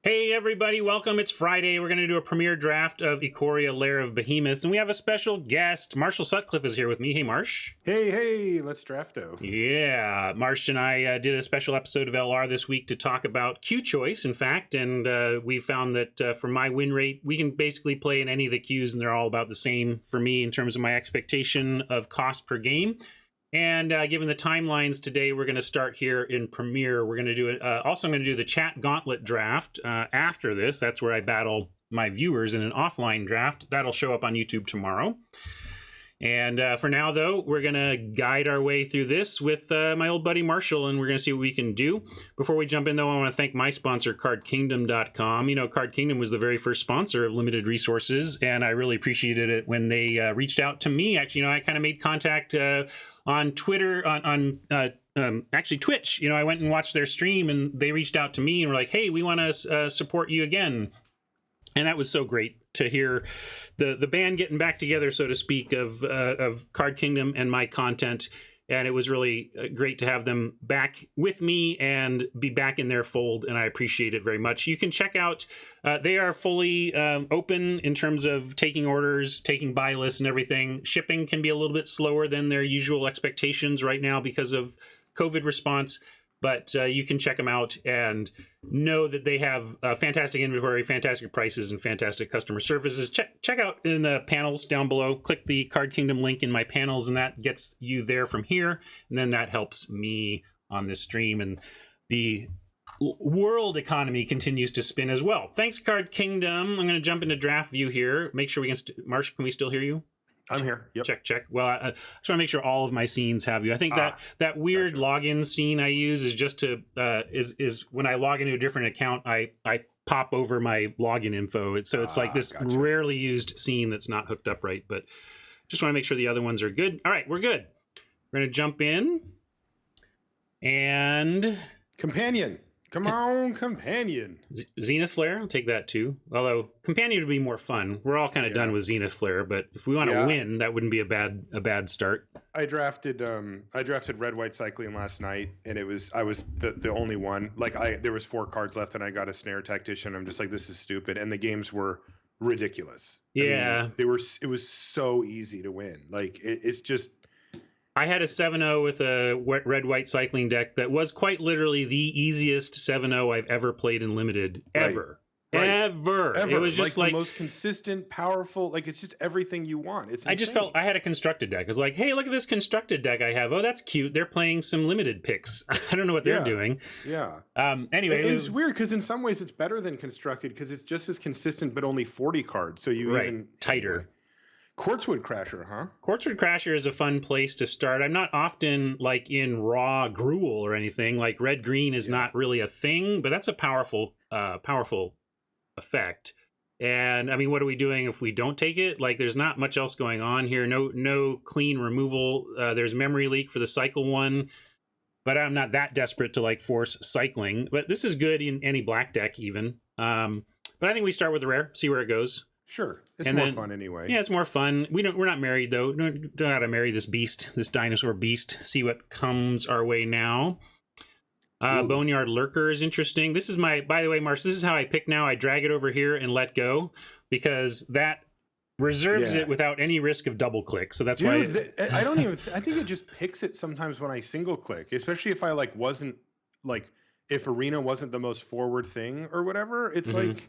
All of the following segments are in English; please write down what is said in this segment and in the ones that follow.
Hey everybody, welcome. It's Friday. We're going to do a premiere draft of Ikoria, Lair of Behemoths, and we have a special guest. Marshall Sutcliffe is here with me. Hey, Marsh. Hey, let's drafto. Yeah, Marsh and I did a special episode of LR this week to talk about queue choice, in fact, and we found that for my win rate, we can basically play in any of the queues, and they're all about the same for me in terms of my expectation of cost per game. And given the timelines today, we're going to start here in Premiere. We're going to do it. Also, I'm going to do the chat gauntlet draft after this. That's where I battle my viewers in an offline draft. That'll show up on YouTube tomorrow. And for now, though, we're going to guide our way through this with my old buddy Marshall, and we're going to see what we can do. Before we jump in, though, I want to thank my sponsor, CardKingdom.com. You know, Card Kingdom was the very first sponsor of Limited Resources, and I really appreciated it when they reached out to me. Actually, you know, I kind of made contact on Twitter, actually Twitch. You know, I went and watched their stream, and they reached out to me and were like, hey, we want to support you again. And that was so great to hear the band getting back together, so to speak, of Card Kingdom and my content. And it was really great to have them back with me and be back in their fold. And I appreciate it very much. You can check out, they are fully open in terms of taking orders, taking buy lists and everything. Shipping can be a little bit slower than their usual expectations right now because of COVID response. But you can check them out and know that they have fantastic inventory, fantastic prices, and fantastic customer services. Check out in the panels down below. Click the Card Kingdom link in my panels, and that gets you there from here. And then that helps me on this stream. And the world economy continues to spin as well. Thanks, Card Kingdom. I'm going to jump into draft view here. Make sure we can... Marsh, can we still hear you? I'm here. Yep. Check. Well, I just want to make sure all of my scenes have you. I think that weird login scene I use is just to is when I log into a different account, I pop over my login info. It's like this rarely used scene that's not hooked up right. But just want to make sure the other ones are good. All right, we're good. We're gonna jump in and Companion. Come on, Companion. Zenith Flare, I'll take that too. Although Companion would be more fun. We're all kind of done with Zenith Flare, but if we want to win, that wouldn't be a bad start. I drafted red white cycling last night, and I was the only one. Like there was 4 cards left, and I got a Snare Tactician. I'm just like, this is stupid, and the games were ridiculous. Yeah, I mean, it was so easy to win. Like it's just. I had a 7-0 with a red-white cycling deck that was quite literally the easiest 7-0 I've ever played in Limited, ever. Right. Ever. It was just like the most consistent, powerful, like it's just everything you want. It's insane. I just felt I had a constructed deck. I was like, hey, look at this constructed deck I have. Oh, that's cute. They're playing some Limited picks. I don't know what they're doing. Yeah. Anyway. It's weird because in some ways it's better than constructed because it's just as consistent but only 40 cards. So you even tighter. Anyway. Quartzwood Crasher, huh? Quartzwood Crasher is a fun place to start. I'm not often like in raw gruel or anything. Like red green is not really a thing, but that's a powerful effect. And I mean, what are we doing if we don't take it? Like there's not much else going on here. No clean removal. There's memory leak for the cycle one, but I'm not that desperate to like force cycling. But this is good in any black deck even. But I think we start with the rare, see where it goes. Sure. It's more fun anyway. Yeah, it's more fun. We're not married though. Don't gotta marry this beast, this dinosaur beast. See what comes our way now. Boneyard Lurker is interesting. This is by the way, Marsh, this is how I pick now. I drag it over here and let go because that reserves it without any risk of double click. So that's why I think it just picks it sometimes when I single click, especially if I if Arena wasn't the most forward thing or whatever. It's like,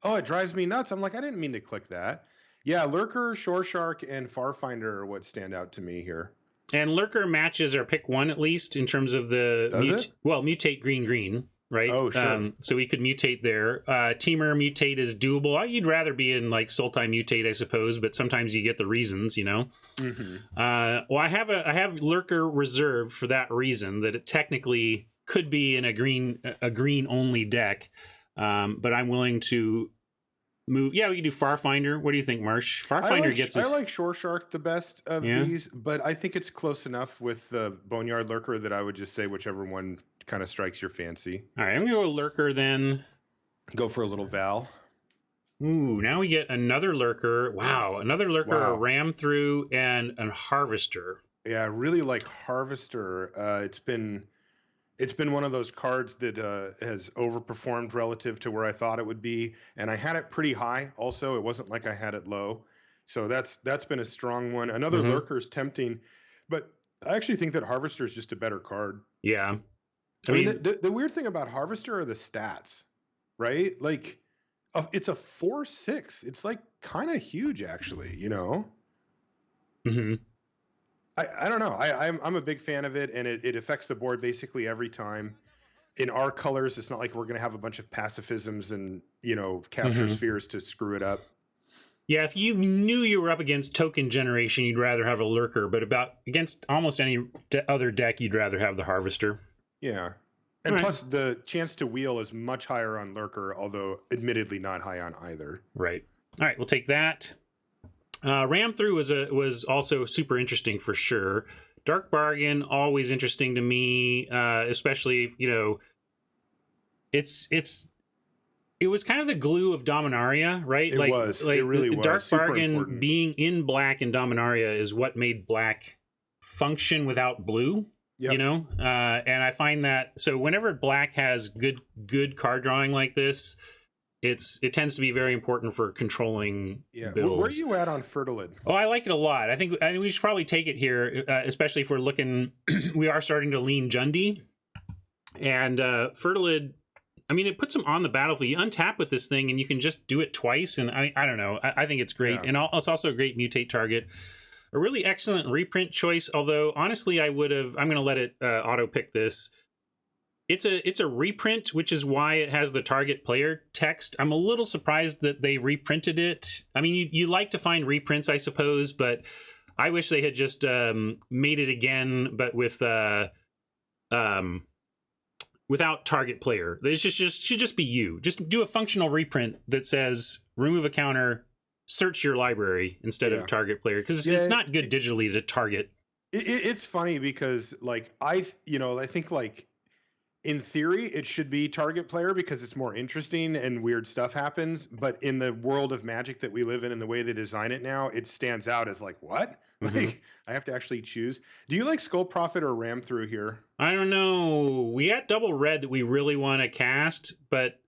oh, it drives me nuts. I'm like, I didn't mean to click that. Yeah, Lurker, Shore Shark, and Farfinder are what stand out to me here. And Lurker matches our pick one, at least, in terms of the... mutate green, right? Oh, sure. So we could mutate there. Teamer mutate is doable. You'd rather be in, like, Sultai mutate, I suppose, but sometimes you get the reasons, you know? Well, I have Lurker reserved for that reason, that it technically could be in a green-only deck. But I'm willing to move. Yeah, we can do Farfinder. What do you think, Marsh? Farfinder gets us. I like Shore Shark the best of these, but I think it's close enough with the Boneyard Lurker that I would just say whichever one kind of strikes your fancy. All right, I'm going to go Lurker then. Go for a little Val. Ooh, now we get another Lurker. Wow, another Lurker, a Ram Through, and a Harvester. Yeah, I really like Harvester. It's been one of those cards that has overperformed relative to where I thought it would be, and I had it pretty high. Also, it wasn't like I had it low, so that's been a strong one. Another Mm-hmm. Lurker is tempting, but I actually think that Harvester is just a better card. Yeah. I mean, the weird thing about Harvester are the stats, right? Like, it's a 4/6. It's like kind of huge, actually. You know. Mm-hmm. I don't know. I'm a big fan of it, and it affects the board basically every time. In our colors, it's not like we're going to have a bunch of pacifisms and capture spheres to screw it up. Yeah, if you knew you were up against token generation, you'd rather have a Lurker, but against almost any other deck, you'd rather have the Harvester. Yeah. And plus, the chance to wheel is much higher on Lurker, although admittedly not high on either. Right. All right, we'll take that. Ram Through was also super interesting for sure. Dark Bargain, always interesting to me, especially, it was kind of the glue of Dominaria, right? It really was. Dark Super Bargain important. being in black in Dominaria is what made black function without blue. Yep. And I find that so whenever black has good card drawing like this, it tends to be very important for controlling builds. Where are you at on Fertilid? Oh, I like it a lot. I think we should probably take it here, especially if we're looking. We are starting to lean Jundi, and Fertilid. I mean, it puts them on the battlefield. You untap with this thing, and you can just do it twice. And I don't know. I think it's great, and it's also a great mutate target. A really excellent reprint choice. Although honestly, I'm going to let it auto pick this. It's a reprint, which is why it has the target player text. I'm a little surprised that they reprinted it. I mean, you like to find reprints, I suppose, but I wish they had just made it again, but with without target player. It should just be you. Just do a functional reprint that says remove a counter, search your library instead of target player, because it's not good digitally to target. It's funny because I think in theory, it should be target player because it's more interesting and weird stuff happens. But in the world of Magic that we live in and the way they design it now, it stands out as what? Mm-hmm. Like, I have to actually choose. Do you like Skull Prophet or Ram Through here? I don't know. We got double red that we really want to cast, but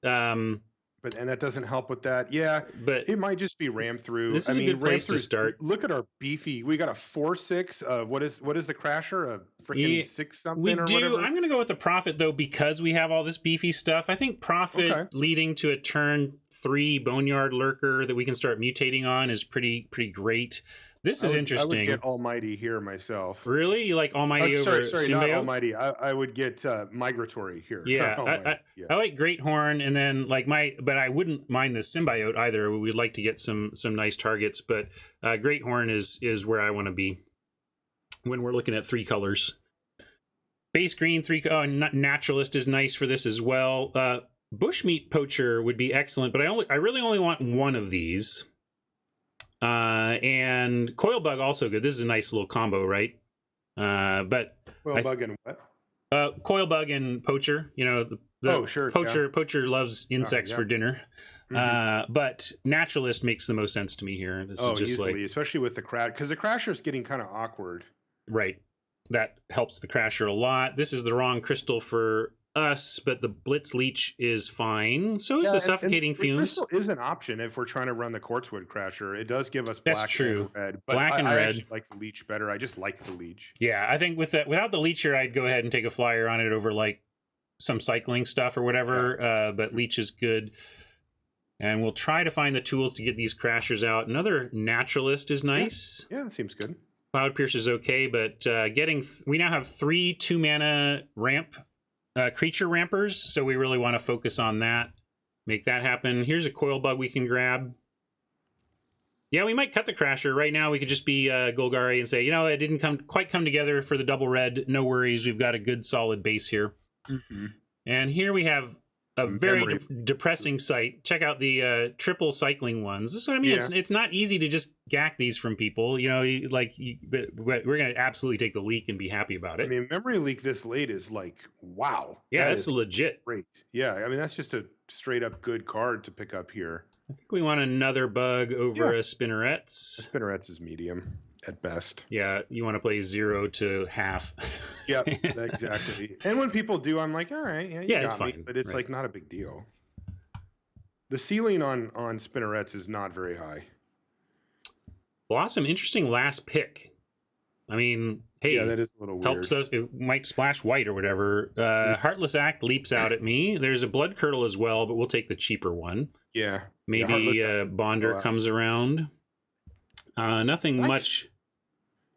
and that doesn't help with that. Yeah, but it might just be Ram Through. This is a good place to start. Look at our beefy. We got a 4/6. What is the Crasher? A freaking 6 something we or do. whatever. I'm going to go with the Prophet though because we have all this beefy stuff. I think Prophet leading to a turn 3 Boneyard Lurker that we can start mutating on is pretty great. This is interesting. I would get Almighty here myself. Really? You like Almighty over Sorry, Symbiote? not Almighty. I would get Migratory here. Yeah, I like Great Horn, and then but I wouldn't mind the Symbiote either. We'd like to get some nice targets, but Great Horn is where I want to be when we're looking at 3 colors. Base green, 3. Naturalist is nice for this as well. Bushmeat Poacher would be excellent, but I really only want one of these. And Coil Bug also good. This is a nice little combo, right? But Coil Bug and what? Coil Bug and Poacher. Sure. Poacher loves insects for dinner. Mm-hmm. But Naturalist makes the most sense to me here. This is just easily, especially with the Crash, because the Crasher's getting kind of awkward. Right. That helps the Crasher a lot. This is the wrong crystal for us, but the Blitz Leech is fine. So is the Suffocating Fumes. Crystal is an option if we're trying to run the Quartzwood Crasher. It does give us black and red. But black and red. I actually like the Leech better. I just like the Leech. Yeah, I think without the Leech here, I'd go ahead and take a flyer on it over some cycling stuff or whatever. Yeah. But Leech is good. And we'll try to find the tools to get these Crashers out. Another Naturalist is nice. Yeah, seems good. Cloud Pierce is okay, but we now have 3 2-mana ramp creature rampers, so we really want to focus on that. Make that happen. Here's a Coil Bug we can grab. Yeah, we might cut the Crasher. Right now we could just be Golgari and say, it didn't quite come together for the double red. No worries, we've got a good solid base here. Mm-hmm. And here we have a very depressing sight. Check out the triple cycling ones. This is what I mean. Yeah. It's not easy to just gack these from people. We're going to absolutely take the leak and be happy about it. I mean, Memory Leak this late is wow. Yeah, that's legit. Great. Yeah, I mean, that's just a straight up good card to pick up here. I think we want another bug over a Spinnerets. Spinnerets is medium. at best. Yeah, you want to play 0 to half. Yep, exactly. And when people do, I'm like, all right, yeah, you got it's me. fine. But it's like not a big deal. The ceiling on spinnerets is not very high. Blossom, interesting last pick. I mean, hey, yeah, that is a little weird. Helps us. It might splash white or whatever. Heartless Act leaps out at me. There's a Blood Curdle as well, but we'll take the cheaper one. Yeah. Maybe Bonder comes around. Nothing much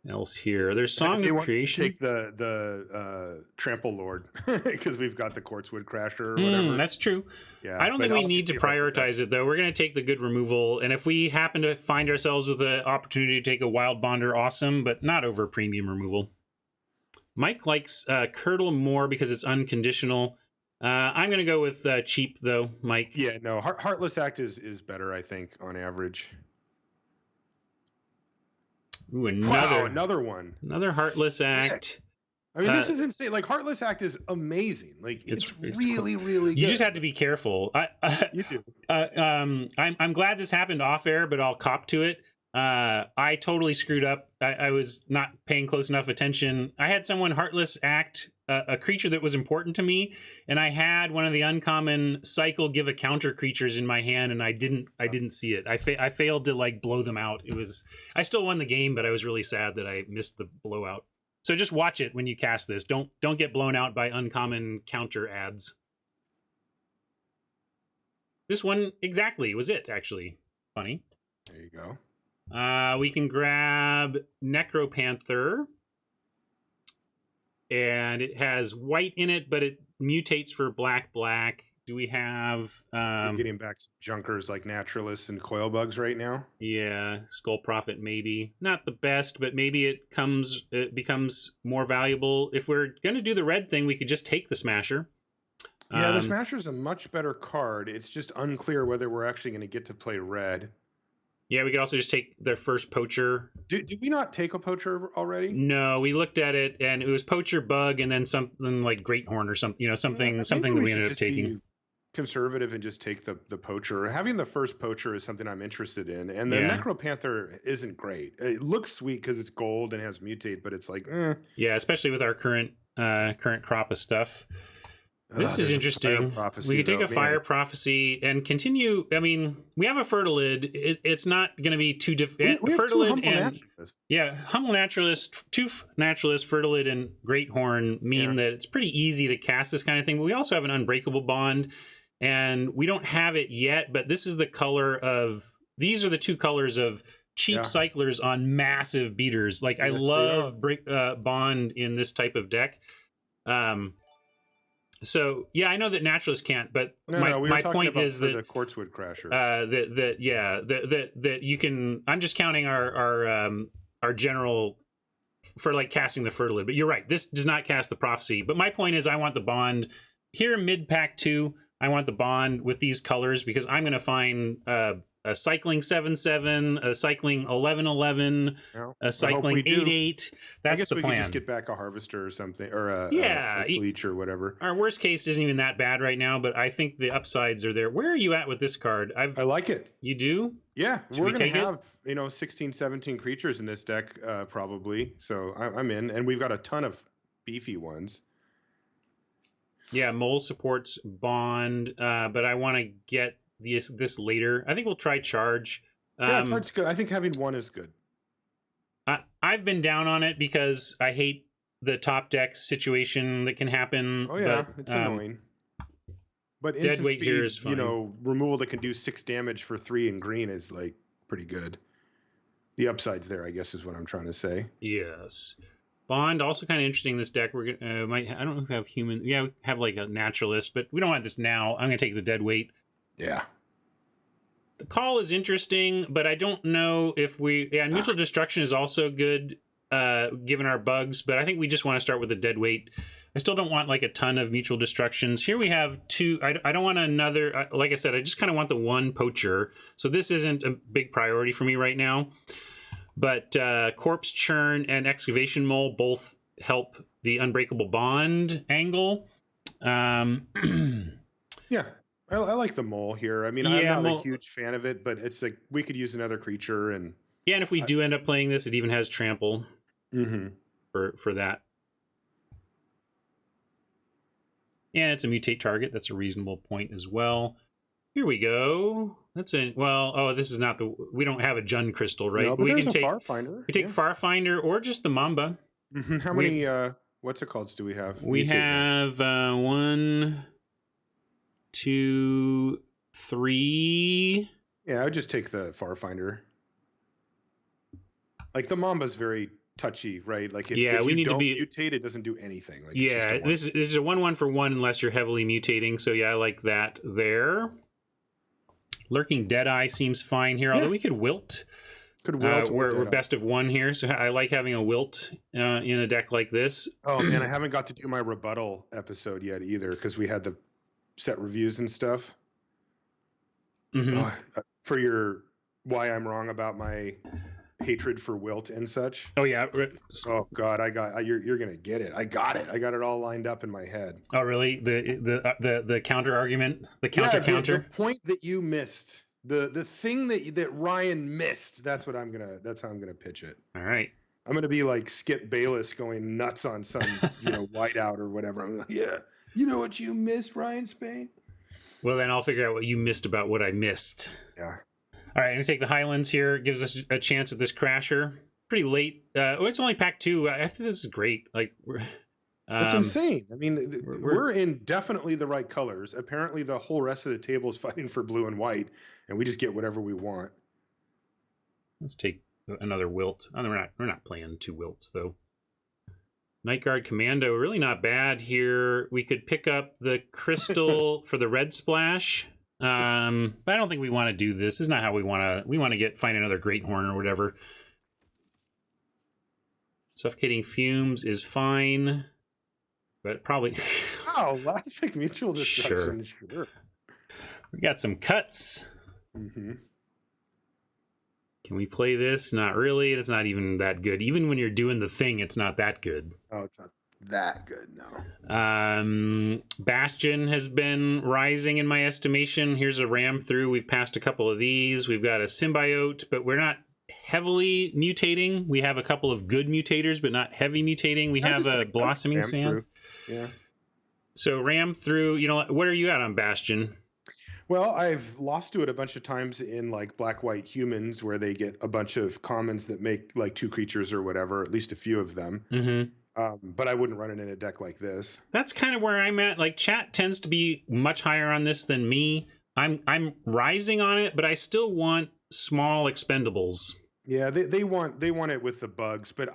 else here. There's Song of Creation. Take the Trample Lord because we've got the Quartzwood Crasher or whatever. That's true. Yeah, I don't think we need to prioritize it though. We're going to take the good removal, and if we happen to find ourselves with the opportunity to take a Wild Bonder, awesome, but not over premium removal. Mike likes Curdle more because it's unconditional. I'm going to go with cheap though, Mike. Yeah, no, Heartless Act is better, I think, on average. Ooh, another one. Another Heartless Act. I mean, this is insane. Like, Heartless Act is amazing. Like, it's really, really good. You just have to be careful. You do. I'm glad this happened off air, but I'll cop to it. I totally screwed up. I was not paying close enough attention. I had someone Heartless Act a creature that was important to me, and I had one of the uncommon cycle give a counter creatures in my hand, and I didn't see it. I failed to like blow them out. I still won the game, but I was really sad that I missed the blowout. So just watch it when you cast this. Don't get blown out by uncommon counter ads. This one exactly was it, actually. Funny. There you go. We can grab Necropanther. And it has white in it, but it mutates for black. Do we have... You're getting back some junkers like Naturalists and Coil Bugs right now? Yeah, Skull Prophet maybe. Not the best, but maybe it becomes more valuable. If we're going to do the red thing, we could just take the Smasher. Yeah, the Smasher's a much better card. It's just unclear whether we're actually going to get to play red. Yeah, we could also just take their first Poacher. Did we not take a Poacher already? No, we looked at it, and it was Poacher, Bug, and then something like Great Horn or something. Something that we ended up taking. Conservative and just take the Poacher. Having the first Poacher is something I'm interested in, and the Necropanther isn't great. It looks sweet because it's gold and has mutate, but it's like, Yeah, especially with our current crop of stuff. This is interesting. We could take a Fire Prophecy and continue. I mean, we have a Fertilid. It's not going to be too difficult. Fertilid and Humble Naturalist, two Naturalists, Fertilid, and Great Horn mean that it's pretty easy to cast this kind of thing. But we also have an Unbreakable Bond, and we don't have it yet. But this is the color of. These are the two colors of cheap cyclers on massive beaters. Like I love Bond in this type of deck. So yeah, I know that Naturalists can't, but my point is that the Quartzwood Crasher. That you can. I'm just counting our general for like casting the Fertilid. But you're right. This does not cast the Prophecy. But my point is, I want the Bond here mid pack 2. I want the Bond with these colors because I'm going to find a cycling 7/7, a cycling 11/11, a cycling 8/8. That's the plan. I guess we could just get back a Harvester or something, or a Leech or whatever. Our worst case isn't even that bad right now, but I think the upsides are there. Where are you at with this card? I like it. You do? Yeah, we're going to have 16, 17 creatures in this deck probably. So I'm in, and we've got a ton of beefy ones. Yeah, Mole supports Bond, but I want to get this later. I think we'll try Charge. Charge's good. I think having one is good. I've been down on it because I hate the top deck situation that can happen. Oh yeah, it's annoying. But dead weight speed, here is fine. Removal that can do 6 damage for 3 in green is like pretty good. The upsides there, I guess, is what I'm trying to say. Yes. Bond also kind of interesting. This deck we're gonna I don't know if we have human. Yeah, we have like a Naturalist, but we don't want this now. I'm gonna take the dead weight. Yeah. The Call is interesting, but I don't know if we... Yeah, Mutual Destruction is also good, given our bugs, but I think we just want to start with the dead weight. I still don't want, like, a ton of Mutual Destructions. Here we have 2... I don't want another... Like I said, I just kind of want the one Poacher, so this isn't a big priority for me right now. But Corpse Churn and Excavation Mole both help the Unbreakable Bond angle. Yeah. I like the Mole here. I mean, I'm not a huge fan of it, but it's like we could use another creature, and Yeah, and if we do end up playing this, it even has trample for that. And it's a mutate target. That's a reasonable point as well. Here we go. That's a this is not the. We don't have a Jund crystal, right? No, but we there's can take Farfinder. We take Farfinder or just the Mamba. How many what's it called? Do we have? We have 1, 2, 3. Yeah, I would just take the Farfinder. Like the Mamba's very touchy, right? Like if you don't mutate, it doesn't do anything. Like this is a 1/1 for 1 unless you're heavily mutating. So yeah, I like that there. Lurking Deadeye seems fine here, although we could wilt. We're best of 1 here, so I like having a wilt in a deck like this. Oh man, I haven't got to do my rebuttal episode yet either because we had the set reviews and stuff. For your why I'm wrong about my hatred for wilt and such. Oh yeah. Oh god, you're gonna get it. I got it all lined up in my head. Oh really? The counter argument, the counter. The point that you missed. The thing that Ryan missed, that's how I'm gonna pitch it. All right. I'm gonna be like Skip Bayless going nuts on some whiteout or whatever. I'm like, yeah, you know what you missed, Ryan Spain? Well, then I'll figure out what you missed about what I missed. Yeah. All right, I'm gonna take the Highlands here. Gives us a chance at this Crasher. Pretty late. It's only pack 2. I think this is great. Like it's insane. I mean, we're in definitely the right colors. Apparently, the whole rest of the table is fighting for blue and white, and we just get whatever we want. Let's take another wilt. Oh, we're not playing 2 wilts though. Night Guard Commando, really not bad here. We could pick up the crystal for the red splash. But I don't think we want to do this. This is not how we want to. We want to find another Great Horn or whatever. Suffocating Fumes is fine. But probably. Oh, last pick mutual destruction. Sure. We got some cuts. Can we play this? Not really. It's not even that good. Even when you're doing the thing, it's not that good. Oh, it's not that good, no. Bastion has been rising in my estimation. Here's a ram through. We've passed a couple of these. We've got a symbiote, but we're not heavily mutating. We have a couple of good mutators, but not heavy mutating. We have a blossoming sands. Yeah. So ram through. What are you at on Bastion? Well, I've lost to it a bunch of times in like black-white humans where they get a bunch of commons that make like 2 creatures or whatever, at least a few of them. But I wouldn't run it in a deck like this. That's kind of where I'm at. Like chat tends to be much higher on this than me. I'm rising on it, but I still want small expendables. Yeah, they want it with the bugs, but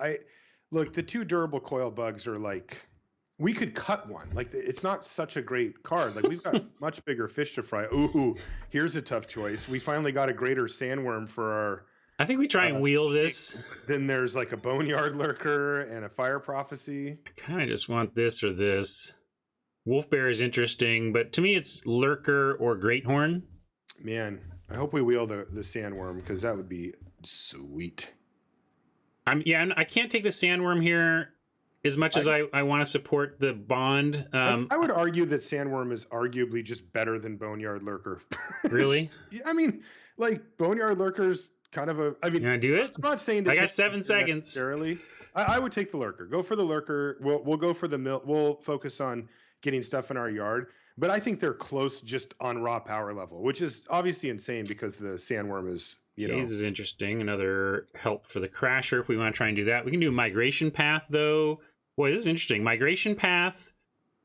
look, the 2 durable coil bugs are like, we could cut one. Like it's not such a great card. Like we've got much bigger fish to fry. Ooh, here's a tough choice. We finally got a greater sandworm for our. I think we try and wheel this. Then there's like a Boneyard Lurker and a Fire Prophecy. I kind of just want this or this. Wolf Bear is interesting, but to me it's Lurker or Great Horn. Man, I hope we wheel the sandworm because that would be sweet. I can't take the sandworm here as much as I want to support the bond. I would argue that sandworm is arguably just better than Boneyard Lurker. Really? I mean, like Boneyard Lurker's kind of a. I mean, can I do it? I'm not saying that. I got 7 seconds. Necessarily. I would take the Lurker. Go for the Lurker. We'll go for the mill. We'll focus on getting stuff in our yard. But I think they're close just on raw power level, which is obviously insane because the sandworm is, This is interesting. Another help for the Crasher if we want to try and do that. We can do Migration Path, though. Boy, this is interesting. Migration Path,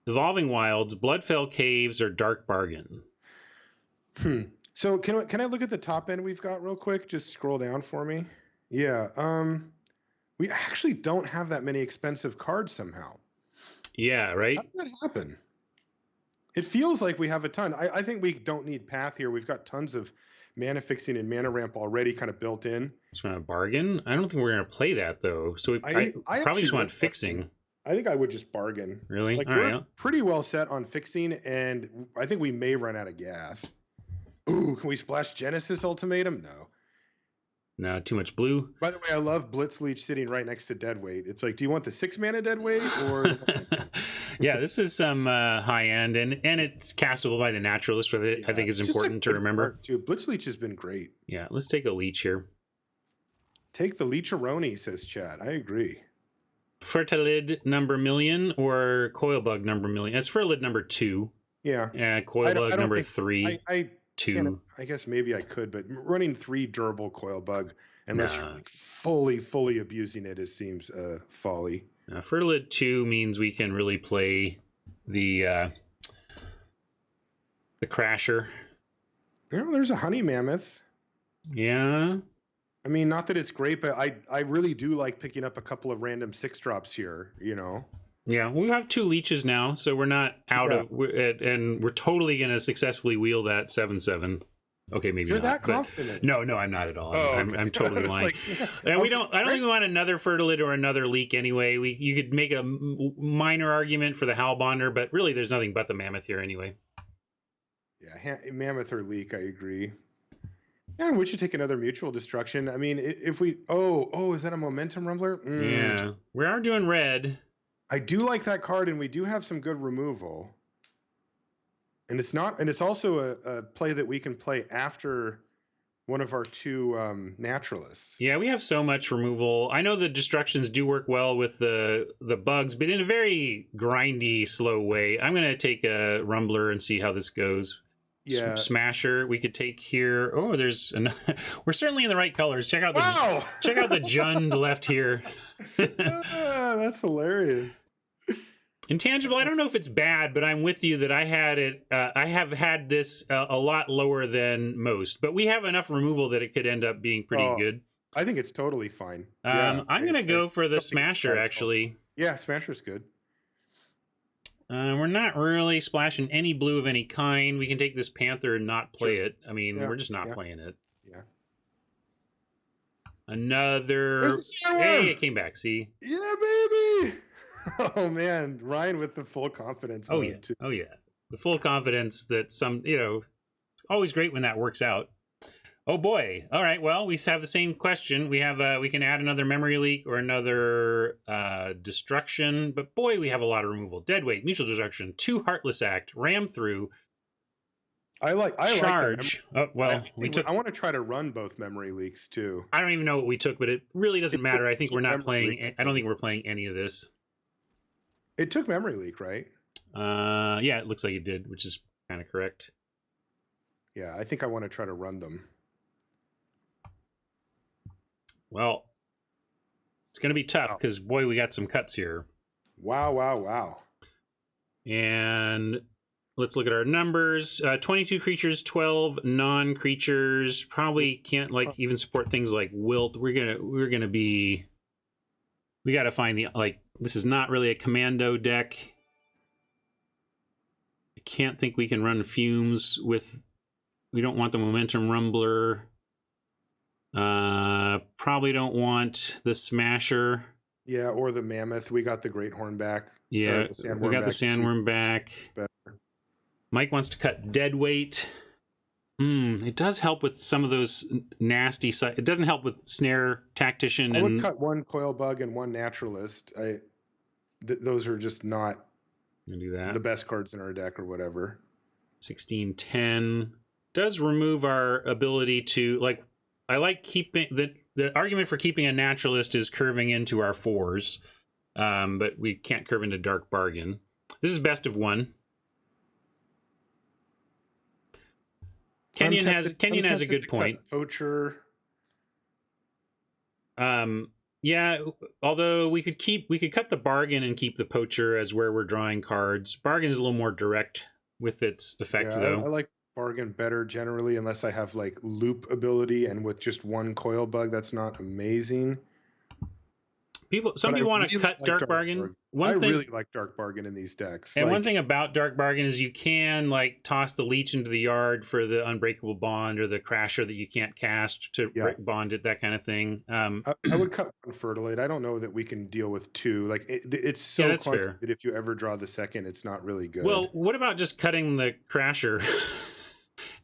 Evolving Wilds, Bloodfell Caves, or Dark Bargain. So can I look at the top end we've got real quick? Just scroll down for me. Yeah. We actually don't have that many expensive cards somehow. Yeah, right? How did that happen? It feels like we have a ton. I think we don't need Path here. We've got tons of mana fixing and mana ramp already kind of built in. Just want a bargain? I don't think we're going to play that, though. So I probably just want fixing. I think I would just bargain. Really? Like, we're pretty well set on fixing, and I think we may run out of gas. Ooh, can we splash Genesis Ultimatum? No. No, too much blue. By the way, I love Blitzleech sitting right next to Deadweight. It's like, do you want the 6 mana Deadweight or? Yeah, this is some high end, and it's castable by the Naturalist, which I think is important to remember. Too. Blitzleech has been great. Yeah, let's take a leech here. Take the Leecharoni, says Chad. I agree. Fertilid number million or Coilbug number million? It's Fertilid number 2. Yeah. Coilbug number 3. I 2. I guess maybe I could, but running 3 durable Coilbug, unless you're like fully abusing it, seems folly. Fertilid 2 means we can really play the Crasher. There's a Honey Mammoth. Yeah. I mean, not that it's great, but I really do like picking up a couple of random 6-drops here, Yeah, we have 2 leeches now, so we're not out of it, and we're totally going to successfully wheel that 7/7. Okay, maybe You're not. that confident? No, I'm not at all. I'm totally lying. And I don't think we want another Fertilid or another leak anyway. You could make a minor argument for the Halbonder, but really there's nothing but the Mammoth here anyway. Yeah, Mammoth or leak, I agree. Yeah, we should take another Mutual Destruction. I mean, if we... Oh, is that a Momentum Rumbler? Yeah, we are doing red. I do like that card, and we do have some good removal. And it's also a play that we can play after one of our 2 naturalists. Yeah, we have so much removal. I know the destructions do work well with the bugs, but in a very grindy, slow way. I'm going to take a Rumbler and see how this goes. Yeah. Smasher we could take here. Oh, there's another. We're certainly in the right colors. Check out the Jund left here. That's hilarious. Intangible, I don't know if it's bad, but I'm with you that I had it. I have had this a lot lower than most, but we have enough removal that it could end up being pretty good. I think it's totally fine. I'm going to go for the Smasher, actually. Yeah, Smasher's good. We're not really splashing any blue of any kind. We can take this Panther and not play it. I mean, we're just not playing it. Yeah. Another... Hey, it came back, see? Yeah, baby! Oh, man. Ryan with the full confidence. Oh, yeah. Too. Oh, yeah. The full confidence that it's always great when that works out. Oh, boy. All right. Well, we have the same question. We have we can add another memory leak or another destruction. But, boy, we have a lot of removal. Deadweight, Mutual Destruction, 2 Heartless Act, Ram Through. I Charge. I want to try to run both memory leaks, too. I don't even know what we took, but it really doesn't matter. I think we're not playing. I don't think we're playing any of this. It took memory leak, right? Yeah, it looks like it did, which is kind of correct. Yeah, I think I want to try to run them. Well, it's going to be tough because, boy, we got some cuts here. Wow. And let's look at our numbers. 22 creatures, 12 non-creatures. Probably can't even support things like Wilt. We got to find this is not really a commando deck. I can't think we can run Fumes with... We don't want the Momentum Rumbler. Probably don't want the Smasher. Yeah, or the Mammoth. We got the Great Horn back. Yeah, we got the Sandworm back. Mike wants to cut Deadweight. It does help with some of those nasty... It doesn't help with Snare, Tactician, I would cut 1 Coilbug and 1 Naturalist. Those are just not the best cards in our deck or whatever. 1610 does remove our ability to... I like keeping... The argument for keeping a Naturalist is curving into our 4s. But we can't curve into Dark Bargain. This is best of 1. Kenyon has a good point. Poacher. Yeah, although we could cut the Bargain and keep the Poacher as where we're drawing cards. Bargain is a little more direct with its effect, though. I like Bargain better generally, unless I have loop ability, and with just 1 Coilbug, that's not amazing. Some people want to cut Dark Bargain. I really like Dark Bargain in these decks. And one thing about Dark Bargain is you can toss the Leech into the yard for the Unbreakable Bond or the Crasher that you can't cast to bond it, that kind of thing. I would cut 1 Fertilade. I don't know that we can deal with 2. It's so clunky that if you ever draw the second, it's not really good. Well, what about just cutting the Crasher?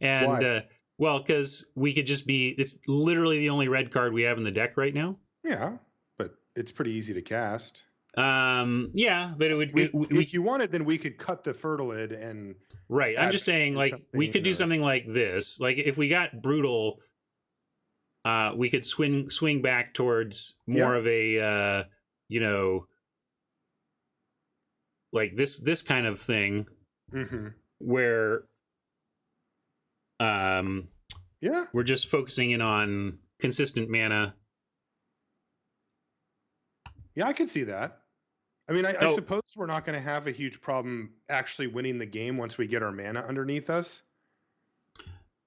And because we could just be... It's literally the only red card we have in the deck right now. Yeah, but it's pretty easy to cast. Yeah, but it would be... If you wanted, then we could cut the Fertilid and... Right, I'm just saying, we could do something like this. If we got Brutal, we could swing back towards more of a like this kind of thing, where we're just focusing in on consistent mana. Yeah, I can see that. I mean, I suppose we're not going to have a huge problem actually winning the game once we get our mana underneath us.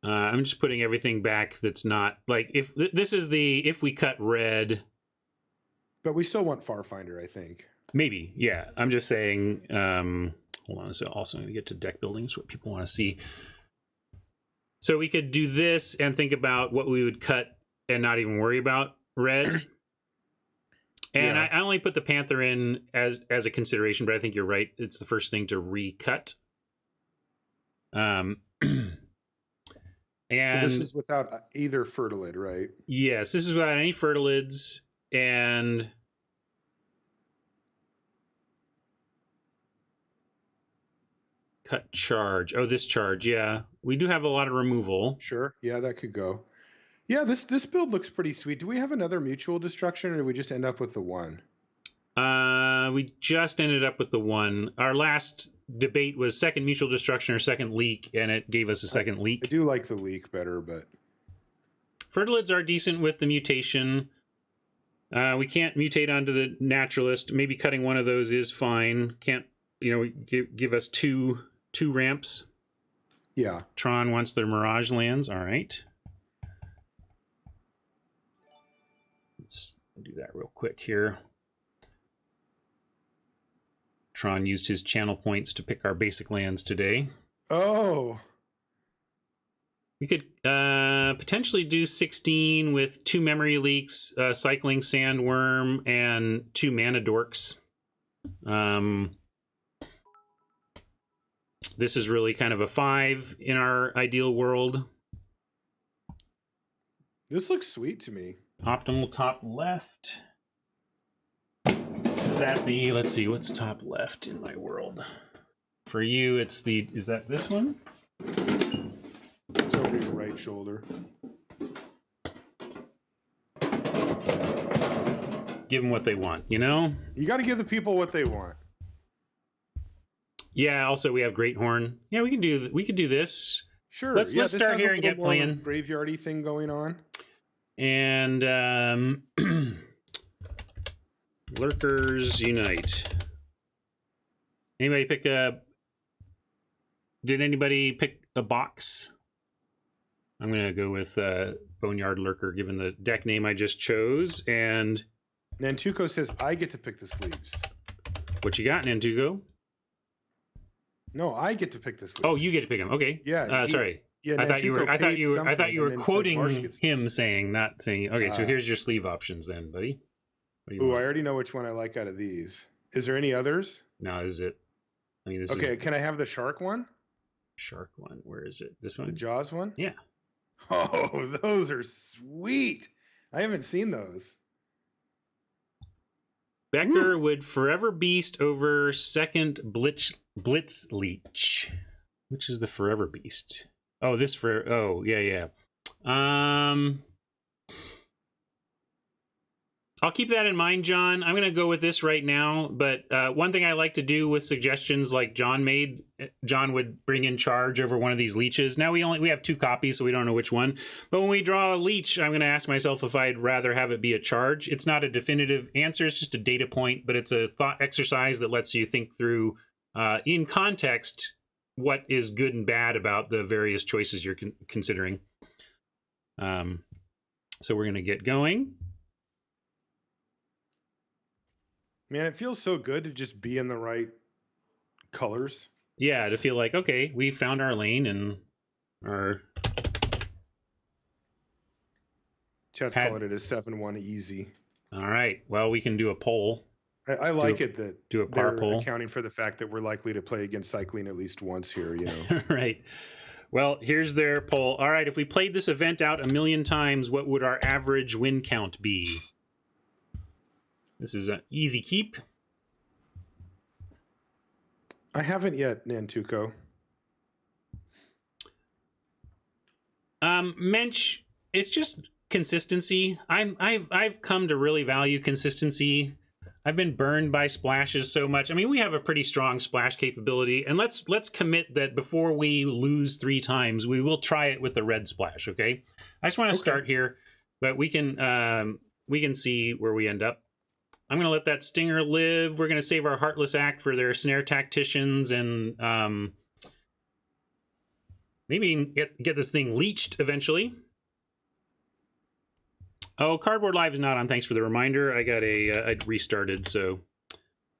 I'm just putting everything back that's not like if this is if we cut red. But we still want Farfinder, I think. Maybe, yeah. I'm just saying. Hold on, so also going to get to deck building, is what people want to see. So we could do this and think about what we would cut and not even worry about red. And I only put the Panther in as a consideration, but I think you're right. It's the first thing to recut. And so this is without either Fertilid, right? Yes, this is without any Fertilids. And cut charge. Oh, this charge, yeah. We do have a lot of removal. Sure, yeah, that could go. Yeah, this build looks pretty sweet. Do we have another mutual destruction, or did we just end up with the one? We just ended up with the one. Our last debate was second mutual destruction or second leak, and it gave us a second leak. I do like the leak better, but Fertilids are decent with the mutation. We can't mutate onto the naturalist. Maybe cutting one of those is fine. Can't give us two ramps. Yeah. Tron wants their Mirage lands. All right. Let's do that real quick here. Tron used his channel points to pick our basic lands today. Oh. We could potentially do 16 with 2 memory leaks, cycling sandworm, and 2 mana dorks. This is really kind of a 5 in our ideal world. This looks sweet to me. Optimal top left. Is that the, let's see, what's top left in my world? For you, it's the, is that this one? It's over your right shoulder. Give them what they want, you know? You got to give the people what they want. Yeah, also we have Great Horn. Yeah, we could do this. Sure. Let's start here and get playing. Graveyardy thing going on. And Lurkers Unite. Anybody pick a... Did anybody pick a box? I'm going to go with Boneyard Lurker, given the deck name I just chose. And Nantuko says, I get to pick the sleeves. What you got, Nantuko? No, I get to pick the sleeves. Oh, you get to pick them. Okay. Yeah. Sorry. Yeah, I thought you were quoting said, him saying, not saying. Okay, so here's your sleeve options then, buddy. Ooh, I already know which one I like out of these. Is there any others? No, this is it. I mean, this is... Okay, can I have the shark one? Shark one. Where is it? This one? The Jaws one? Yeah. Oh, those are sweet. I haven't seen those. Becker would forever beast over second Blitz Leech. Which is the forever beast? Oh, this for... Oh, yeah. I'll keep that in mind, John. I'm going to go with this right now. But one thing I like to do with suggestions like John made, John would bring in charge over one of these leeches. Now we have 2 copies, so we don't know which one. But when we draw a leech, I'm going to ask myself if I'd rather have it be a charge. It's not a definitive answer. It's just a data point, but it's a thought exercise that lets you think through in context what is good and bad about the various choices you're considering. So we're going to get going. Man, it feels so good to just be in the right colors. Yeah, to feel like, okay, we found our lane and our... Chat's calling it a 7-1 easy. All right. Well, we can do a poll. I like it that do a par poll, accounting for the fact that we're likely to play against cycling at least once here, you know. Right. Well, here's their poll. All right, if we played this event out 1,000,000 times, what would our average win count be? This is an easy keep. I haven't yet, Nantuko. Mensch, it's just consistency. I've come to really value consistency. I've been burned by splashes so much. I mean, we have a pretty strong splash capability, and let's commit that before we lose 3 times, we will try it with the red splash. Okay, I just want to start here, but we can see where we end up. I'm going to let that stinger live. We're going to save our Heartless Act for their snare tacticians, and maybe get this thing leeched eventually. Oh, Cardboard Live is not on. Thanks for the reminder. I got I restarted, so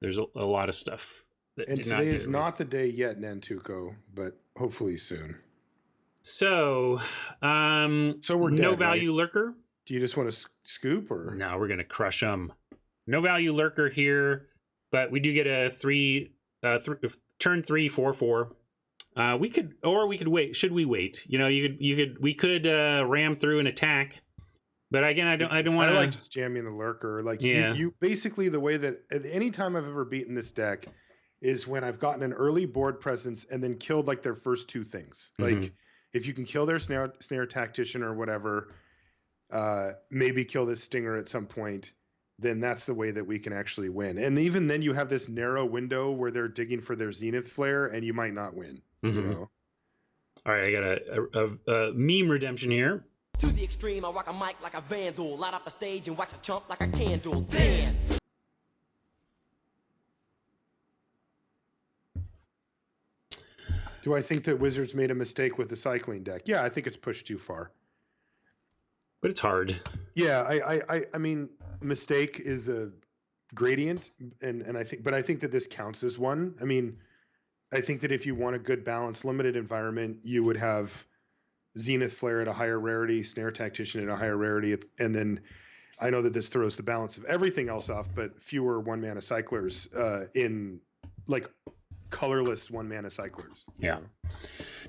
there's a lot of stuff. And today is not the day yet, Nantuko, but hopefully soon. So we're dead, no value, right? Lurker. Do you just want to scoop, or no? We're gonna crush them. No value Lurker here, but we do get a turn 3 4/4. We could wait. Should we wait? You know, we could ram through an attack. But again, I don't want to. I like just jamming the Lurker. Like, you basically, the way that any time I've ever beaten this deck is when I've gotten an early board presence and then killed like their first 2 things. Like, if you can kill their snare tactician or whatever, maybe kill this stinger at some point, then that's the way that we can actually win. And even then, you have this narrow window where they're digging for their Zenith Flare, and you might not win. You know. All right, I got a meme redemption here. To the extreme, I rock a mic like a vandal, light up a stage and wax a chump like a candle. Dance! Do I think that Wizards made a mistake with the cycling deck? Yeah, I think it's pushed too far. But it's hard. Yeah, I mean, mistake is a gradient, and I think that this counts as one. I mean, I think that if you want a good balanced limited environment, you would have Zenith Flare at a higher rarity, Snare Tactician at a higher rarity, and then I know that this throws the balance of everything else off, but fewer 1-mana cyclers in like colorless 1-mana cyclers. Yeah. Know?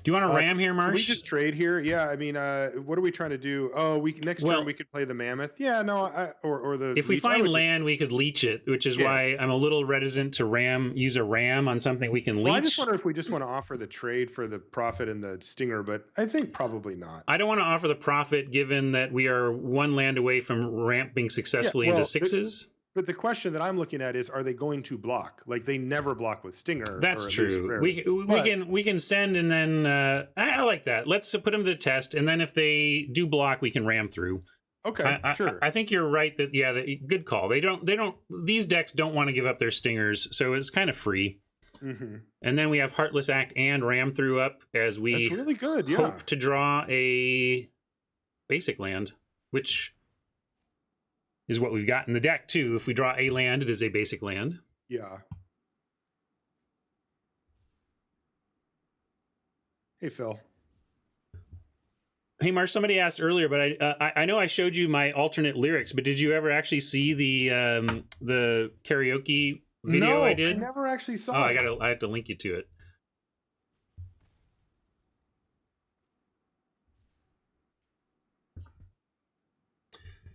Do you want to ram here, Marsh? Can we just trade here? Yeah, I mean, what are we trying to do? Oh, next turn we could play the Mammoth. Yeah, no, or the. If we find land, we could leech it, which is why I'm a little reticent to use a ram on something we can leech. Well, I just wonder if we just want to offer the trade for the Prophet and the Stinger, but I think probably not. I don't want to offer the Prophet, given that we are 1 land away from ramping successfully into 6s. But the question that I'm looking at is, are they going to block? Like, they never block with Stinger. That's true. We can send, and then I like that. Let's put them to the test, and then if they do block, we can ram through. Okay, sure. I think you're right that good call. These decks don't want to give up their Stingers, so it's kind of free. And then we have Heartless Act and ram through up as we That's really good. Yeah. Hope to draw a basic land, which is what we've got in the deck too. If we draw a land, it is a basic land. Yeah. Hey, Phil. Hey, Marsh, somebody asked earlier, but I know I showed you my alternate lyrics, but did you ever actually see the karaoke video I did? I never actually saw it. I have to link you to it.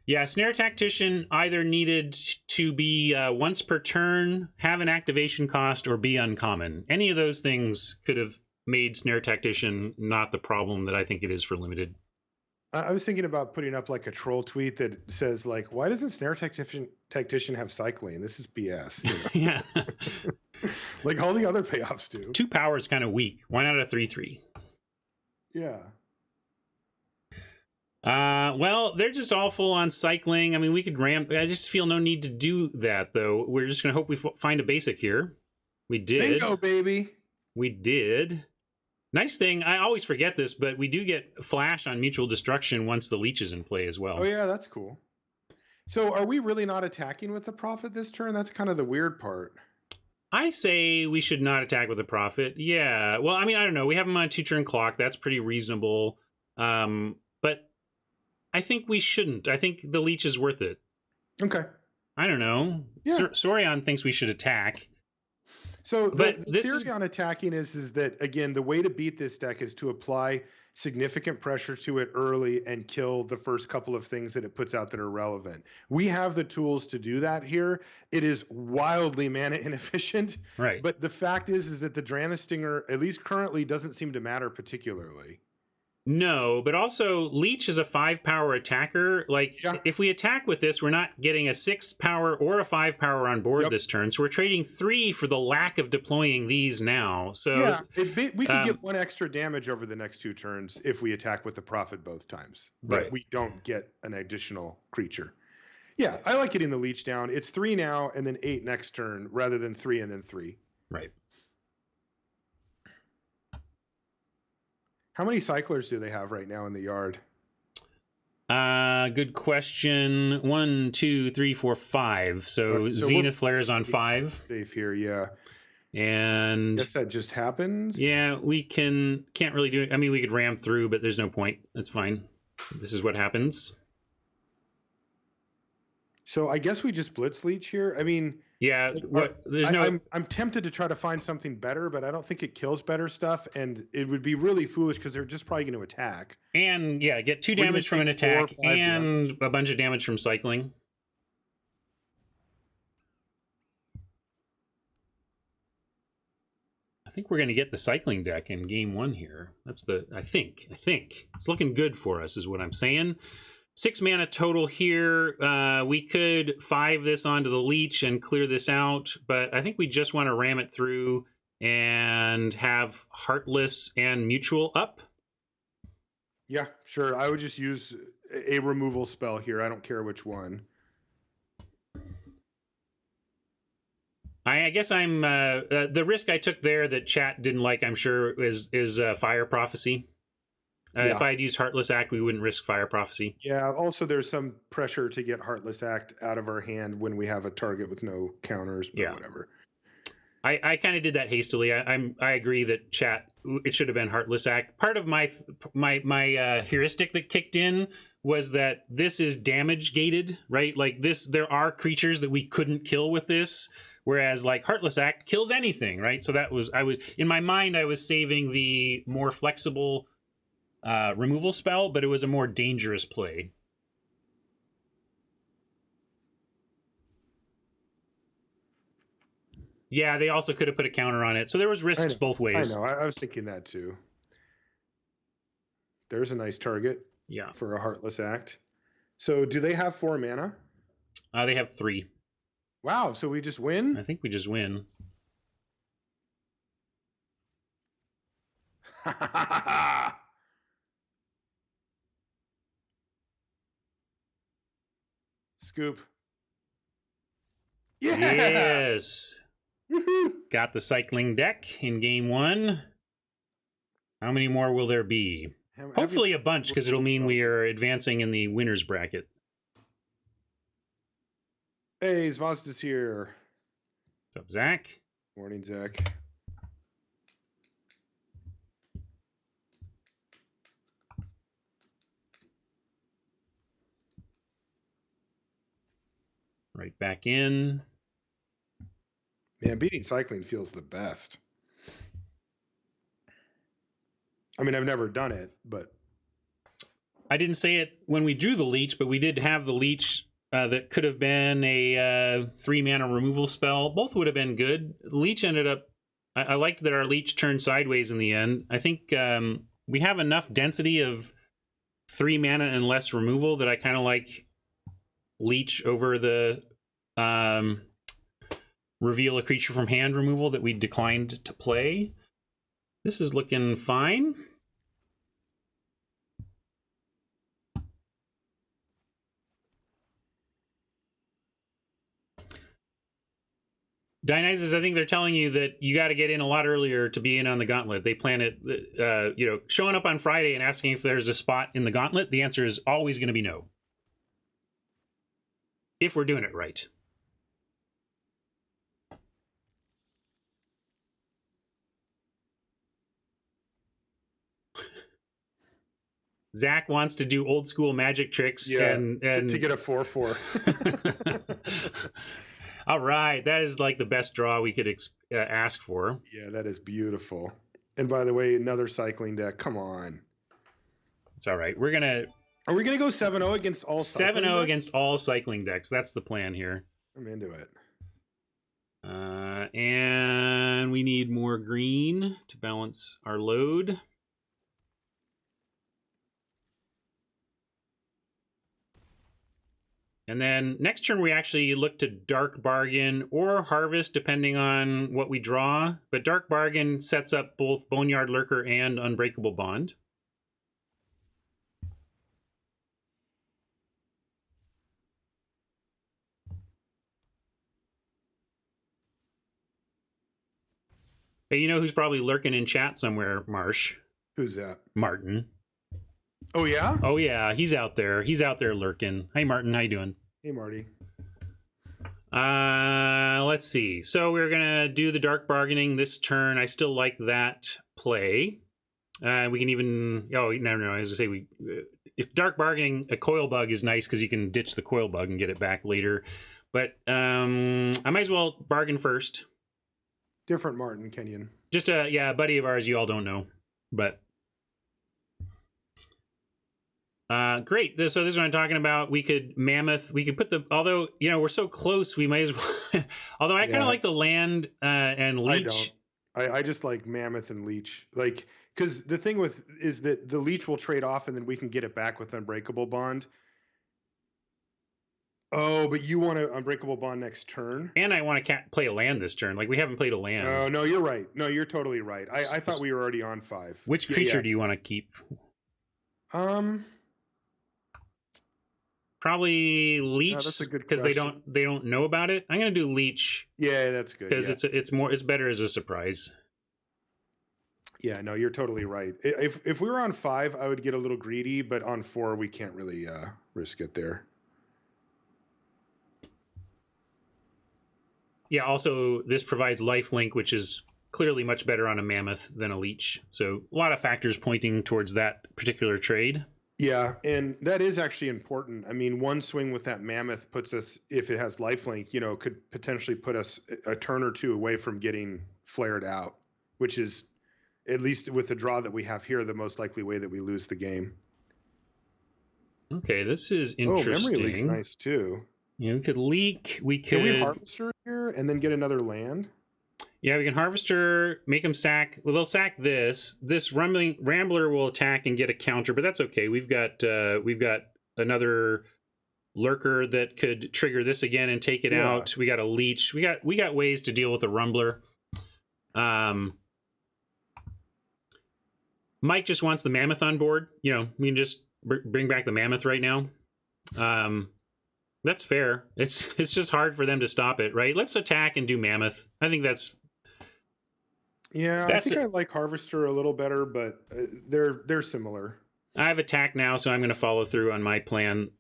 Yeah, Snare Tactician either needed to be once per turn, have an activation cost, or be uncommon. Any of those things could have made Snare Tactician not the problem that I think it is for limited. I was thinking about putting up like a troll tweet that says like, why doesn't Snare Tactician have cycling? This is BS. You know? Yeah. Like all the other payoffs do. 2 power is kind of weak. Why not a 3/3? Yeah. Well, they're just all full on cycling. I mean, we could ramp. I just feel no need to do that, though. We're just going to hope we find a basic here. We did. Bingo, baby. We did. Nice thing. I always forget this, but we do get flash on mutual destruction once the leech is in play as well. Oh, yeah, that's cool. So are we really not attacking with the Prophet this turn? That's kind of the weird part. I say we should not attack with the Prophet. Yeah. Well, I mean, I don't know. We have him on a 2-turn clock. That's pretty reasonable. But I think we shouldn't. I think the leech is worth it. Okay. I don't know. Yeah. Sorion thinks we should attack. So the theory on attacking is that, again, the way to beat this deck is to apply significant pressure to it early and kill the first couple of things that it puts out that are relevant. We have the tools to do that here. It is wildly mana inefficient. Right. But the fact is that the Drana Stinger, at least currently, doesn't seem to matter particularly. No, but also Leech is a 5-power attacker. Like, Yeah. if we attack with this, we're not getting a 6-power or a 5-power on board this turn. So we're trading 3 for the lack of deploying these now. So yeah, we could get 1 extra damage over the next 2 turns if we attack with the Prophet both times. But Right. we don't get an additional creature. Yeah, I like getting the Leech down. It's 3 now and then 8 next turn rather than 3 and then 3. Right. How many cyclers do they have right now in the yard? Good question. 1, 2, 3, 4, 5. So Zenith Flare is on 5. Safe here, yeah. And I guess that just happens. Yeah, we can't really do it. I mean, we could ram through, but there's no point. That's fine. This is what happens. So I guess we just Blitz Leech here. I mean, yeah. I'm tempted to try to find something better, but I don't think it kills better stuff, and it would be really foolish because they're just probably going to attack. And yeah, get 2 damage from an attack and a bunch of damage from cycling. I think we're going to get the cycling deck in game 1 here. That's I think it's looking good for us, is what I'm saying. 6 mana total here. We could 5 this onto the Leech and clear this out, but I think we just want to ram it through and have Heartless and Mutual up. Yeah, sure. I would just use a removal spell here. I don't care which one. I guess I'm the risk I took there that chat didn't like, I'm sure, is Fire Prophecy. Yeah. If I had used Heartless Act, we wouldn't risk Fire Prophecy. Yeah, also there's some pressure to get Heartless Act out of our hand when we have a target with no counters, but whatever. I kind of did that hastily. I agree that chat, it should have been Heartless Act. Part of my heuristic that kicked in was that this is damage gated, right? Like this, there are creatures that we couldn't kill with this, whereas like Heartless Act kills anything, right? So that was, in my mind, I was saving the more flexible removal spell, but it was a more dangerous play. Yeah, they also could have put a counter on it. So there was risks both ways. I know. I was thinking that too. There's a nice target. Yeah. For a Heartless Act. So do they have 4 mana? They have 3. Wow. So we just win? I think we just win. Scoop. Yeah! Yes. Woohoo! Got the cycling deck in game 1. How many more will there be? Hopefully a bunch, because it'll mean we are advancing in the winner's bracket. Hey, Zvazda's here. What's up, Zach? Morning, Zach. Right back in. Man, beating cycling feels the best. I mean, I've never done it, but... I didn't say it when we drew the Leech, but we did have the Leech that could have been a 3-mana removal spell. Both would have been good. Leech ended up... I liked that our Leech turned sideways in the end. I think we have enough density of 3 mana and less removal that I kind of like Leech over the reveal a creature from hand removal that we declined to play. This is looking fine. Dionysus, I think they're telling you that you got to get in a lot earlier to be in on the gauntlet. They plan it, showing up on Friday and asking if there's a spot in the gauntlet. The answer is always going to be no. If we're doing it right. Zach wants to do old school magic tricks and to get a 4/4. All right, that is like the best draw we could ask for. Yeah, that is beautiful. And by the way, another cycling deck. Come on. It's all right. Are we gonna go 7-0 against all 7-0 against all cycling decks? That's the plan here. I'm into it. And we need more green to balance our load. And then next turn, we actually look to Dark Bargain or Harvest, depending on what we draw. But Dark Bargain sets up both Boneyard Lurker and Unbreakable Bond. Hey, you know who's probably lurking in chat somewhere, Marsh? Who's that? Martin. Oh, yeah? Oh, yeah. He's out there. He's out there lurking. Hey, Martin. How you doing? Hey, Marty. Let's see. So we're going to do the Dark Bargaining this turn. I still like that play. We can even... Oh, no. As I say, if Dark Bargaining, a Coil Bug is nice because you can ditch the Coil Bug and get it back later. But I might as well bargain first. Different Martin, Kenyon. Just a buddy of ours you all don't know. But... great. So this is what I'm talking about. We could Mammoth. We could put the... Although, we're so close, we might as well... Although I kind of like the land and Leech. I don't. I just like Mammoth and Leech. Like, because the thing is that the Leech will trade off and then we can get it back with Unbreakable Bond. Oh, but you want to Unbreakable Bond next turn? And I want to play a land this turn. Like, we haven't played a land. Oh, no, you're right. No, you're totally right. I thought we were already on 5. Which creature do you want to keep? Probably Leech. That's a good because they don't know about it. I'm gonna do Leech. Yeah, that's good. Because it's better as a surprise. Yeah, no, you're totally right. If we were on 5, I would get a little greedy, but on 4, we can't really risk it there. Yeah. Also, this provides lifelink, which is clearly much better on a Mammoth than a Leech. So a lot of factors pointing towards that particular trade. Yeah, and that is actually important. I mean, one swing with that Mammoth puts us, if it has lifelink, could potentially put us a turn or two away from getting flared out, which is, at least with the draw that we have here, the most likely way that we lose the game. Okay, this is interesting. Memory Leak's nice too. We could leak. Can we Harvester here and then get another land? Yeah, we can Harvester, make them sack. Well, they'll sack this. This Rambler will attack and get a counter, but that's okay. We've got another Lurker that could trigger this again and take it out. We got a Leech. We got ways to deal with a Rumbler. Mike just wants the Mammoth on board. We can just bring back the Mammoth right now. That's fair. It's just hard for them to stop it, right? Let's attack and do Mammoth. I think that's... Yeah, I think I like Harvester a little better, but they're similar. I have attack now, so I'm going to follow through on my plan.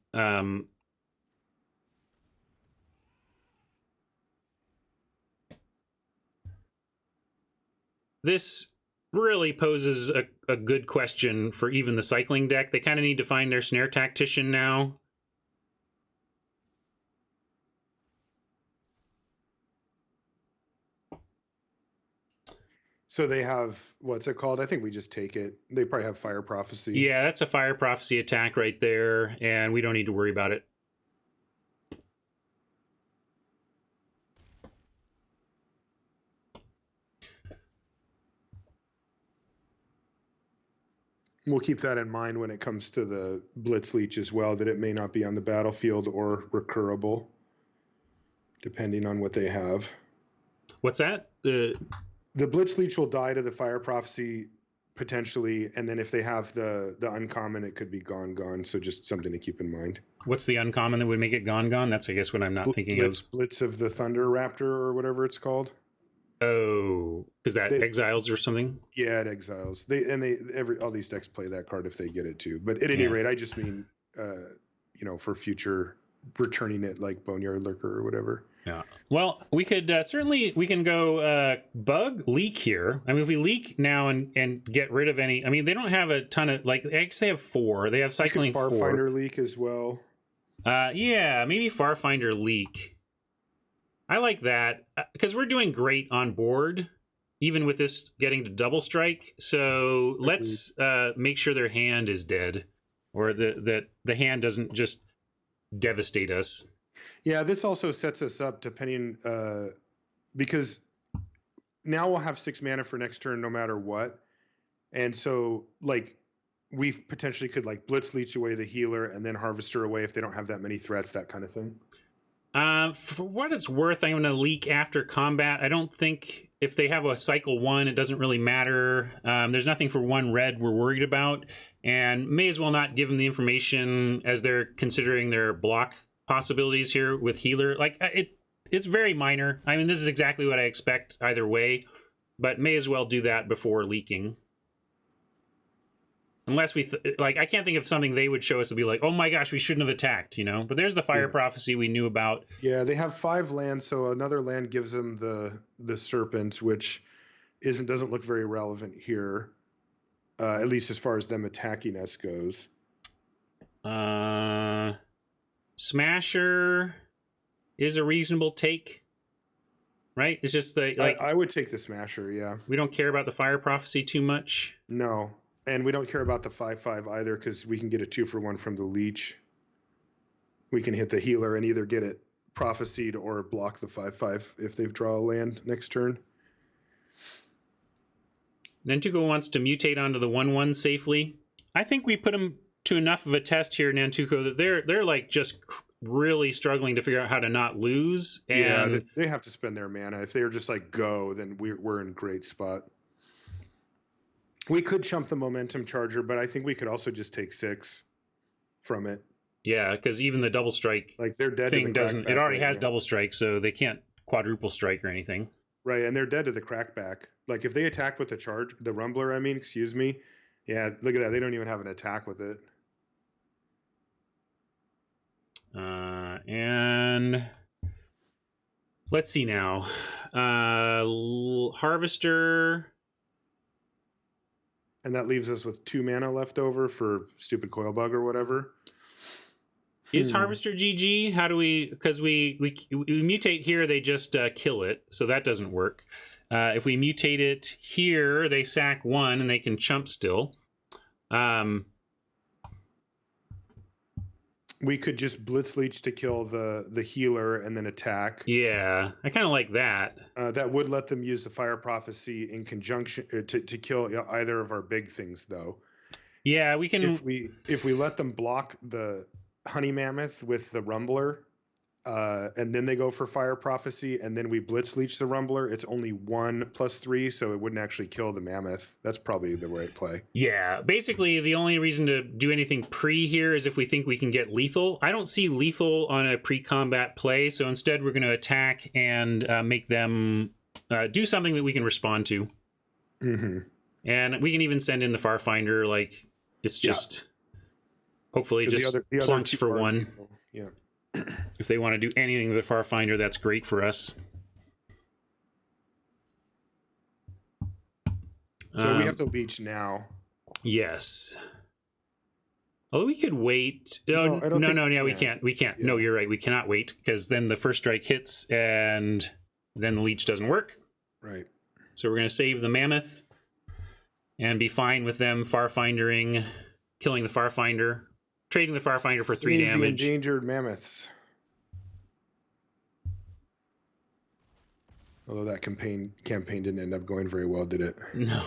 This really poses a good question for even the cycling deck. They kind of need to find their Snare Tactician now. So they have, what's it called? I think we just take it. They probably have Fire Prophecy. Yeah, that's a Fire Prophecy attack right there, and we don't need to worry about it. We'll keep that in mind when it comes to the Blitz Leech as well, that it may not be on the battlefield or recurable, depending on what they have. What's that? The Blitz Leech will die to the Fire Prophecy potentially, and then if they have the uncommon, it could be gone. So just something to keep in mind. What's the uncommon that would make it gone? That's, I guess, what I'm not thinking of. Blitz of the Thunder Raptor or whatever it's called. Oh, is that exiles or something? Yeah, it exiles. All these decks play that card if they get it too. But at any rate, I just mean, for future returning it like Boneyard Lurker or whatever. Yeah. Well, we could we can go bug leak here. I mean, if we leak now and get rid of any, I mean, they don't have a ton of, like, I guess they have 4. They have cycling 4. Farfinder leak as well. Yeah, maybe Farfinder leak. I like that because we're doing great on board, even with this getting to double strike. So let's make sure their hand is dead, or that the hand doesn't just devastate us. Yeah, this also sets us up depending, because now we'll have 6 mana for next turn no matter what. And so, like, we potentially could like blitz leech away the healer and then harvester away if they don't have that many threats, that kind of thing. For what it's worth, I'm going to leak after combat. I don't think if they have a cycle 1, it doesn't really matter. There's nothing for 1 red we're worried about, and may as well not give them the information as they're considering their block possibilities here with healer. Like, it's very minor. I mean, this is exactly what I expect either way, but may as well do that before leaking. Unless we, I can't think of something they would show us to be like, oh my gosh, we shouldn't have attacked, you know? But there's the fire prophecy we knew about. Yeah, they have 5 lands, so another land gives them the serpent, which doesn't look very relevant here, at least as far as them attacking us goes. Smasher is a reasonable take, right? It's just I would take the Smasher, yeah. We don't care about the fire prophecy too much. No. And we don't care about the 5/5 either because we can get a 2-for-1 from the leech. We can hit the healer and either get it prophesied or block the 5/5 if they draw a land next turn. Nantuko wants to mutate onto the 1/1 safely. I think we put him to enough of a test here, Nantuko, that they're like just really struggling to figure out how to not lose. And yeah, they have to spend their mana. If they're just like go, then we're in a great spot. We could chump the momentum charger, but I think we could also just take 6 from it. Yeah, because even the double strike they're dead thing doesn't. It already has now. double strike, so they can't quadruple strike or anything. Right, and they're dead to the crackback. Like if they attack with the rumbler, excuse me. Yeah, look at that. They don't even have an attack with it. And let's see now. Harvester. And that leaves us with 2 mana left over for stupid coil bug or whatever. Is Harvester GG? How do we? Because we mutate here, they just kill it, so that doesn't work. If we mutate it here, they sack 1 and they can chump still. We could just blitz leech to kill the healer and then attack. Yeah, I kind of like that. That would let them use the fire prophecy in conjunction to kill either of our big things, though. Yeah, we can. If we let them block the honey mammoth with the rumbler, and then they go for fire prophecy, and then we blitz leech the rumbler, it's only 1+3, so it wouldn't actually kill the mammoth. That's probably the right play. Yeah, basically the only reason to do anything pre here is if we think we can get lethal. I don't see lethal on a pre-combat play, so instead we're going to attack and make them do something that we can respond to. Mm-hmm. And we can even send in the Farfinder, like it's just hopefully just the plunks for 1. Lethal. Yeah. If they want to do anything with the Farfinder, that's great for us. So we have to leech now. Yes. Although we could wait. No, we can't. We can't. Yeah. No, you're right. We cannot wait because then the first strike hits and then the leech doesn't work. Right. So we're going to save the mammoth and be fine with them Farfindering, killing the Farfinder. Trading the Farfinder for 3 damage. Endangered mammoths. Although that campaign didn't end up going very well, did it? No.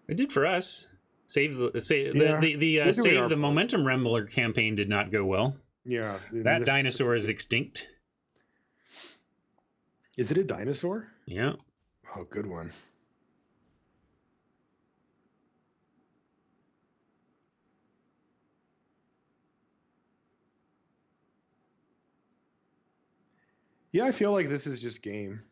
It did for us. Save the Momentum Rembler campaign did not go well. Yeah. That dinosaur is extinct. Is it a dinosaur? Yeah. Oh, good one. Yeah, I feel like this is just game.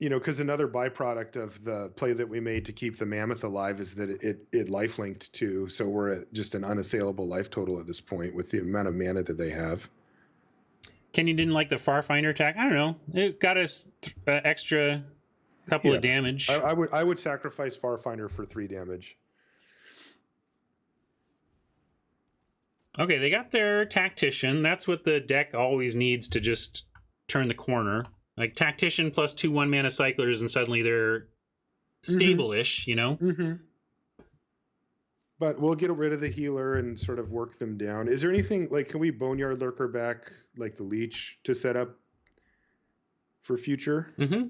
Because another byproduct of the play that we made to keep the mammoth alive is that it life-linked too, so we're at just an unassailable life total at this point with the amount of mana that they have. Kenny didn't like the Farfinder attack. I don't know. It got us extra couple of damage. I would sacrifice Farfinder for 3 damage. Okay, they got their Tactician. That's what the deck always needs to just turn the corner. Like Tactician plus 2 1-mana cyclers, and suddenly they're stable-ish, Mm-hmm. But we'll get rid of the healer and sort of work them down. Is there anything, can we Boneyard Lurker back, like the Leech, to set up for future? Mm-hmm.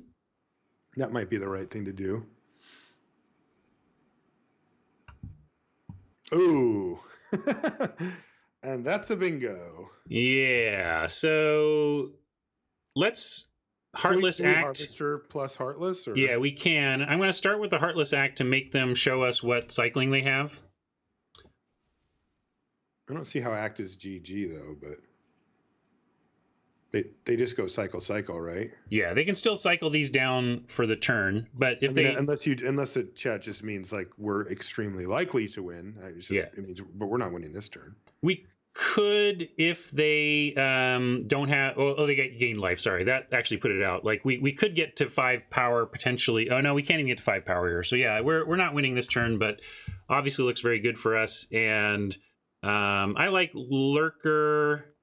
That might be the right thing to do. Ooh. And that's a bingo. Yeah. So let's Heartless Can we Act. Harvester plus Heartless? Or? Yeah, we can. I'm going to start with the Heartless Act to make them show us what cycling they have. I don't see how Act is GG though, but they just go cycle, right? Yeah, they can still cycle these down for the turn, but if unless the chat just means like we're extremely likely to win. It means, but we're not winning this turn. We could, if they don't have, they gain life. Sorry, that actually put it out. Like we could get to 5 power potentially. Oh no, we can't even get to 5 power here. So yeah, we're not winning this turn, but obviously looks very good for us. And I like Lurker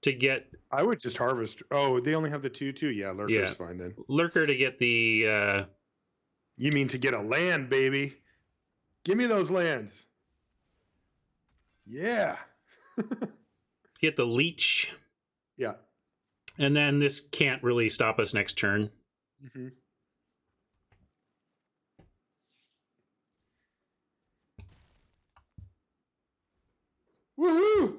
to get. I would just harvest. Oh, they only have the 2/2. Yeah, Lurker's fine then. Lurker to get the. You mean to get a land, baby? Give me those lands. Yeah. Get the leech. Yeah. And then this can't really stop us next turn. Mm-hmm. Woohoo!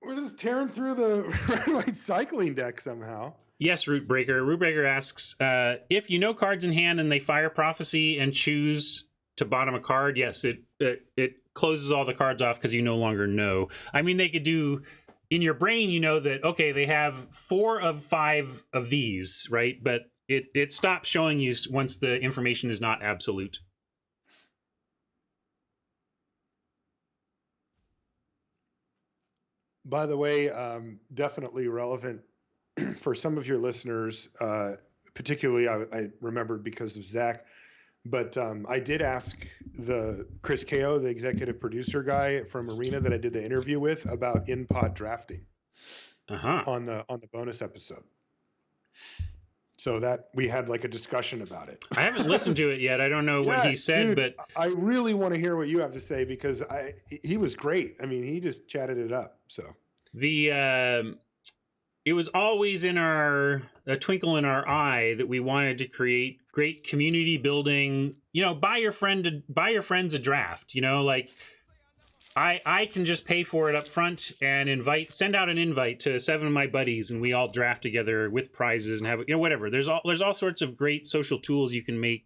We're just tearing through the red white cycling deck somehow. Yes, Rootbreaker. Rootbreaker asks, if you know cards in hand and they fire Prophecy and choose to bottom a card, yes, it closes all the cards off because you no longer know. I mean, they could do, in your brain, you know that, okay, they have 4 of 5 of these, right? But it stops showing you once the information is not absolute. By the way, definitely relevant for some of your listeners, particularly I remembered because of Zach, but I did ask the Chris Ko, the executive producer guy from Arena that I did the interview with, about in-pod drafting on the bonus episode. So that we had like a discussion about it. I haven't listened to it yet. I don't know what he said, dude, but I really want to hear what you have to say because he was great. I mean, he just chatted it up. So it was always in a twinkle in our eye that we wanted to create great community building. You know, buy your friends a draft. You know, like I can just pay for it up front and send out an invite to 7 of my buddies, and we all draft together with prizes and have, you know, whatever. There's all sorts of great social tools you can make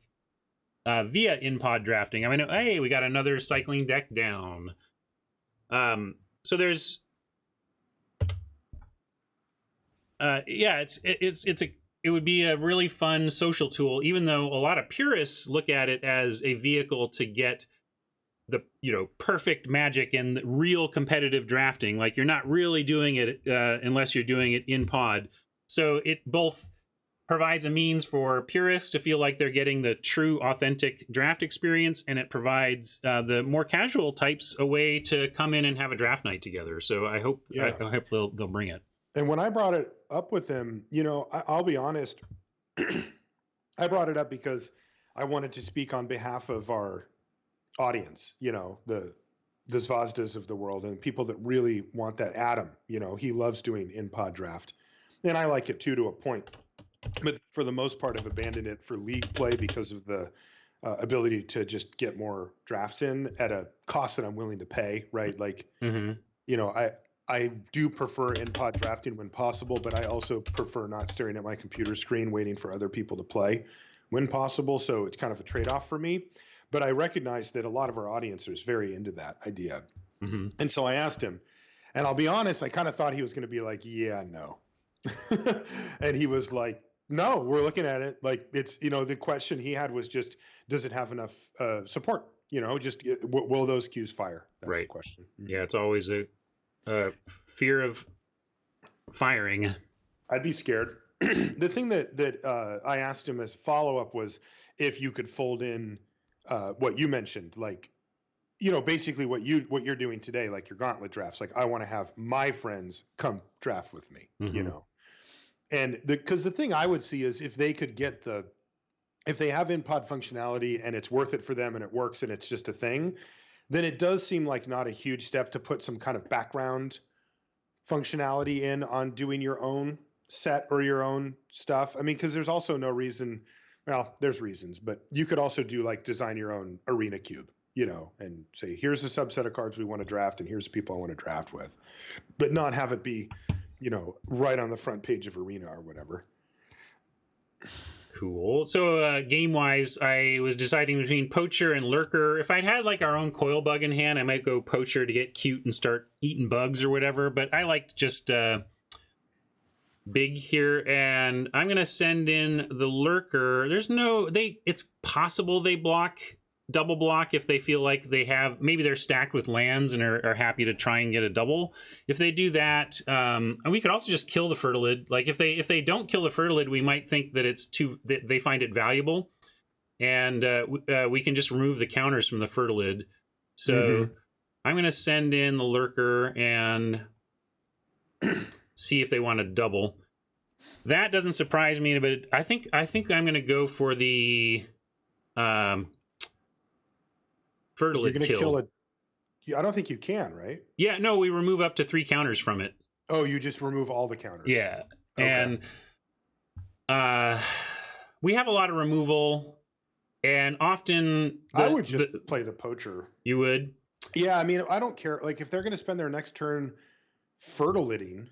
via in-pod drafting. I mean, hey, we got another cycling deck down. So there's, it would be a really fun social tool, even though a lot of purists look at it as a vehicle to get the, you know, perfect magic and real competitive drafting. Like, you're not really doing it unless you're doing it in pod. So it both provides a means for purists to feel like they're getting the true authentic draft experience, and it provides the more casual types a way to come in and have a draft night together. So I hope they'll bring it. And when I brought it up with him, you know, I'll be honest, I brought it up because I wanted to speak on behalf of our audience, you know, the Zvazdas of the world and people that really want that. Adam, you know, he loves doing in-pod draft. And I like it too, to a point. But for the most part, I've abandoned it for league play because of the ability to just get more drafts in at a cost that I'm willing to pay, right? Like, you know, I do prefer in-pod drafting when possible, but I also prefer not staring at my computer screen waiting for other people to play when possible. So it's kind of a trade-off for me. But I recognize that a lot of our audience is very into that idea. And so I asked him, and I'll be honest, I kind of thought he was going to be like, yeah, no. And he was like, no, we're looking at it. Like, it's, you know, the question he had was just, does it have enough support? You know, just will those queues fire? That's the question. Yeah, it's always a fear of firing. I'd be scared. The thing that I asked him as follow-up was if you could fold in what you mentioned, like, you know, basically what you're doing today, like your gauntlet drafts. Like, I want to have my friends come draft with me, you know. And because the thing I would see is if they could get if they have in-pod functionality and it's worth it for them and it works and it's just a thing, then it does seem like not a huge step to put some kind of background functionality in on doing your own set or your own stuff. I mean, because there's also no reason, well, there's reasons, but you could also do like design your own arena cube, and say, here's a subset of cards we want to draft, and here's the people I want to draft with, but not have it be, right on the front page of Arena or whatever. Cool. So game-wise, I was deciding between Poacher and Lurker. If I'd had like our own Coil Bug in hand, I might go Poacher to get cute and start eating bugs or whatever, but I liked just big here, and I'm going to send in the Lurker. It's possible they double block if they feel like maybe they're stacked with lands and are happy to try and get a double. If they do that, and we could also just kill the Fertilid. Like if they don't kill the Fertilid, we might think that they find it valuable, and we can just remove the counters from the Fertilid. So I'm going to send in the Lurker and see if they want to double. That doesn't surprise me, but I think I'm going to go for the Fertilid kill. I don't think you can, right? Yeah, no, we remove up to 3 counters from it. Oh, you just remove all the counters. Yeah. Okay. And we have a lot of removal, and often I would just play the Poacher. You would? Yeah, I mean, I don't care. Like, if they're going to spend their next turn Fertiliding.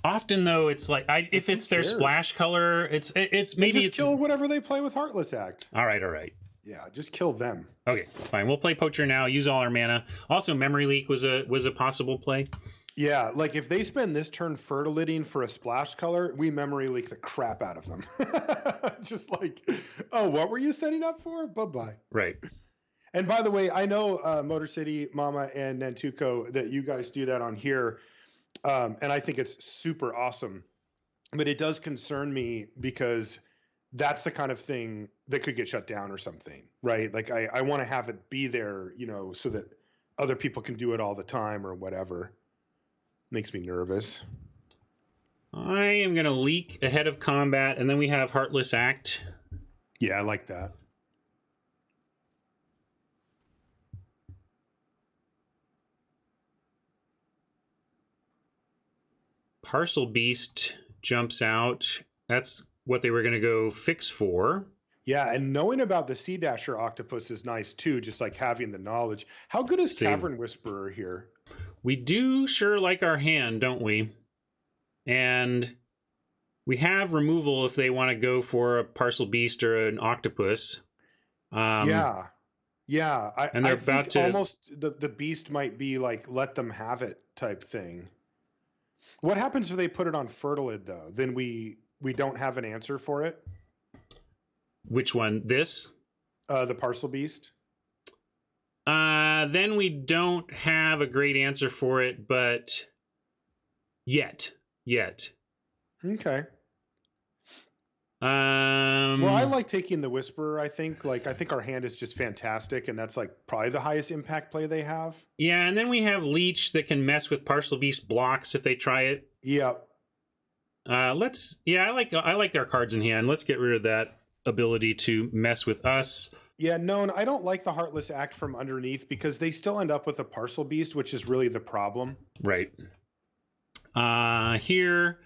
Often, though, it's like if it's their splash color, it's maybe it's kill whatever they play with Heartless Act. All right. Yeah, just kill them. Okay, fine. We'll play Poacher now. Use all our mana. Also, Memory Leak was a possible play. Yeah, like if they spend this turn Fertiliding for a splash color, we Memory Leak the crap out of them. Just like, oh, what were you setting up for? Bye-bye. Right. And by the way, I know Motor City, Mama, and Nantuko that you guys do that on here, and I think it's super awesome. But it does concern me because that's the kind of thing that could get shut down or something, right? Like I want to have it be there, so that other people can do it all the time or whatever. Makes me nervous. I am going to leak ahead of combat, and then we have Heartless Act. Yeah, I like that. Parcel Beast jumps out. That's what they were going to go fix for. Yeah, and knowing about the Sea Dasher Octopus is nice too, just like having the knowledge. How good is Cavern Whisperer here? We do sure like our hand, don't we? And we have removal if they want to go for a Parcel Beast or an Octopus. Yeah. And they're about to almost the Beast might be like let them have it type thing. What happens if they put it on Fertilid though? Then we don't have an answer for it. Which one? This? The Parcel Beast. Then we don't have a great answer for it, but yet. Okay. Well, I like taking the Whisperer. I think our hand is just fantastic, and that's like probably the highest impact play they have. Yeah, and then we have Leech that can mess with Parcel Beast blocks if they try it. Yep. I like our cards in hand. Let's get rid of that ability to mess with us. Yeah, no, I don't like the Heartless Act from underneath because they still end up with a Parcel Beast, which is really the problem. Right. Here,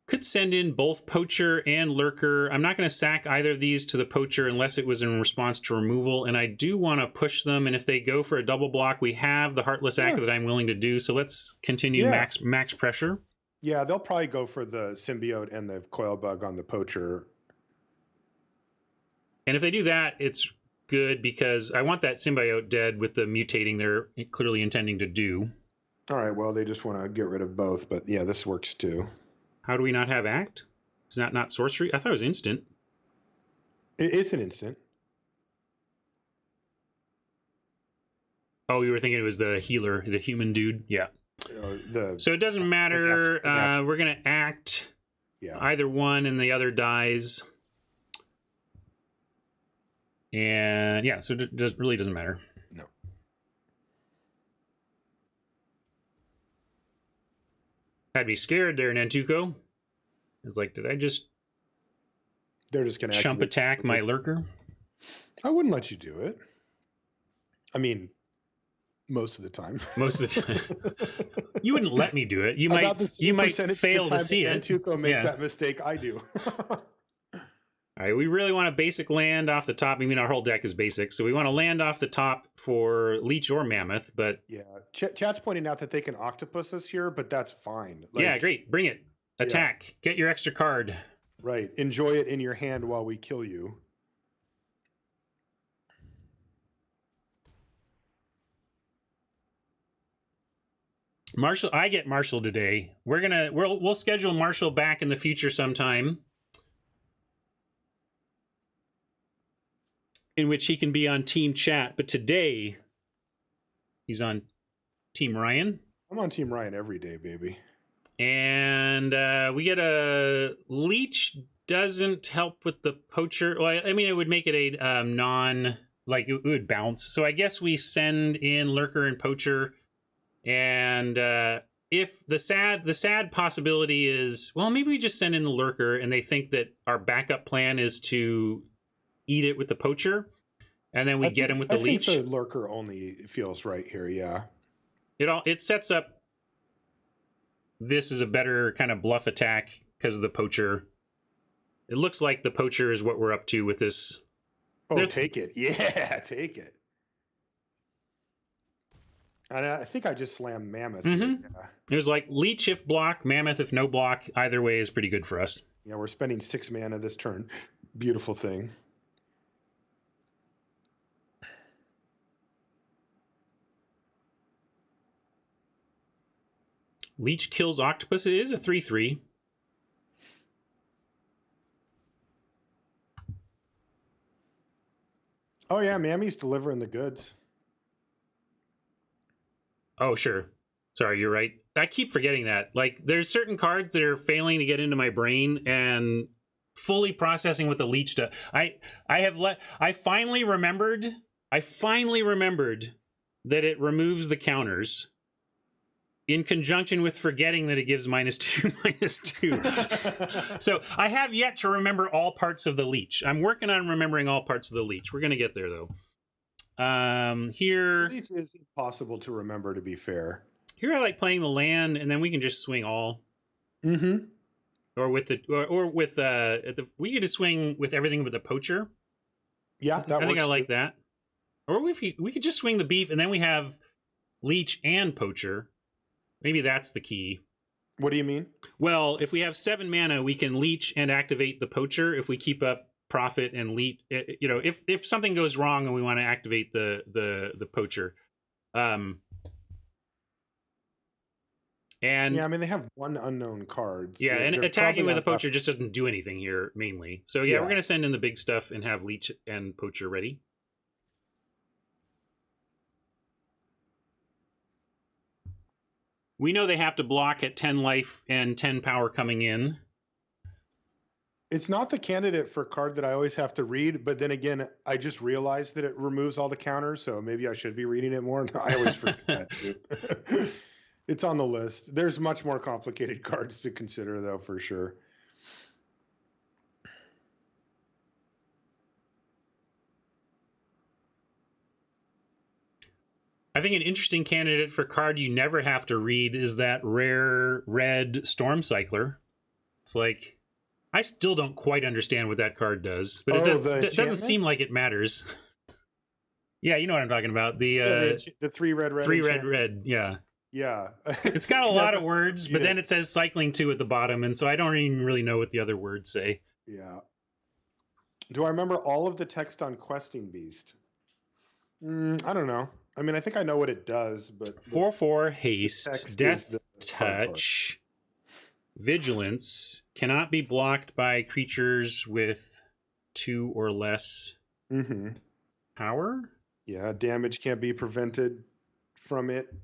could send in both Poacher and Lurker. I'm not going to sack either of these to the Poacher unless it was in response to removal, and I do want to push them, and if they go for a double block, we have the Heartless Act that I'm willing to do, so let's continue max pressure. Yeah, they'll probably go for the Symbiote and the Coil Bug on the Poacher. And if they do that, it's good because I want that Symbiote dead with the mutating they're clearly intending to do. All right, well, they just want to get rid of both, but yeah, this works too. How do we not have Act? Is that not sorcery? I thought it was instant. It's an instant. Oh, you were thinking it was the healer, the human dude? Yeah. So it doesn't matter. We're going to act either one and the other dies. And yeah, so it really doesn't matter. No. I'd be scared there, Nantuko. It's like, did I just... They're just going to chump attack my Lurker? I wouldn't let you do it. I mean... Most of the time. Most of the time. You wouldn't let me do it. You might fail to see it. Nantuko makes that mistake. I do. All All right, we really want a basic land off the top. I mean, our whole deck is basic, so we want to land off the top for Leech or Mammoth, but... Yeah, chat's pointing out that they can octopus us here, but that's fine. Like, yeah, great. Bring it. Attack. Yeah. Get your extra card. Right. Enjoy it in your hand while we kill you. Marshall, I get Marshall today. We'll schedule Marshall back in the future sometime, in which he can be on team chat, but today he's on team Ryan. I'm on team Ryan every day, baby. And we get a Leech doesn't help with the poacher. Well, I mean, it would make it a non, like it would bounce. So I guess we send in Lurker and Poacher. And if the sad possibility is, well, maybe we just send in the Lurker and they think that our backup plan is to eat it with the Poacher, and then we get him with the Leech. I think the Lurker only feels right here, yeah. It sets up this is a better kind of bluff attack because of the Poacher. It looks like the Poacher is what we're up to with this. Oh, take it. Yeah, take it. And I think I just slammed Mammoth. Mm-hmm. Yeah. It was like Leech if block, Mammoth if no block. Either way is pretty good for us. Yeah, we're spending 6 mana this turn. Beautiful thing. Leech kills Octopus. It is a 3/3. Oh, yeah, Mammy's delivering the goods. Oh, sure. Sorry, you're right. I keep forgetting that. Like, there's certain cards that are failing to get into my brain and fully processing what the Leech does. I finally remembered that it removes the counters in conjunction with forgetting that it gives -2, -2. So I have yet to remember all parts of the Leech. I'm working on remembering all parts of the Leech. We're going to get there, though. Here... Leech is impossible to remember, to be fair. Here I like playing the land, and then we can just swing all. Mm-hmm. Or with the... we could just swing with everything but the Poacher. Yeah, that I think I like too. that. Or we could just swing the beef, and then we have Leech and Poacher. Maybe that's the key. What do you mean? Well, if we have 7 mana, we can Leech and activate the Poacher if we keep up Profit and Leech. You know, if something goes wrong and we want to activate the Poacher. And yeah, I mean, they have 1 unknown card. Yeah, and attacking with a Poacher just doesn't do anything here, mainly. So yeah, we're going to send in the big stuff and have Leech and Poacher ready. We know they have to block at 10 life and 10 power coming in. It's not the candidate for a card that I always have to read, but then again, I just realized that it removes all the counters, so maybe I should be reading it more. I always forget that too. It's on the list. There's much more complicated cards to consider, though, for sure. I think an interesting candidate for card you never have to read is that rare red Storm Cycler. It's like, I still don't quite understand what that card does, but it doesn't seem like it matters. Yeah, you know what I'm talking about. The 3 red. 3 red, yeah. Yeah. It's got a lot of words, but then it says cycling 2 at the bottom, and so I don't even really know what the other words say. Yeah. Do I remember all of the text on Questing Beast? I don't know. I mean, I think I know what it does, but... 4/4 haste, death touch, vigilance, cannot be blocked by creatures with 2 or less power? Yeah, damage can't be prevented from it.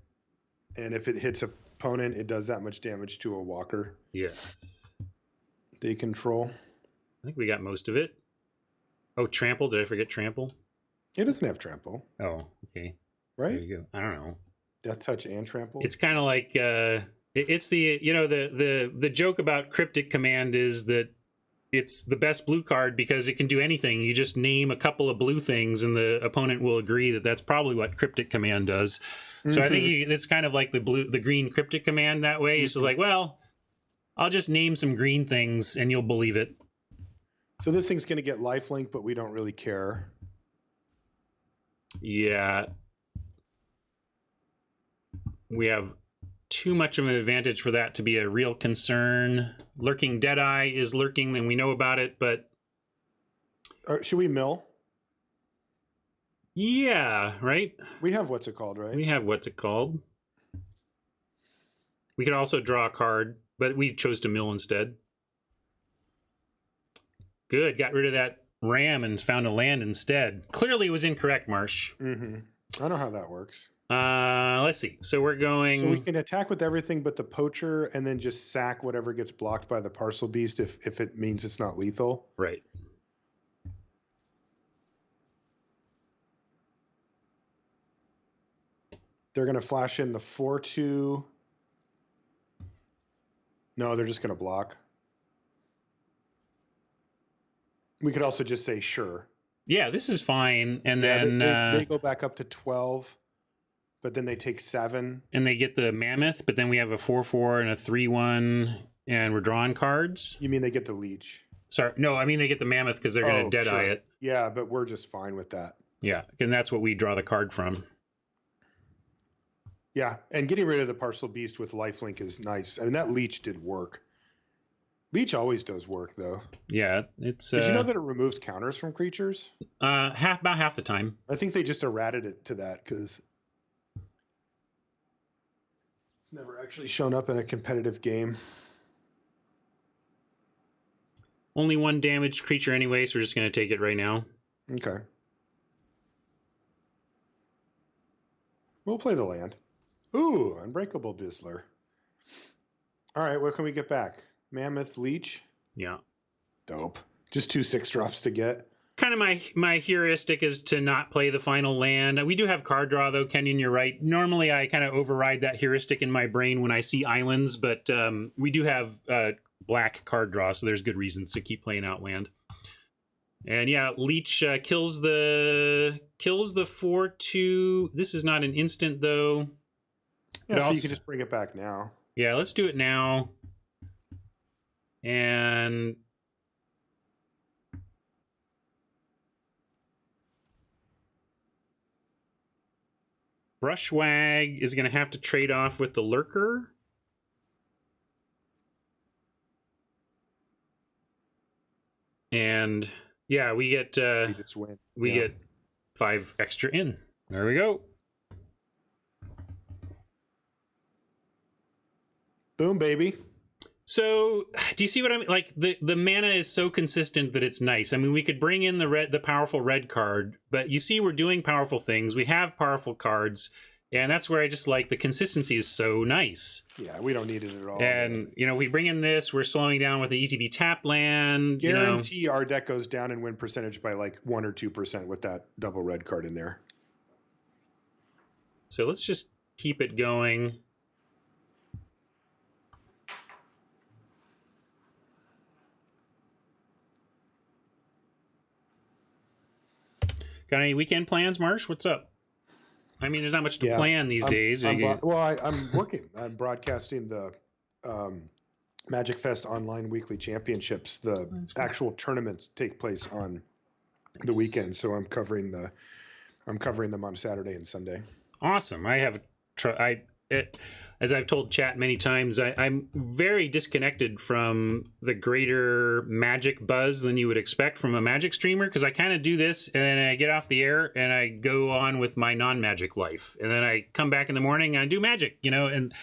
And if it hits opponent, it does that much damage to a walker. Yes. They control. I think we got most of it. Oh, trample. Did I forget trample? It doesn't have trample. Oh, okay. Right? There you go. I don't know. Death touch and trample? It's kind of like it's the, you know, the joke about Cryptic Command is that it's the best blue card because it can do anything. You just name a couple of blue things and the opponent will agree that that's probably what Cryptic Command does. So I think it's kind of like the green Cryptic Command that way. It's just like, well, I'll just name some green things and you'll believe it. So this thing's going to get lifelink, but we don't really care. Yeah. We have too much of an advantage for that to be a real concern. Lurking Deadeye is lurking, and we know about it, but... Should we mill? Yeah, right? We have what's it called, right? We have what's it called. We could also draw a card, but we chose to mill instead. Good, got rid of that ram and found a land instead. Clearly it was incorrect, Marsh. Mm-hmm. I know how that works. Let's see. So we're going... So we can attack with everything but the poacher and then just sack whatever gets blocked by the parcel beast if it means it's not lethal. Right. They're going to flash in the 4/2. No, they're just going to block. We could also just say sure. Yeah, this is fine. And Yeah, then... they go back up to 12, but then they take 7. And they get the mammoth, but then we have a 4/4 and a 3/1, and we're drawing cards. You mean they get the leech? Sorry, no, I mean they get the mammoth because they're going to Deadeye it. Yeah, but we're just fine with that. Yeah, and that's what we draw the card from. Yeah, and getting rid of the parcel beast with lifelink is nice. I mean, that leech did work. Leech always does work, though. Yeah, it's... Did you know that it removes counters from creatures? about half the time. I think they just errated it to that because it's never actually shown up in a competitive game. Only one damaged creature anyway, so we're just going to take it right now. Okay. We'll play the land. Ooh, Unbreakable Bizzler. All right, what can we get back? Mammoth, Leech. Yeah. Dope. Just 2 6-drops to get. Kind of my heuristic is to not play the final land. We do have card draw, though, Kenyon, you're right. Normally, I kind of override that heuristic in my brain when I see islands, but we do have black card draw, so there's good reasons to keep playing out land. And yeah, Leech kills the 4/2. This is not an instant, though. Yeah, so you can just bring it back now. Yeah, let's do it now. And Brushwag is going to have to trade off with the Lurker. And yeah, we get we get 5 extra in. There we go. Boom, baby. So, do you see what I mean? Like the mana is so consistent that it's nice. I mean, we could bring in the powerful red card, but you see, we're doing powerful things. We have powerful cards, and that's where I just like the consistency is so nice. Yeah, we don't need it at all. And we bring in this. We're slowing down with the ETB tap land. Guarantee our deck goes down in win percentage by like 1 or 2% with that double red card in there. So let's just keep it going. Got any weekend plans, Marsh? What's up? I mean, there's not much to plan these days. I'm working. I'm broadcasting the Magic Fest Online Weekly Championships. The actual tournaments take place on the weekend, so I'm covering them on Saturday and Sunday. Awesome. As I've told chat many times, I'm very disconnected from the greater Magic buzz than you would expect from a Magic streamer, because I kind of do this and then I get off the air and I go on with my non-Magic life, and then I come back in the morning and I do Magic, and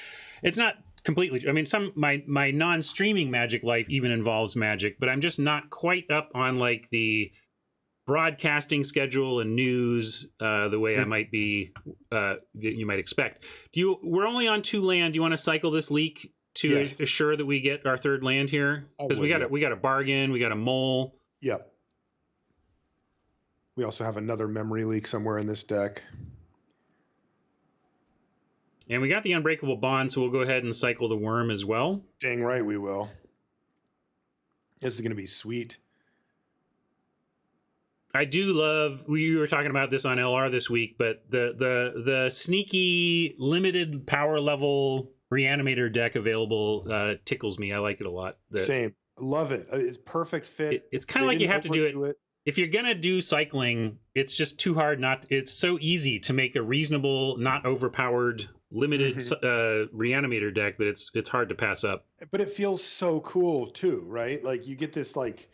it's not completely, I mean, my non-streaming Magic life even involves Magic, but I'm just not quite up on like the broadcasting schedule and news the way I might be you might expect. We're only on 2 land. Do you want to cycle this leak to assure that we get our 3rd land here? Because we got a bargain, we got a mole. Yep. We also have another memory leak somewhere in this deck. And we got the Unbreakable Bond, so we'll go ahead and cycle the worm as well. Dang right we will. This is going to be sweet. I do love, we were talking about this on LR this week, but the sneaky limited power level reanimator deck available tickles me. I like it a lot. Same. Love it. It's perfect fit. It's kind of like you have to do it. If you're going to do cycling, it's just too hard not. It's so easy to make a reasonable, not overpowered, limited reanimator deck that it's hard to pass up. But it feels so cool too, right? Like you get this, like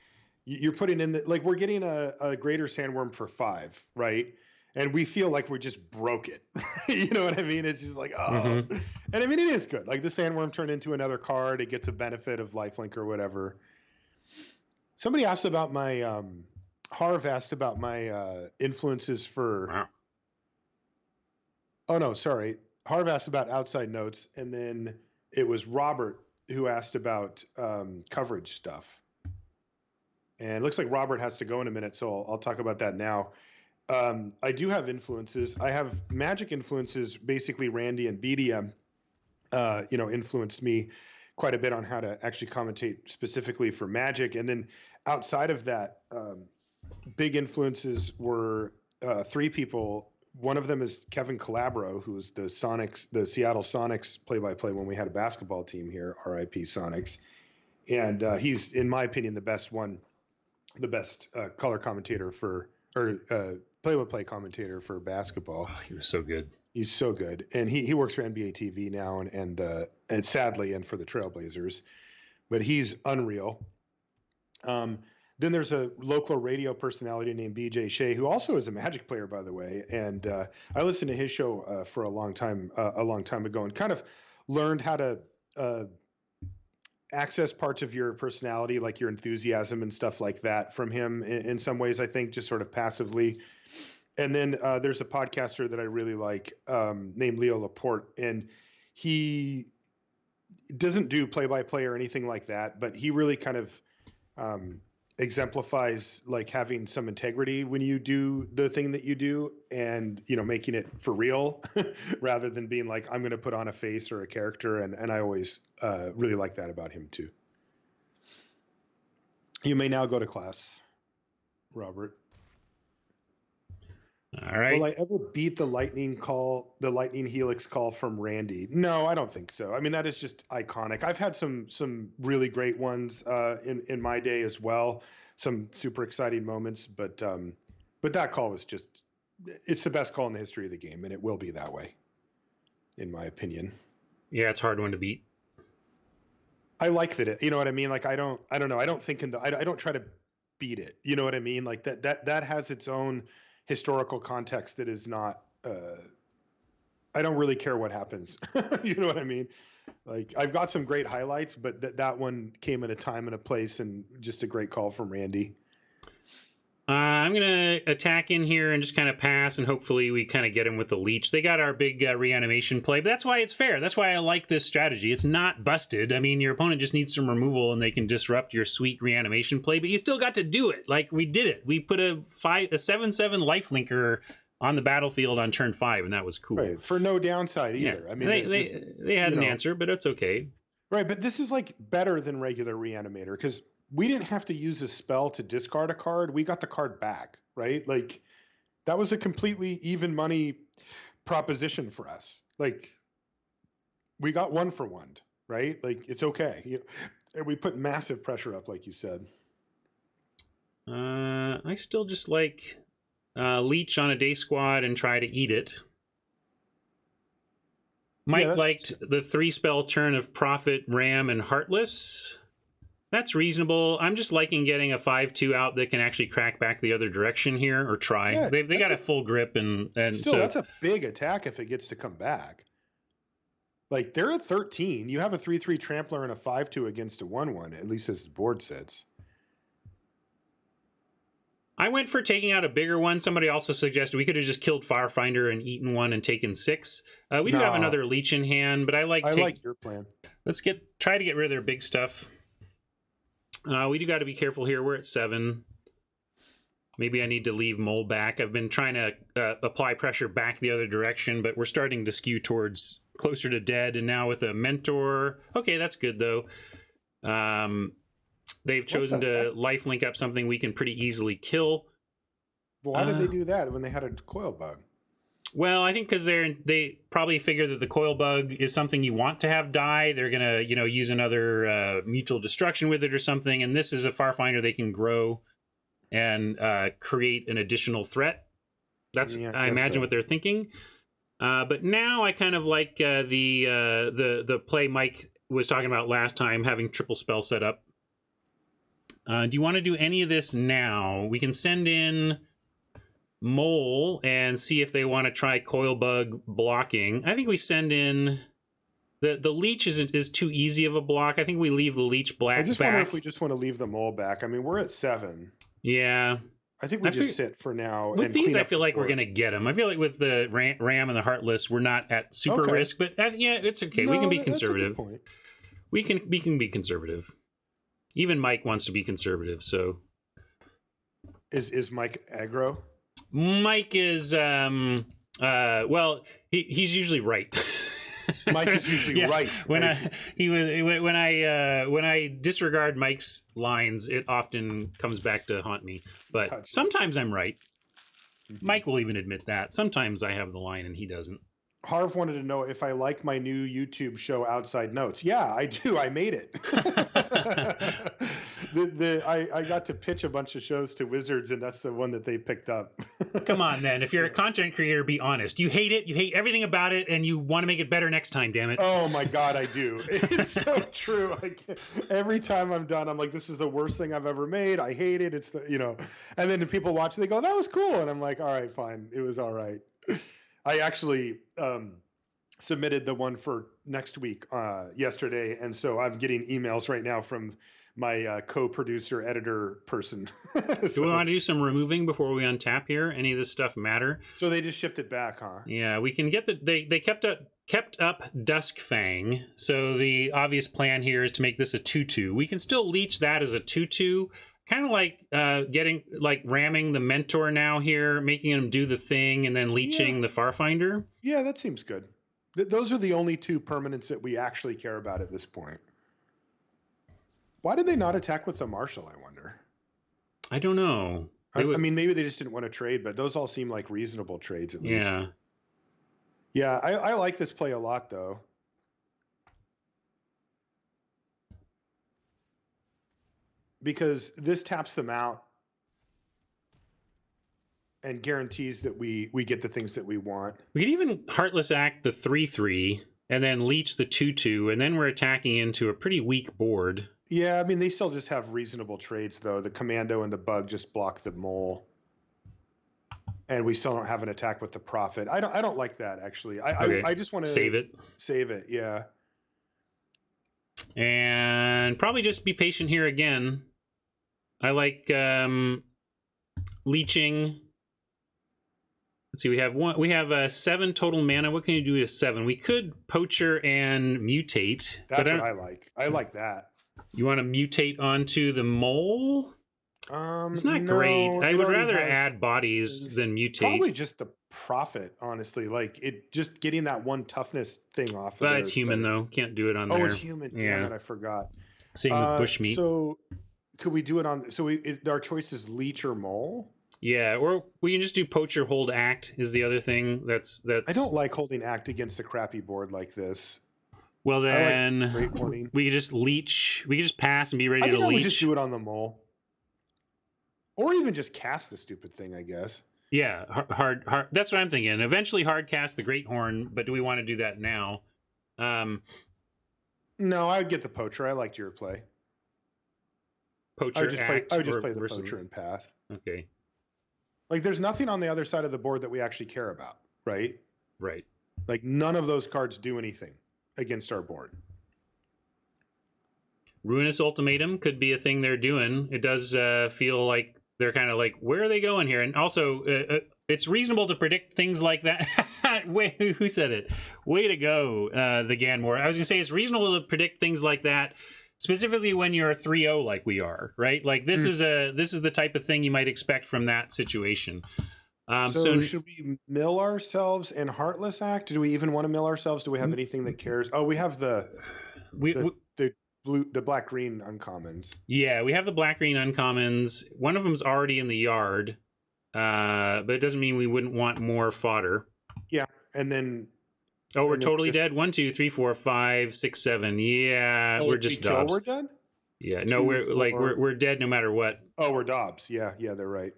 you're putting in the, like we're getting a greater sandworm for 5, right? And we feel like we just broke it. You know what I mean? It's just like, oh. And I mean, it is good. Like the sandworm turned into another card. It gets a benefit of lifelink or whatever. Somebody asked about my Harv asked about my influences for. Wow. Oh no, sorry. Harv asked about outside notes, and then it was Robert who asked about coverage stuff. And it looks like Robert has to go in a minute, so I'll talk about that now. I do have influences. I have Magic influences. Basically, Randy and BDM, influenced me quite a bit on how to actually commentate specifically for Magic. And then outside of that, big influences were 3 people. One of them is Kevin Calabro, who's the Seattle Sonics play-by-play when we had a basketball team here, RIP Sonics. And he's, in my opinion, the best color commentator play-by-play commentator for basketball. Oh, he was so good. He's so good. And he works for NBA TV now and sadly, and for the Trailblazers, but he's unreal. Then there's a local radio personality named BJ Shea, who also is a Magic player, by the way. And I listened to his show for a long time ago, and kind of learned how to access parts of your personality, like your enthusiasm and stuff like that, from him in some ways, I think, just sort of passively. And then there's a podcaster that I really like named Leo Laporte, and he doesn't do play-by-play or anything like that, but he really kind of exemplifies like having some integrity when you do the thing that you do, and making it for real rather than being like, I'm going to put on a face or a character. And I always really like that about him too. You may now go to class, Robert. All right. Will I ever beat the lightning helix call from Randy? No, I don't think so. I mean, that is just iconic. I've had some really great ones in my day as well. Some super exciting moments, but that call was it's the best call in the history of the game, and it will be that way, in my opinion. Yeah, it's a hard one to beat. I like that. You know what I mean? Like I don't know. I don't think I don't try to beat it. You know what I mean? Like that has its own historical context that is not. I don't really care what happens. You know what I mean? Like I've got some great highlights, but that one came at a time and a place, and just a great call from Randy. I'm going to attack in here and just kind of pass, and hopefully we kind of get him with the leech. They got our big reanimation play, but that's why it's fair. That's why I like this strategy. It's not busted. I mean, your opponent just needs some removal, and they can disrupt your sweet reanimation play, but you still got to do it. Like, we did it. We put a 7/7 lifelinker on the battlefield on turn 5, and that was cool. Right, for no downside either. Yeah. I mean, they had an answer, but it's okay. Right, but this is like better than regular reanimator, because we didn't have to use a spell to discard a card. We got the card back, right? Like that was a completely even money proposition for us. Like we got 1 for 1, right? Like it's okay. And we put massive pressure up, like you said. I still just like leech on a day squad and try to eat it. Mike liked the 3-spell turn of Prophet, Ram, and Heartless. That's reasonable. I'm just liking getting a 5/2 out that can actually crack back the other direction here, or try. Yeah, they got a full grip, and still, so that's a big attack if it gets to come back. Like they're at 13. You have a 3/3 trampler and a 5/2 against a 1/1, at least as the board sits. I went for taking out a bigger one. Somebody also suggested we could have just killed Firefinder and eaten 1 and taken 6. We do have another leech in hand, but I like your plan. Let's try to get rid of their big stuff. We do got to be careful here. We're at 7. Maybe I need to leave Mole back. I've been trying to apply pressure back the other direction, but we're starting to skew towards closer to dead. And now with a Mentor. Okay, that's good, though. They've chosen to lifelink up something we can pretty easily kill. Well, why did they do that when they had a coil bug? Well, I think because they probably figure that the coil bug is something you want to have die. They're gonna, use another mutual destruction with it or something. And this is a Farfinder they can grow and create an additional threat. That's I imagine what they're thinking. But now I kind of like the play Mike was talking about last time, having triple spell set up. Do you want to do any of this now? We can send in Mole and see if they want to try coil bug blocking. I think we send in the leech is too easy of a block. I think we leave the leech back. I just wonder if we just want to leave the Mole back. I mean, we're at 7. Yeah. I think we just sit for now. With these, I feel like we're going to get them. I feel like with the Ram and the Heartless, we're not at super risk, but it's okay. No, we can be conservative. We can be conservative. Even Mike wants to be conservative, so. Is Mike aggro? Mike is well, he's usually right. Mike is usually right. When I disregard Mike's lines, it often comes back to haunt me. But sometimes I'm right. Mike will even admit that. Sometimes I have the line and he doesn't. Harv wanted to know if I like my new YouTube show Outside Notes. Yeah, I do. I made it. I got to pitch a bunch of shows to Wizards, and that's the one that they picked up. Come on, man. If you're a content creator, be honest. You hate it. You hate everything about it, and you want to make it better next time, damn it. Oh, my God, I do. It's so true. Every time I'm done, I'm like, this is the worst thing I've ever made. I hate it. It's and then the people watch it, they go, that was cool. And I'm like, all right, fine. It was all right. I actually submitted the one for next week yesterday, and so I'm getting emails right now from my co-producer, editor person. Do we want to do some removing before we untap here? Any of this stuff matter? So they just shipped it back, huh? Yeah, we can get they kept up Duskfang. So the obvious plan here is to make this a 2/2. We can still leech that as a 2/2. Kind of like ramming the Mentor now here, making him do the thing, and then leeching the Farfinder. Yeah, that seems good. Those are the only 2 permanents that we actually care about at this point. Why did they not attack with the Marshal, I wonder? I don't know. I mean, maybe they just didn't want to trade, but those all seem like reasonable trades at least. Yeah. Yeah, I like this play a lot, though. Because this taps them out and guarantees that we get the things that we want. We could even Heartless Act the 3/3 and then leech the 2/2, and then we're attacking into a pretty weak board. Yeah, I mean, they still just have reasonable trades, though. The Commando and the Bug just block the Mole. And we still don't have an attack with the Prophet. I don't like that, actually. I just want to save it. Save it, yeah. And probably just be patient here again. I like leeching. Let's see, we have 7 total mana. What can you do with 7? We could Poacher and mutate. That's what I like. I like that. You want to mutate onto the Mole? It's not great. I would rather add bodies than mutate. Probably just the Prophet, honestly. Like, it just getting that one toughness thing off. But it's human, though. Can't do it on there. Oh, it's human. Damn it, I forgot. Same with Bushmeat. So could we do it on... So our choice is Leech or Mole? Yeah, or we can just do Poacher, Hold, Act is the other thing. That's. I don't like holding Act against a crappy board like this. Well, then like we could just leech. We could just pass and be ready to leech. I would just do it on the Mole. Or even just cast the stupid thing, I guess. Yeah, hard. That's what I'm thinking. Eventually hard cast the Great Horn, but do we want to do that now? No, I would get the Poacher. I liked your play. Poacher, I would just play the Poacher and pass. Okay. Like, there's nothing on the other side of the board that we actually care about, right? Right. Like, none of those cards do anything against our board. Ruinous Ultimatum could be a thing they're doing. It does feel like they're kind of like, where are they going here? And also, it's reasonable to predict things like that. Wait, who said it? Way to go, the Ganmore. I was going to say it's reasonable to predict things like that, specifically when you're 3-0 like we are, right? Like this is the type of thing you might expect from that situation. So should we mill ourselves in Heartless Act? Do we even want to mill ourselves? Do we have anything that cares? Oh, we have the black green uncommons. Yeah, we have the black green uncommons. One of them's already in the yard, but it doesn't mean we wouldn't want more fodder. Yeah, and then Oh, we're and then totally just, dead. 1, 2, 3, 4, 5, 6, 7. Yeah, oh, we're if we just kill, Dobbs. we're dead. Yeah, no, 2, we're like 4. we're dead no matter what. Oh, we're Dobbs. Yeah, yeah, they're right.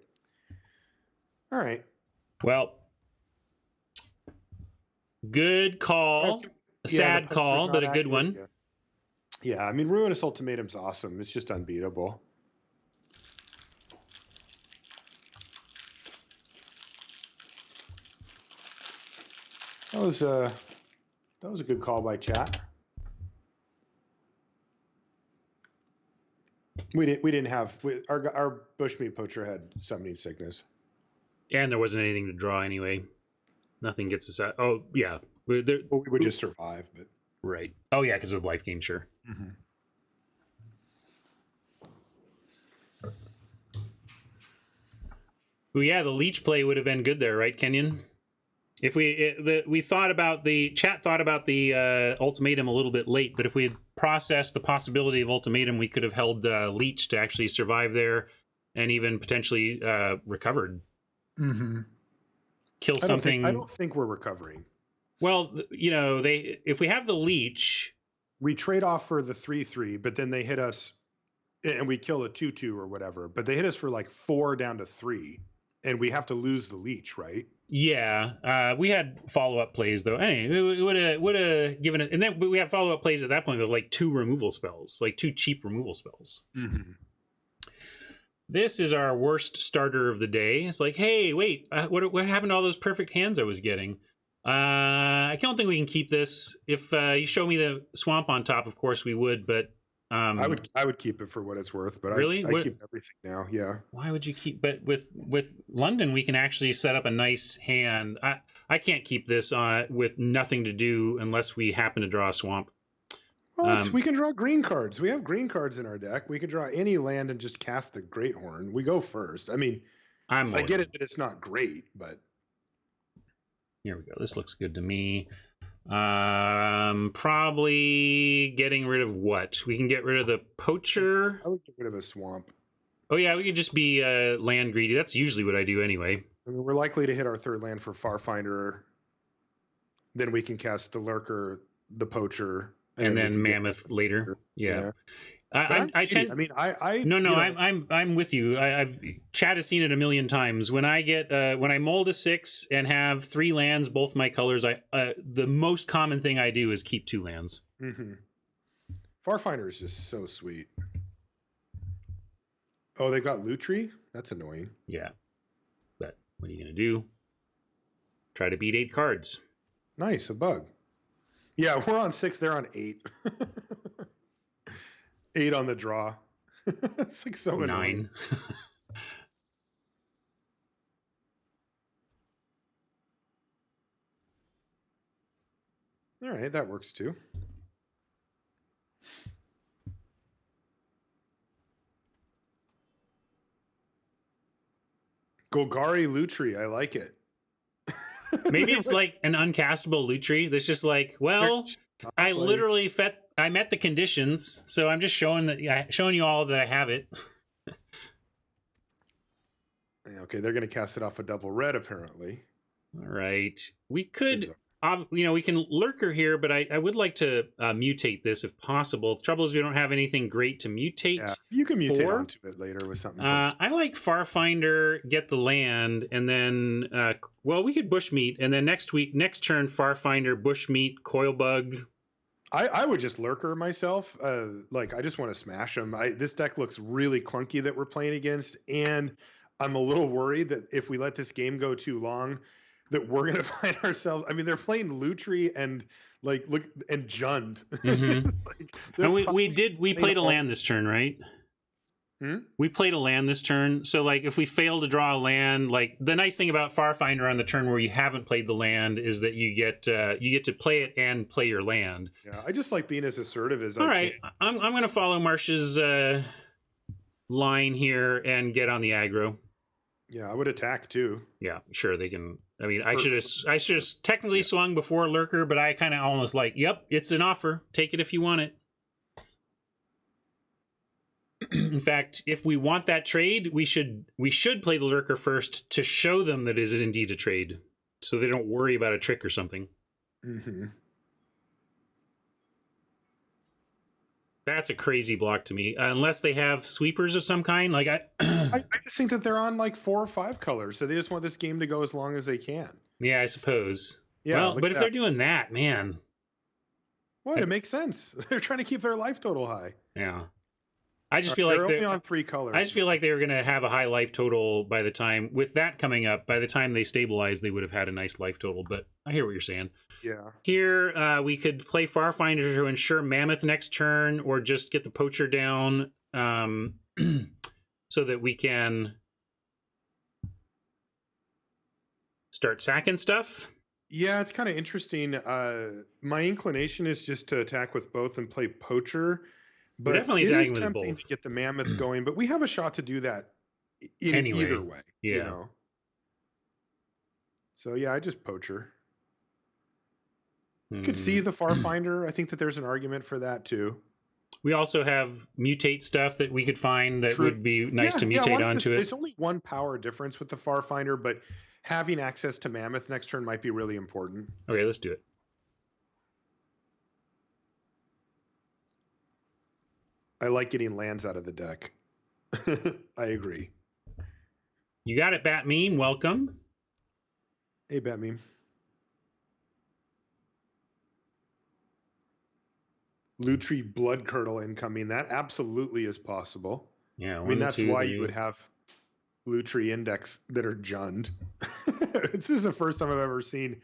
All right. Well, good call. A Yeah, the sad poster's call, but not a good accurate. one. Yeah. Yeah, I mean, Ruinous Ultimatum's awesome. It's just unbeatable. That was a good call by chat. We didn't have our bushmeat poacher had summoning sickness. And there wasn't anything to draw anyway. Nothing gets us out. Oh, yeah. Well, we would just survive, but Right. Oh, yeah, because of the life game, sure. mm-hmm. Well, yeah, the leech play would have been good there, right, Kenyon? If we thought about the chat thought about the ultimatum a little bit late, but if we had processed the possibility of ultimatum, we could have held leech to actually survive there, and even potentially recovered. Mm-hmm. Kill something. I don't think we're recovering. Well, you know, if we have the leech, we trade off for the 3/3, but then they hit us, and we kill a 2/2 or whatever. But they hit us for like 4 down to 3, and we have to lose the leech, right? Yeah, we had follow-up plays though. Anyway, it would have given it, and then we had follow-up plays at that point with like 2 removal spells, like 2 cheap removal spells. Mm-hmm. This is our worst starter of the day. It's like, hey, wait, what happened to all those perfect hands I was getting? I don't think we can keep this. If you show me the swamp on top, of course we would, but I would keep it for what it's worth, but really? I keep everything now. Yeah. Why would you keep? But with London, we can actually set up a nice hand. I can't keep this with nothing to do unless we happen to draw a swamp. Well, we can draw green cards. We have green cards in our deck. We could draw any land and just cast the Great Horn. We go first. I mean, I get it that it's not great, but here we go. This looks good to me. Probably getting rid of what? We can get rid of the poacher. I would get rid of a swamp. Oh yeah, we could just be land greedy. That's usually what I do anyway. I mean, we're likely to hit our 3rd land for Farfinder. Then we can cast the Lurker, the poacher, and then Mammoth later. Yeah. I tend. I mean, I'm with you. Chad has seen it a million times. When I get when I mold a 6 and have 3 lands, both my colors, the most common thing I do is keep 2 lands. Mm-hmm. Farfinder is just so sweet. Oh, they got Lutri? That's annoying. Yeah, but what are you gonna do? Try to beat 8 cards. Nice, a bug. Yeah, we're on 6. They're on 8. 8 on the draw. It's like so 9. All right, that works too. Golgari Lutri, I like it. Maybe it's like an uncastable Lutri that's just like, well, I literally I met the conditions, so I'm just showing you all that I have it. Okay, they're going to cast it off a double red, apparently. All right, we could, we can Lurker here, but I would like to mutate this if possible. The trouble is we don't have anything great to mutate. Yeah, you can mutate onto it later with something. I like Farfinder, get the land, and then we could Bushmeat, and then next turn Farfinder, Bushmeat, Coilbug. I would just Lurker myself. I just want to smash them. This deck looks really clunky that we're playing against, and I'm a little worried that if we let this game go too long, that we're gonna find ourselves. I mean, they're playing Lutri and Jund. Mm-hmm. And we played a land this turn, right? We played a land this turn, so like if we fail to draw a land, like the nice thing about Farfinder on the turn where you haven't played the land is that you get to play it and play your land. Yeah, I just like being as assertive as I can. All right, I'm going to follow Marsh's line here and get on the aggro. Yeah, I would attack too. Yeah, sure they can. I mean, I should have technically swung before Lurker, but I kind of almost like, yep, it's an offer. Take it if you want it. In fact, if we want that trade, we should play the Lurker first to show them that it is indeed a trade. so they don't worry about a trick or something. Mm-hmm. That's a crazy block to me. Unless they have sweepers of some kind. Like I just think that they're on like 4 or 5 colors, so they just want this game to go as long as they can. Yeah, I suppose. Yeah, well, but if they're doing that, man. What? It makes sense. They're trying to keep their life total high. Yeah. I just feel like they're only on 3 colors. I just feel like they were going to have a high life total by the time, with that coming up, by the time they stabilize, they would have had a nice life total. But I hear what you're saying. Yeah. Here, we could play Farfinder to ensure Mammoth next turn, or just get the Poacher down so that we can start sacking stuff. Yeah, it's kind of interesting. My inclination is just to attack with both and play Poacher. But definitely it is with tempting both. to get the Mammoth going, but we have a shot to do that either way. Yeah. You know? So yeah, I just Poacher. Could see the Farfinder. I think that there's an argument for that too. We also have mutate stuff that we could find that would be nice to mutate onto it. There's only 1 power difference with the Farfinder, but having access to Mammoth next turn might be really important. Okay, let's do it. I like getting lands out of the deck. I agree. You got it, Bat Meme. Welcome. Hey, Bat Meme. Lutri Blood Curdle incoming. That absolutely is possible. Yeah, I mean, that's why you would have Lutri Index that are Jund. This is the first time I've ever seen,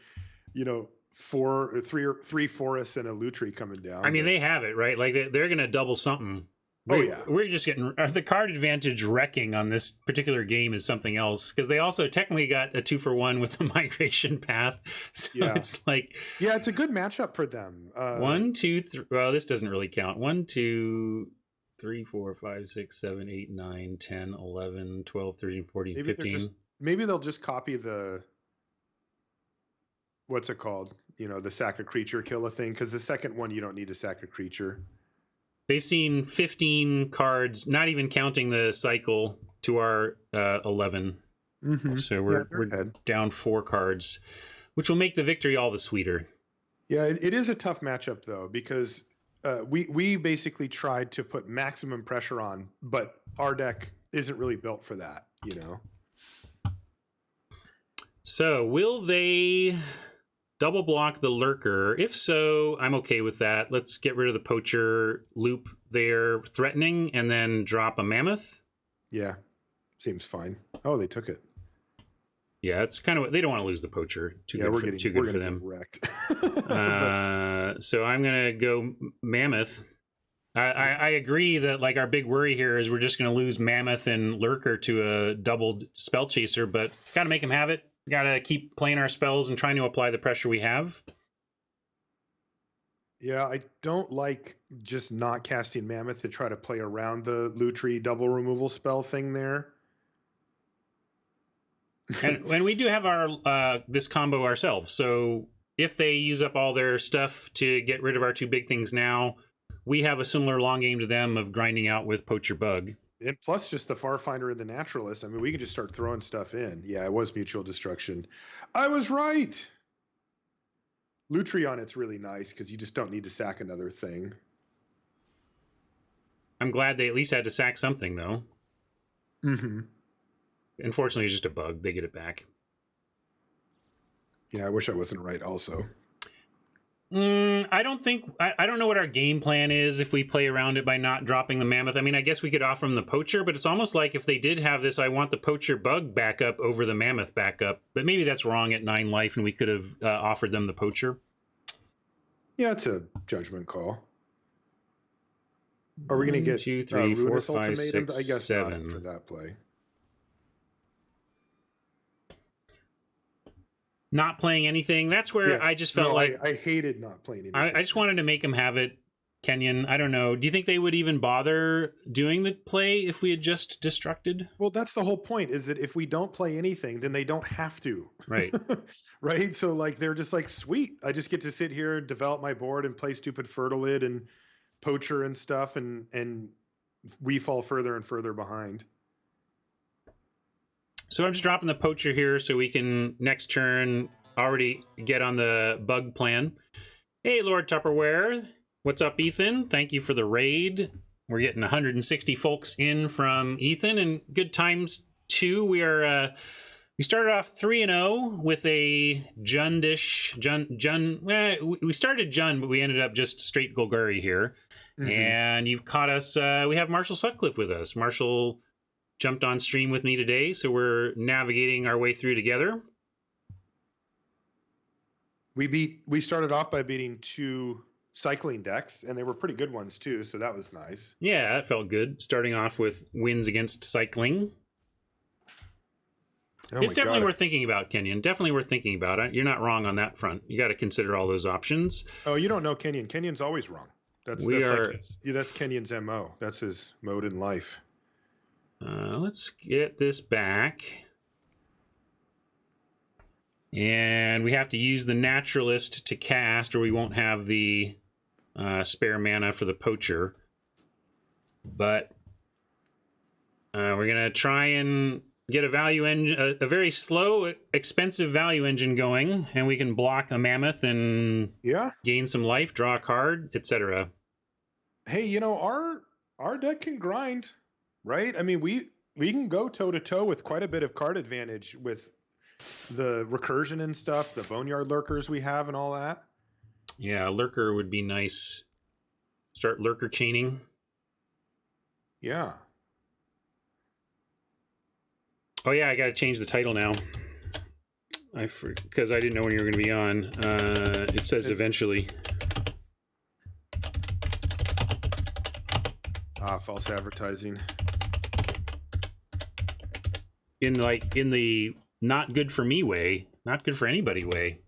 you know, three forests and a Lutri coming down. I mean, they have it, right? Like they're going to double something. We're just getting the card advantage wrecking on this particular game is something else, because they also technically got a 2-for-1 with the migration path. So it's like, yeah, it's a good matchup for them. 1, 2, 3. Well, this doesn't really count. 1, 2, 3, 4, 5, 6, 7, 8, 9, 10, 11, 12, 13, 14, 15. Maybe they'll just copy the, what's it called? You know, the sack a creature, kill a thing, because the second one you don't need to sack a creature. They've seen 15 cards, not even counting the cycle, to our 11. Mm-hmm. So we're down 4 cards, which will make the victory all the sweeter. Yeah, it is a tough matchup, though, because we basically tried to put maximum pressure on, but our deck isn't really built for that, you know? So will they double block the Lurker? If so, I'm okay with that. Let's get rid of the Poacher, loop their threatening, and then drop a Mammoth. Yeah, seems fine. Oh, they took it. Yeah, it's kind of, they don't want to lose the Poacher. Too good for them. Wrecked. So I'm gonna go Mammoth. I agree that like our big worry here is we're just gonna lose Mammoth and Lurker to a doubled Spell Chaser, but gotta make him have it. Gotta keep playing our spells and trying to apply the pressure we have. Yeah, I don't like just not casting Mammoth to try to play around the Lutri double removal spell thing there. And we do have our this combo ourselves, so if they use up all their stuff to get rid of our 2 big things now, we have a similar long game to them of grinding out with Poacher Bug. And plus just the Farfinder and the Naturalist. I mean, we can just start throwing stuff in. Yeah, it was Mutual Destruction. I was right! Lutri on it's really nice because you just don't need to sack another thing. I'm glad they at least had to sack something, though. Mm-hmm. Unfortunately, it's just a bug. They get it back. Yeah, I wish I wasn't right also. I don't know what our game plan is if we play around it by not dropping the Mammoth. I mean, I guess we could offer them the Poacher, but it's almost like if they did have this, I want the Poacher Bug backup over the Mammoth backup. But maybe that's wrong at 9 life, and we could have offered them the Poacher. Yeah, it's a judgment call. Are we going to get 2, 3, 4, 5, ultimatum? 6, I guess 7 not for that play? Not playing anything. That's where I just felt like I hated not playing anything. I just wanted to make them have it. Kenyon, I don't know. Do you think they would even bother doing the play if we had just destructed? Well, that's the whole point, is that if we don't play anything, then they don't have to. Right. Right? So, like, they're just like, sweet. I just get to sit here and develop my board and play stupid Fertilid and Poacher and stuff, and we fall further and further behind. So I'm just dropping the Poacher here so we can next turn already get on the bug plan. Hey, Lord Tupperware. What's up, Ethan? Thank you for the raid. We're getting 160 folks in from Ethan, and good times too. We started off 3-0 with a Jundish Jun. We started Jun, but we ended up just straight Golgari here. Mm-hmm. And you've caught us. We have Marshall Sutcliffe with us. Marshall jumped on stream with me today, so we're navigating our way through together. We started off by beating 2 cycling decks, and they were pretty good ones too, so that was nice. Yeah, that felt good. Starting off with wins against cycling. It's definitely worth thinking about, Kenyon. Definitely worth thinking about it. You're not wrong on that front. You got to consider all those options. Oh, you don't know Kenyon. Kenyon's always wrong. That's Kenyon's MO. That's his mode in life. Let's get this back. And we have to use the Naturalist to cast, or we won't have the spare mana for the Poacher. But we're going to try and get a value engine, a very slow, expensive value engine going, and we can block a Mammoth and gain some life, draw a card, etc. Hey, you know, our deck can grind, right? I mean, we can go toe-to-toe with quite a bit of card advantage with the recursion and stuff, the Boneyard Lurkers we have and all that. Yeah, Lurker would be nice. Start Lurker chaining. Yeah. Oh yeah, I got to change the title now. Because I didn't know when you were going to be on. It says eventually. False advertising. In the not good for me way, not good for anybody way.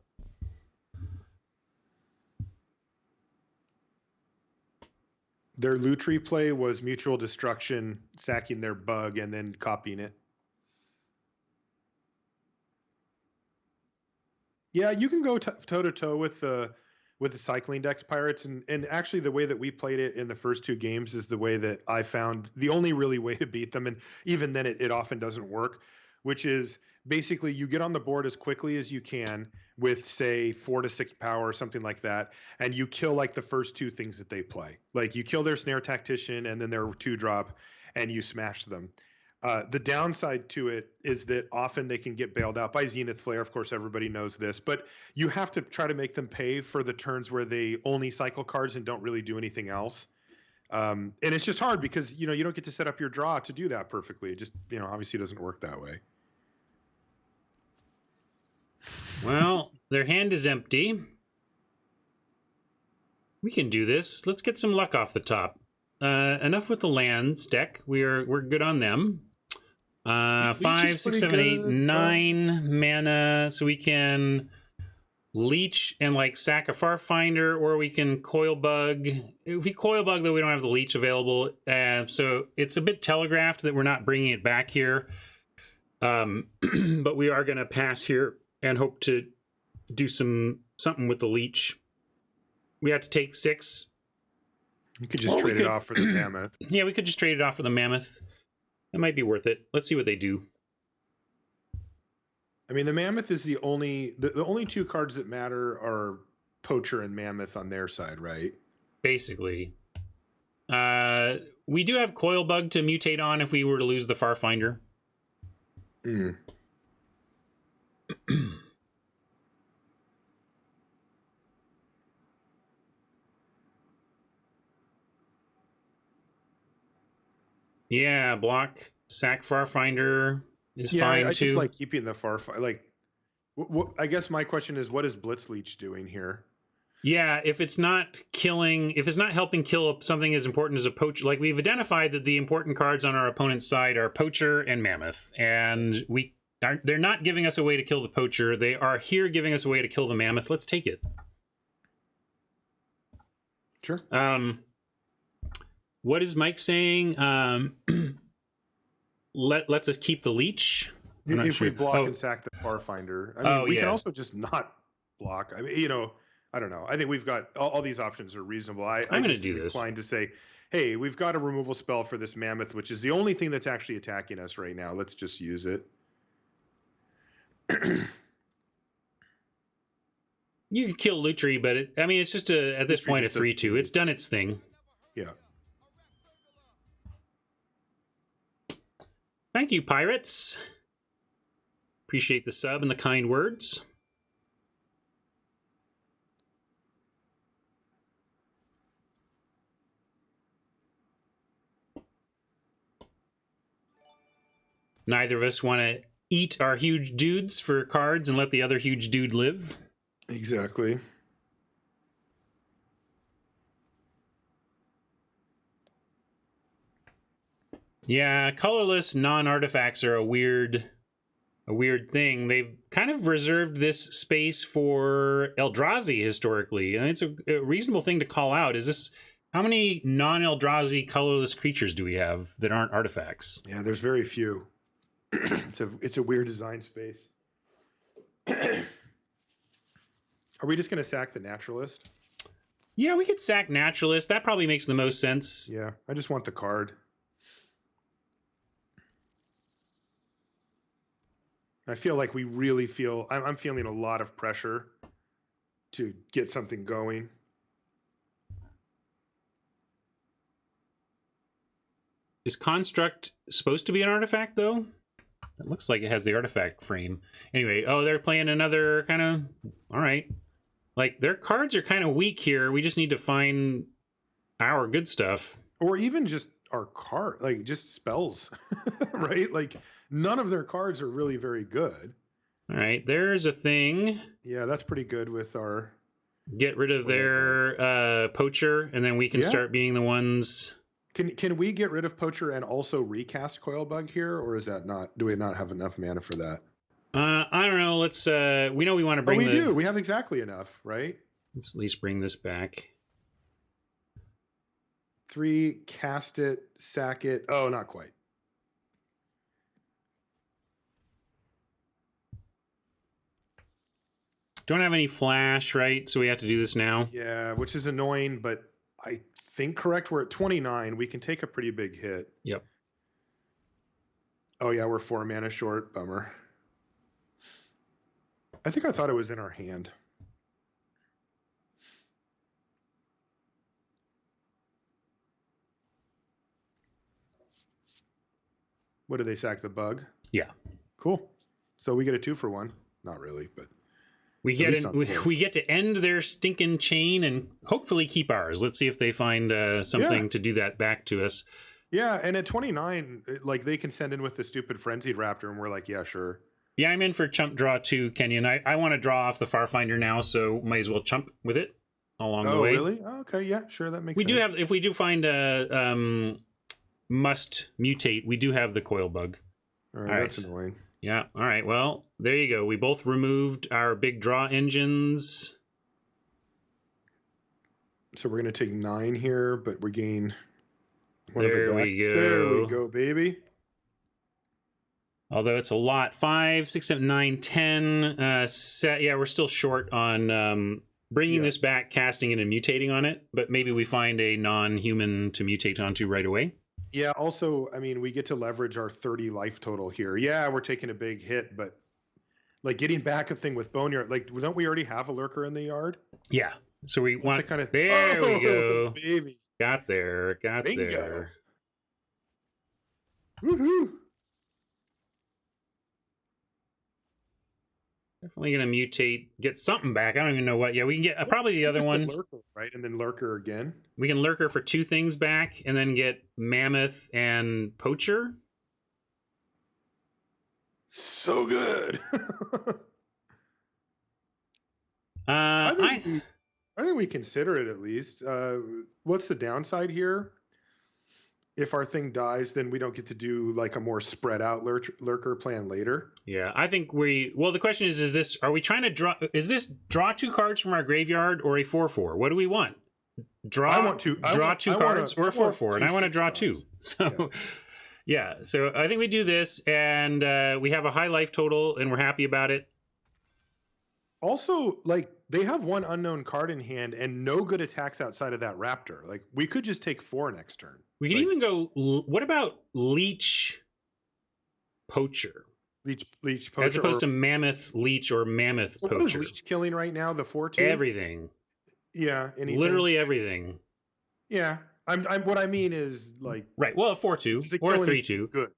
Their Lutri play was mutual destruction, sacking their bug, and then copying it. Yeah, you can go toe-to-toe with the cycling decks, Pirates, and actually the way that we played it in the first 2 games is the way that I found the only really way to beat them, and even then it often doesn't work, which is basically you get on the board as quickly as you can with, say, 4 to 6 power or something like that, and you kill like the first 2 things that they play. Like you kill their Snare Tactician and then their 2-drop, and you smash them. The downside to it is that often they can get bailed out by Zenith Flare. Of course, everybody knows this, but you have to try to make them pay for the turns where they only cycle cards and don't really do anything else. And it's just hard because, you know, you don't get to set up your draw to do that perfectly. It just, you know, obviously doesn't work that way. Well, their hand is empty. We can do this. Let's get some luck off the top. Enough with the lands deck. We're good on them. 5, 6, 7, 8, 9 mana. So we can leech and like sack a Farfinder, or we can coil bug. If we coil bug, though, we don't have the leech available. So it's a bit telegraphed that we're not bringing it back here. But we are going to pass here and hope to do something with the leech. We have to take 6. You could just trade it off for the Mammoth. Yeah, we could just trade it off for the Mammoth. That might be worth it. Let's see what they do. I mean, the Mammoth is the only 2 cards that matter are Poacher and Mammoth on their side, right? Basically. We do have Coil Bug to mutate on if we were to lose the Farfinder. Mm. Yeah, block sack Farfinder is fine I too. just like keeping the Farfinder. Like, I guess my question is, what is Blitzleech doing here? Yeah, if it's not helping kill something as important as a Poacher, like we've identified that the important cards on our opponent's side are Poacher and Mammoth, and they're not giving us a way to kill the Poacher. They are here giving us a way to kill the Mammoth. Let's take it. Sure. What is Mike saying? Let's us keep the leech. If we block and sack the Farfinder, I mean, we can also just not block. I mean, you know, I don't know. I think we've got all these options are reasonable. I'm going to do this. Inclined to say, hey, we've got a removal spell for this Mammoth, which is the only thing that's actually attacking us right now. Let's just use it. You can kill Lutri, but I mean, it's just at this point a 3/2. It's done its thing. Yeah. Thank you, pirates. Appreciate the sub and the kind words. Neither of us want to eat our huge dudes for cards and let the other huge dude live. Exactly. Yeah, colorless non-artifacts are a weird thing. They've kind of reserved this space for Eldrazi historically, and it's a reasonable thing to call out. Is this how many non-Eldrazi colorless creatures do we have that aren't artifacts? Yeah, there's very few. It's a weird design space. Are we just going to sack the naturalist? Yeah, we could sack naturalist. That probably makes the most sense. Yeah, I just want the card. I feel like we really feel... I'm feeling a lot of pressure to get something going. Is Construct supposed to be an artifact, though? It looks like it has the artifact frame. Anyway, oh, they're playing another kind of... All right. Like, their cards are kind of weak here. We just need to find our good stuff. Or even just our card, like, just spells, right? Like, none of their cards are really very good. All right, there's a thing. Yeah, that's pretty good with our... Get rid of their poacher, and then we can start being the ones... Can we get rid of Poacher and also recast Coilbug here, or is that not? Do we not have enough mana for that? I don't know. Let's. We know we want to bring. Oh, we do. We have exactly enough, right? Let's at least bring this back. 3, cast it, sack it. Oh, not quite. Don't have any flash, right? So we have to do this now. Yeah, which is annoying, but I think correct. We're at 29. We can take a pretty big hit. Yep. Oh yeah, we're 4 mana short. Bummer. I think I thought it was in our hand. What did they sack? The bug? Yeah. Cool. So we get a 2 for 1. Not really, but we get to end their stinking chain and hopefully keep ours. Let's see if they find something to do that back to us. Yeah, and at 29, like they can send in with the stupid frenzied raptor, and we're like, yeah, sure. Yeah, I'm in for chump draw too, Kenyon. I want to draw off the Farfinder now, so might as well chump with it along the way. Oh, really? Oh, okay, yeah, sure, that makes sense. We do have, if we do find a must mutate, we do have the coil bug. All right, that's annoying. Yeah, all right, well, there you go. We both removed our big draw engines. So we're going to take 9 here, but we gain one there of the we go. There we go, baby. Although it's a lot. 5, 6, 7, 9, 10. Yeah, we're still short on bringing this back, casting it, and mutating on it. But maybe we find a non-human to mutate onto right away. Yeah, also, I mean, we get to leverage our 30 life total here. Yeah, we're taking a big hit, but like getting back a thing with Boneyard, like, don't we already have a Lurker in the yard? Yeah. So we want... kind of... There we go. Baby. Got there. Got Bingo. there. Woohoo! Definitely going to mutate, get something back. I don't even know what. Yeah, we can get probably the other one. Lurker, right? And then Lurker again. We can Lurker for 2 things back and then get Mammoth and Poacher. So good. I think we consider it at least. What's the downside here? If our thing dies, then we don't get to do like a more spread out lurker plan later. Yeah, I think well, the question is this, are we trying to draw, is this draw 2 cards from our graveyard or a 4/4? What do we want? Draw 2 cards or a 4/4, and I want to draw 2. So yeah, so I think we do this, and we have a high life total, and we're happy about it. Also, like, they have 1 unknown card in hand and no good attacks outside of that raptor. Like, we could just take 4 next turn. We can even go, what about Leech Poacher? Leech poacher. As opposed to mammoth leech or mammoth so poacher. what is leech killing right now? The 4-2? Everything. Yeah. Anything? Literally everything. Yeah. I'm what I mean is like. Right. Well, a 4-2 or a 3-2. Good.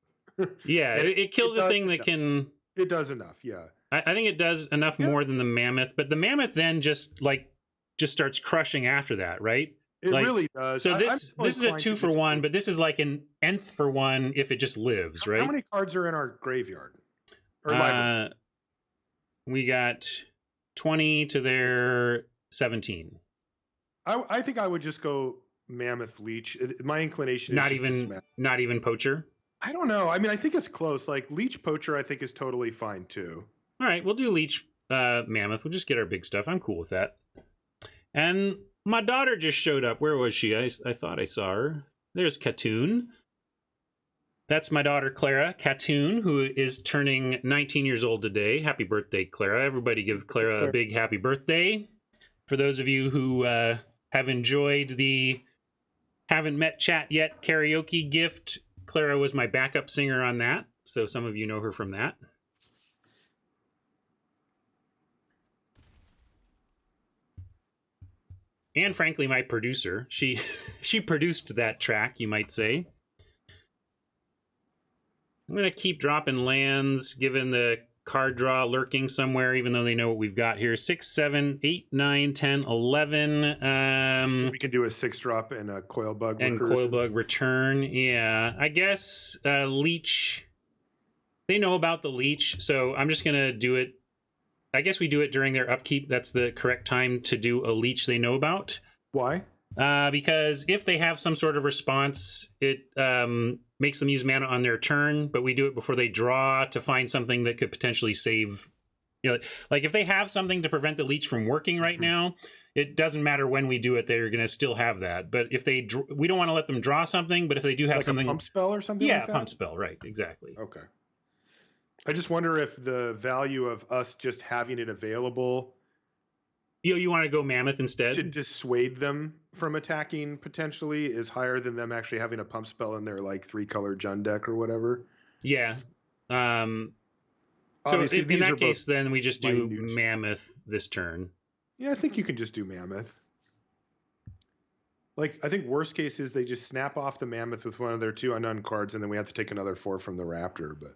Yeah. It kills a thing that can. It does enough. Yeah. I think it does enough more than the mammoth, but the mammoth then just starts crushing after that, right? It really does. So this is a 2-for-1, but this is like an nth for one if it just lives, right? How many cards are in our graveyard? Or library? We got 20 to their 17. I think I would just go mammoth leech. My inclination is not even poacher. I don't know. I mean, I think it's close. Like leech poacher, I think is totally fine too. All right, we'll do leech mammoth. We'll just get our big stuff. I'm cool with that. And my daughter just showed up. Where was she? I thought I saw her. There's Katoon. That's my daughter, Clara Katoon, who is turning 19 years old today. Happy birthday, Clara. Everybody give Clara a big happy birthday. For those of you who have enjoyed the Haven't Met Chat Yet karaoke gift, Clara was my backup singer on that. So some of you know her from that. And frankly, my producer. She produced that track, you might say. I'm going to keep dropping lands, given the card draw lurking somewhere, even though they know what we've got here. 6, 7, 8, 9, 10, 11. We can do a 6-drop and a coil bug and recursion. Coil bug return. Yeah, I guess leech. They know about the leech, so I'm just going to do it. I guess we do it during their upkeep. That's the correct time to do a leech they know about. Why? Because if they have some sort of response, it makes them use mana on their turn, but we do it before they draw to find something that could potentially save. You know, like if they have something to prevent the leech from working right now, it doesn't matter when we do it; they're going to still have that. But if they, we don't want to let them draw something. But if they do have like something, a pump spell or something. Yeah, like that? Pump spell, right? Exactly. Okay. I just wonder if the value of us just having it available. You want to go mammoth instead? To dissuade them from attacking potentially is higher than them actually having a pump spell in their like 3-color Jund deck or whatever. Yeah. So in that case, then we just do mammoth this turn. Yeah, I think you can just do mammoth. Like, I think worst case is they just snap off the mammoth with one of their 2 unknown cards, and then we have to take another 4 from the raptor. But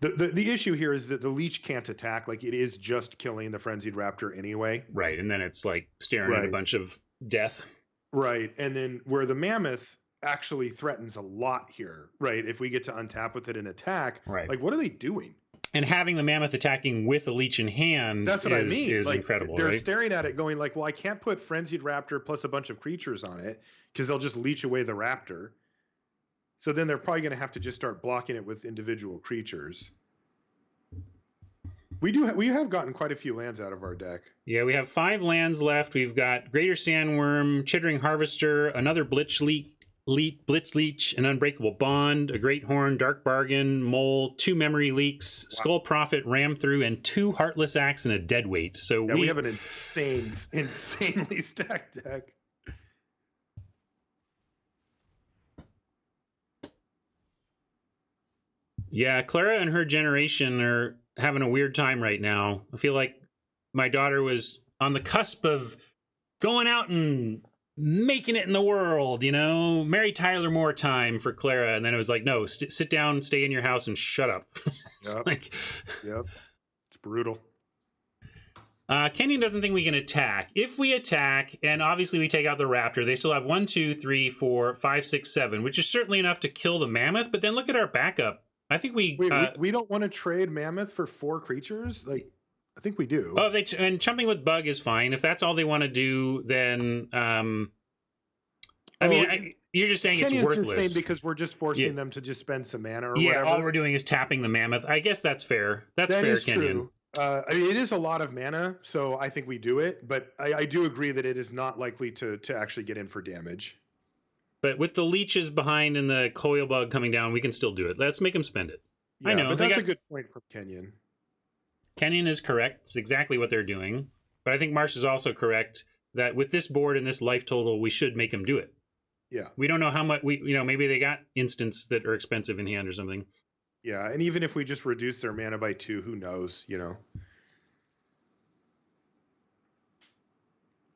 the issue here is that the leech can't attack. Like, it is just killing the frenzied raptor anyway. Right, and then it's like staring at a bunch of death. Right, and then where the mammoth actually threatens a lot here, right? If we get to untap with it and attack, right? Like, what are they doing? And having the mammoth attacking with a leech in hand, that's what I mean. Is like, incredible. They're right? staring at it, going like, "Well, I can't put frenzied raptor plus a bunch of creatures on it because they'll just leech away the raptor." So then they're probably going to have to just start blocking it with individual creatures. We have gotten quite a few lands out of our deck. Yeah, we have 5 lands left. We've got Greater Sandworm, Chittering Harvester, another Blitz Leech, an Unbreakable Bond, a Great Horn, Dark Bargain, Mole, 2 Memory Leaks, Skull Prophet, Ram Through, and 2 Heartless Axe and a Deadweight. So we have an insanely stacked deck. Yeah, Clara and her generation are having a weird time right now. I feel like my daughter was on the cusp of going out and making it in the world, you know, Mary Tyler Moore time for Clara. And then it was like, no, sit down, stay in your house and shut up. Yep. It's brutal. Kenyon doesn't think we can attack. If we attack, and obviously we take out the raptor, they still have 1, 2, 3, 4, 5, 6, 7, which is certainly enough to kill the mammoth. But then look at our backup. I think we don't want to trade mammoth for 4 creatures. Like, I think we do. Oh, and chumping with bug is fine. If that's all they want to do, then you're just saying Kenyon's it's worthless because we're just forcing them to just spend some mana or whatever. Yeah, all we're doing is tapping the mammoth. I guess that's fair. That fair, is Kenyon. True. I mean, it is a lot of mana, so I think we do it. But I do agree that it is not likely to actually get in for damage. But with the leeches behind and the coil bug coming down, we can still do it. Let's make them spend it. Yeah, I know. But that's a good point from Kenyon. Kenyon is correct. It's exactly what they're doing. But I think Marsh is also correct that with this board and this life total, we should make them do it. Yeah. We don't know how much maybe they got instants that are expensive in hand or something. Yeah, and even if we just reduce their mana by 2, who knows, you know?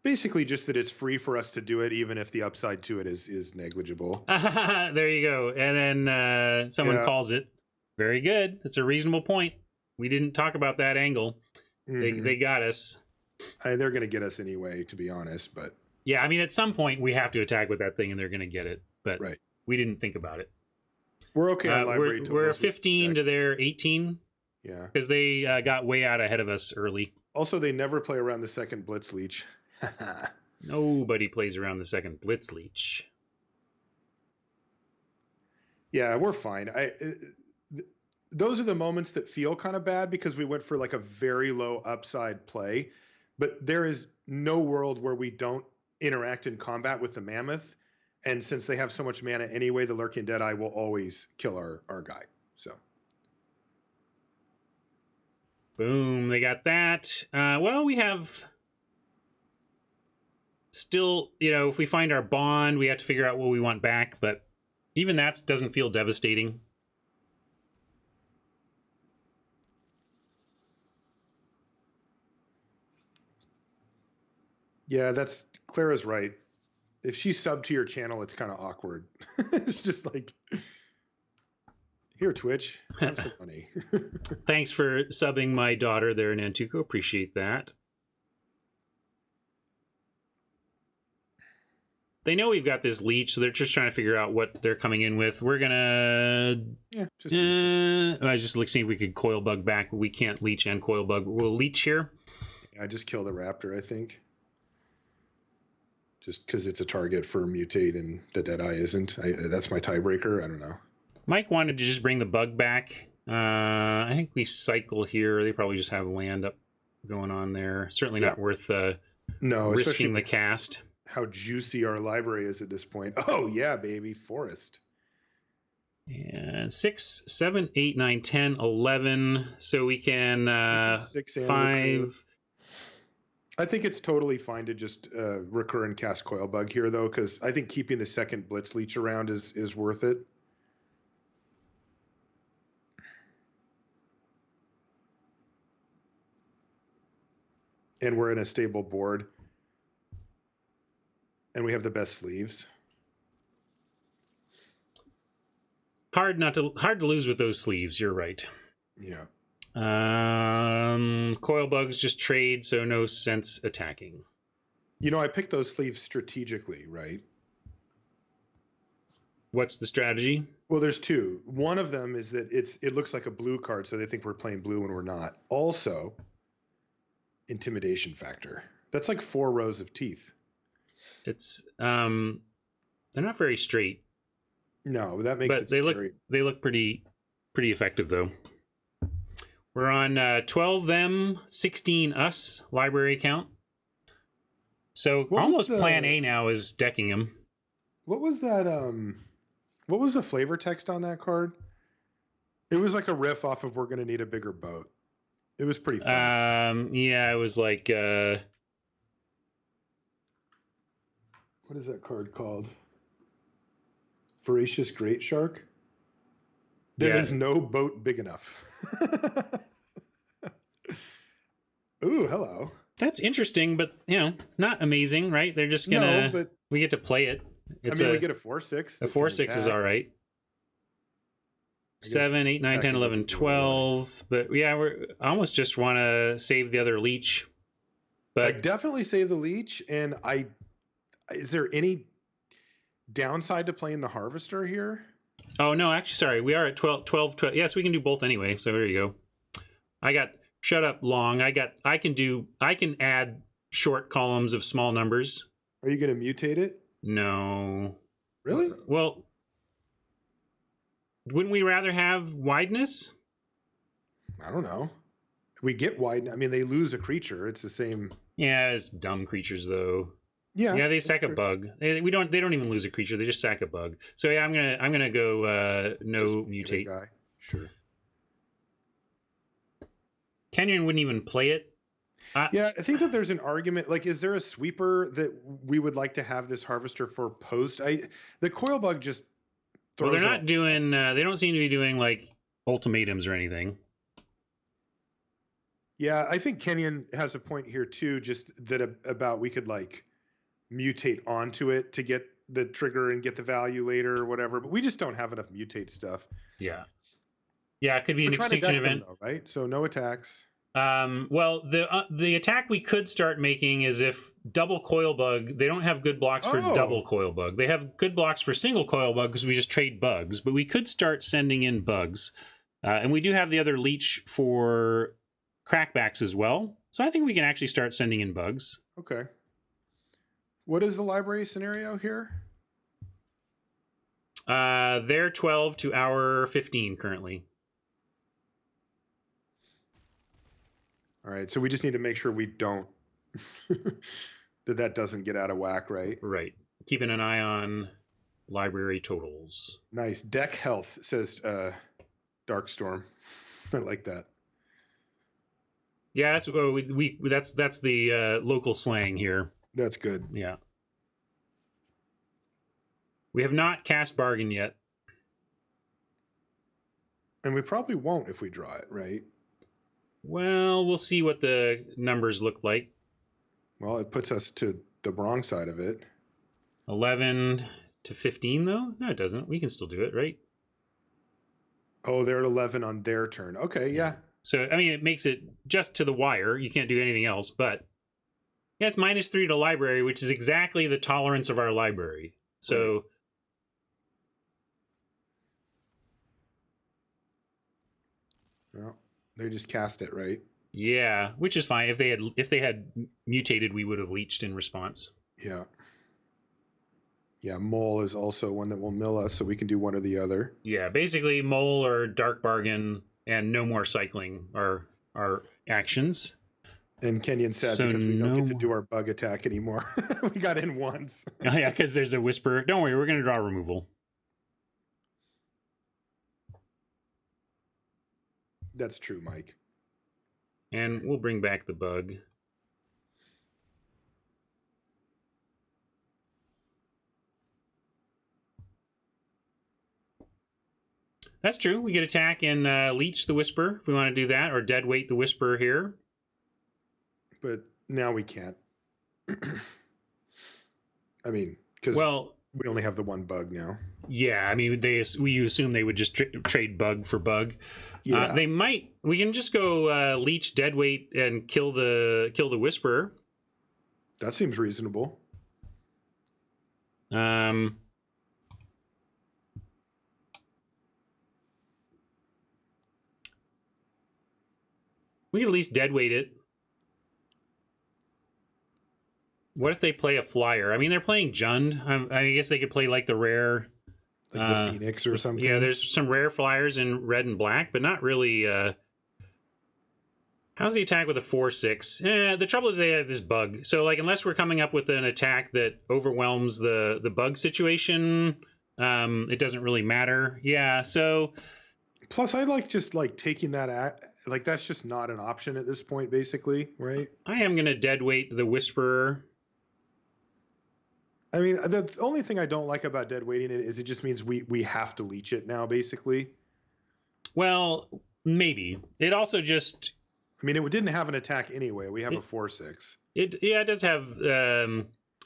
Basically just that it's free for us to do it, even if the upside to it is negligible. There you go. And then someone calls it. Very good. It's a reasonable point. We didn't talk about that angle. They got us. They're going to get us anyway, to be honest, but... Yeah, I mean, at some point, we have to attack with that thing, and they're going to get it. But we didn't think about it. We're okay on library. We're 15 to their 18. Yeah. Because they got way out ahead of us early. Also, they never play around the second Blitz Leech. Nobody plays around the second Blitz Leech. Yeah, we're fine. Those are the moments that feel kind of bad because we went for like a very low upside play, but there is no world where we don't interact in combat with the Mammoth, and since they have so much mana anyway, the Lurking Deadeye will always kill our guy. So boom, they got that. Well, we have still, you know, if we find our bond, we have to figure out what we want back, but even that doesn't feel devastating. Yeah, Clara's right. If she subbed to your channel, it's kind of awkward. It's just like, here, Twitch, have some money. Thanks for subbing my daughter there in Antuco. Appreciate that. They know we've got this leech, so they're just trying to figure out what they're coming in with. We're gonna... Yeah, I just look see if we could coil bug back, but we can't leech and coil bug. We'll leech here. I just killed a raptor, I think. Just because it's a target for mutate and the Deadeye isn't. That's my tiebreaker. I don't know. Mike wanted to just bring the bug back. I think we cycle here. They probably just have land up going on there. Certainly not worth risking the cast. How juicy our library is at this point. Oh, yeah, baby. Forest. And 6, 7, 8, 9, 10, 11. So we can 5... I think it's totally fine to just recur and cast Coil Bug here, though, because I think keeping the second Blitz Leech around is worth it. And we're in a stable board. And we have the best sleeves. Hard to lose with those sleeves, you're right. Yeah. Coil bugs just trade, so no sense attacking. You know, I picked those sleeves strategically, right? What's the strategy? Well, there's two. One of them is that it looks like a blue card, so they think we're playing blue when we're not. Also, intimidation factor. That's like 4 rows of teeth. It's they're not very straight. No, that makes it scary. They look pretty effective though. We're on 12 them, 16 us library count. So almost plan A now is decking them. What was that? What was the flavor text on that card? It was like a riff off of "We're gonna need a bigger boat." It was pretty fun. Yeah, it was like what is that card called? Voracious Great Shark. There is no boat big enough. Ooh, hello. That's interesting, but not amazing, right? They're just gonna. No, but we get to play it. We get a 4/6. A 4/6 is all right. 7, 8, 9, 10, 11, 12. But yeah, we're almost just want to save the other leech. But I definitely save the leech, and is there any downside to playing the harvester here? Oh no, actually, sorry, we are at 12. Yes, we can do both anyway. So there you go. I got shut up long. I can add short columns of small numbers. Are you going to mutate it? No. Really? Well, wouldn't we rather have wideness? I don't know. We get wide. I mean, they lose a creature. It's the same. Yeah, it's dumb creatures though. Yeah, they sack a bug. They don't even lose a creature. They just sack a bug. So yeah, I'm gonna go no mutate. Guy. Sure. Kenyon wouldn't even play it. Yeah, I think that there's an argument. Like, is there a sweeper that we would like to have this harvester for post? The coil bug just. Well, they're not doing. They don't seem to be doing like ultimatums or anything. Yeah, I think Kenyon has a point here too, just that about we could like mutate onto it to get the trigger and get the value later or whatever, but we just don't have enough mutate stuff. Yeah. Yeah, it could be We're an trying to extinction deck them, event. though, right? So no attacks. Well, the attack we could start making is if double coil bug. They don't have good blocks for double coil bug. They have good blocks for single coil bug because we just trade bugs. But we could start sending in bugs, and we do have the other leech for crackbacks as well. So I think we can actually start sending in bugs. Okay. What is the library scenario here? They're 12 to our 15 currently. All right, so we just need to make sure we don't that doesn't get out of whack, right? Right. Keeping an eye on library totals. Nice. Deck health, says Darkstorm. I like that. Yeah, that's that's the local slang here. That's good. Yeah. We have not cast bargain yet. And we probably won't if we draw it, right? Well, we'll see what the numbers look like. Well, it puts us to the wrong side of it. 11 to 15, though? No, it doesn't. We can still do it, right? Oh, they're at 11 on their turn. Okay, yeah. So, I mean, it makes it just to the wire. You can't do anything else, but... Yeah, it's -3 to library, which is exactly the tolerance of our library. So... Right. Well, they just cast it, right? Yeah, which is fine. If they had mutated, we would have leached in response. Yeah. Yeah, Mole is also one that will mill us, so we can do one or the other. Yeah, basically Mole or Dark Bargain and no more cycling are actions. And Kenyon said so because we don't get to do our bug attack anymore. We got in once. Oh, yeah, because there's a whisper. Don't worry, we're going to draw removal. That's true, Mike. And we'll bring back the bug. That's true. We get attack and leech the whisper if we want to do that, or dead weight the whisper here. But now we can't. I mean, because we only have the one bug now. Yeah, I mean, we assume they would just trade bug for bug. Yeah, they might. We can just go leech dead weight and kill the whisperer. That seems reasonable. We can at least dead weight it. What if they play a flyer? I mean, they're playing Jund. I guess they could play like the rare... Like the Phoenix or something? Yeah, there's some rare flyers in red and black, but not really... How's the attack with a 4/6? The trouble is they have this bug. So, like, unless we're coming up with an attack that overwhelms the bug situation, it doesn't really matter. Yeah, so... Plus, I like just, like, taking that... Like, that's just not an option at this point, basically, right? I am going to dead weight the Whisperer. I mean, the only thing I don't like about dead weighting it is it just means we have to leech it now, basically. Well, maybe. It also just... I mean, it didn't have an attack anyway. We have a 4/6. It does have...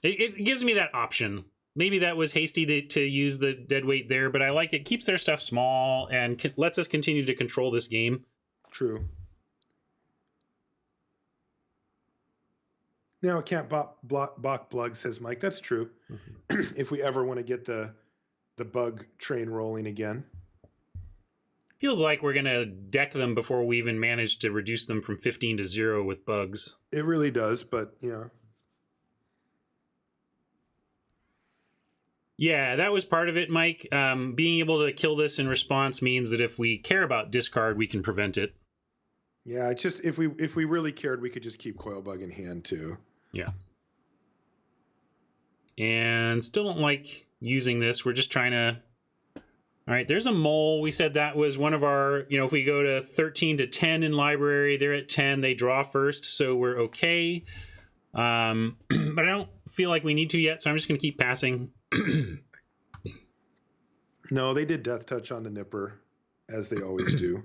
It gives me that option. Maybe that was hasty to use the dead weight there, but I like it. Keeps their stuff small and lets us continue to control this game. True. Now it can't bok blug, says Mike. That's true. Mm-hmm. If we ever want to get the bug train rolling again. Feels like we're going to deck them before we even manage to reduce them from 15 to 0 with bugs. It really does, but, you know. Yeah, that was part of it, Mike. Being able to kill this in response means that if we care about discard, we can prevent it. Yeah, it's just if we really cared, we could just keep Coilbug in hand too. Yeah. And still don't like using this. We're just trying to... All right, there's a mole. We said that was one of our... You know, if we go to 13 to 10 in library, they're at 10. They draw first, so we're okay. But I don't feel like we need to yet, so I'm just going to keep passing. No, they did Death Touch on the Nipper. as they always do.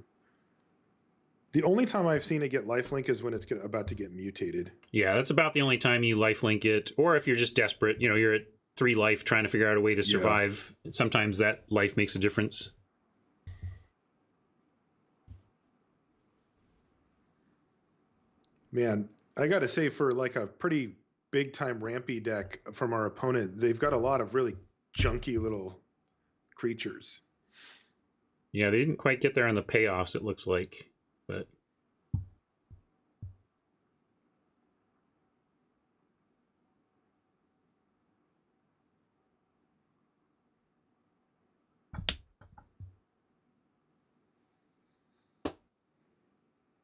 The only time I've seen it get lifelink is when it's about to get mutated. Yeah, that's about the only time you lifelink it, or if you're just desperate, you're at 3 life trying to figure out a way to survive. Yeah. Sometimes that life makes a difference. Man, I got to say, for like a pretty big time rampy deck from our opponent, they've got a lot of really junky little creatures. Yeah, they didn't quite get there on the payoffs, it looks like, but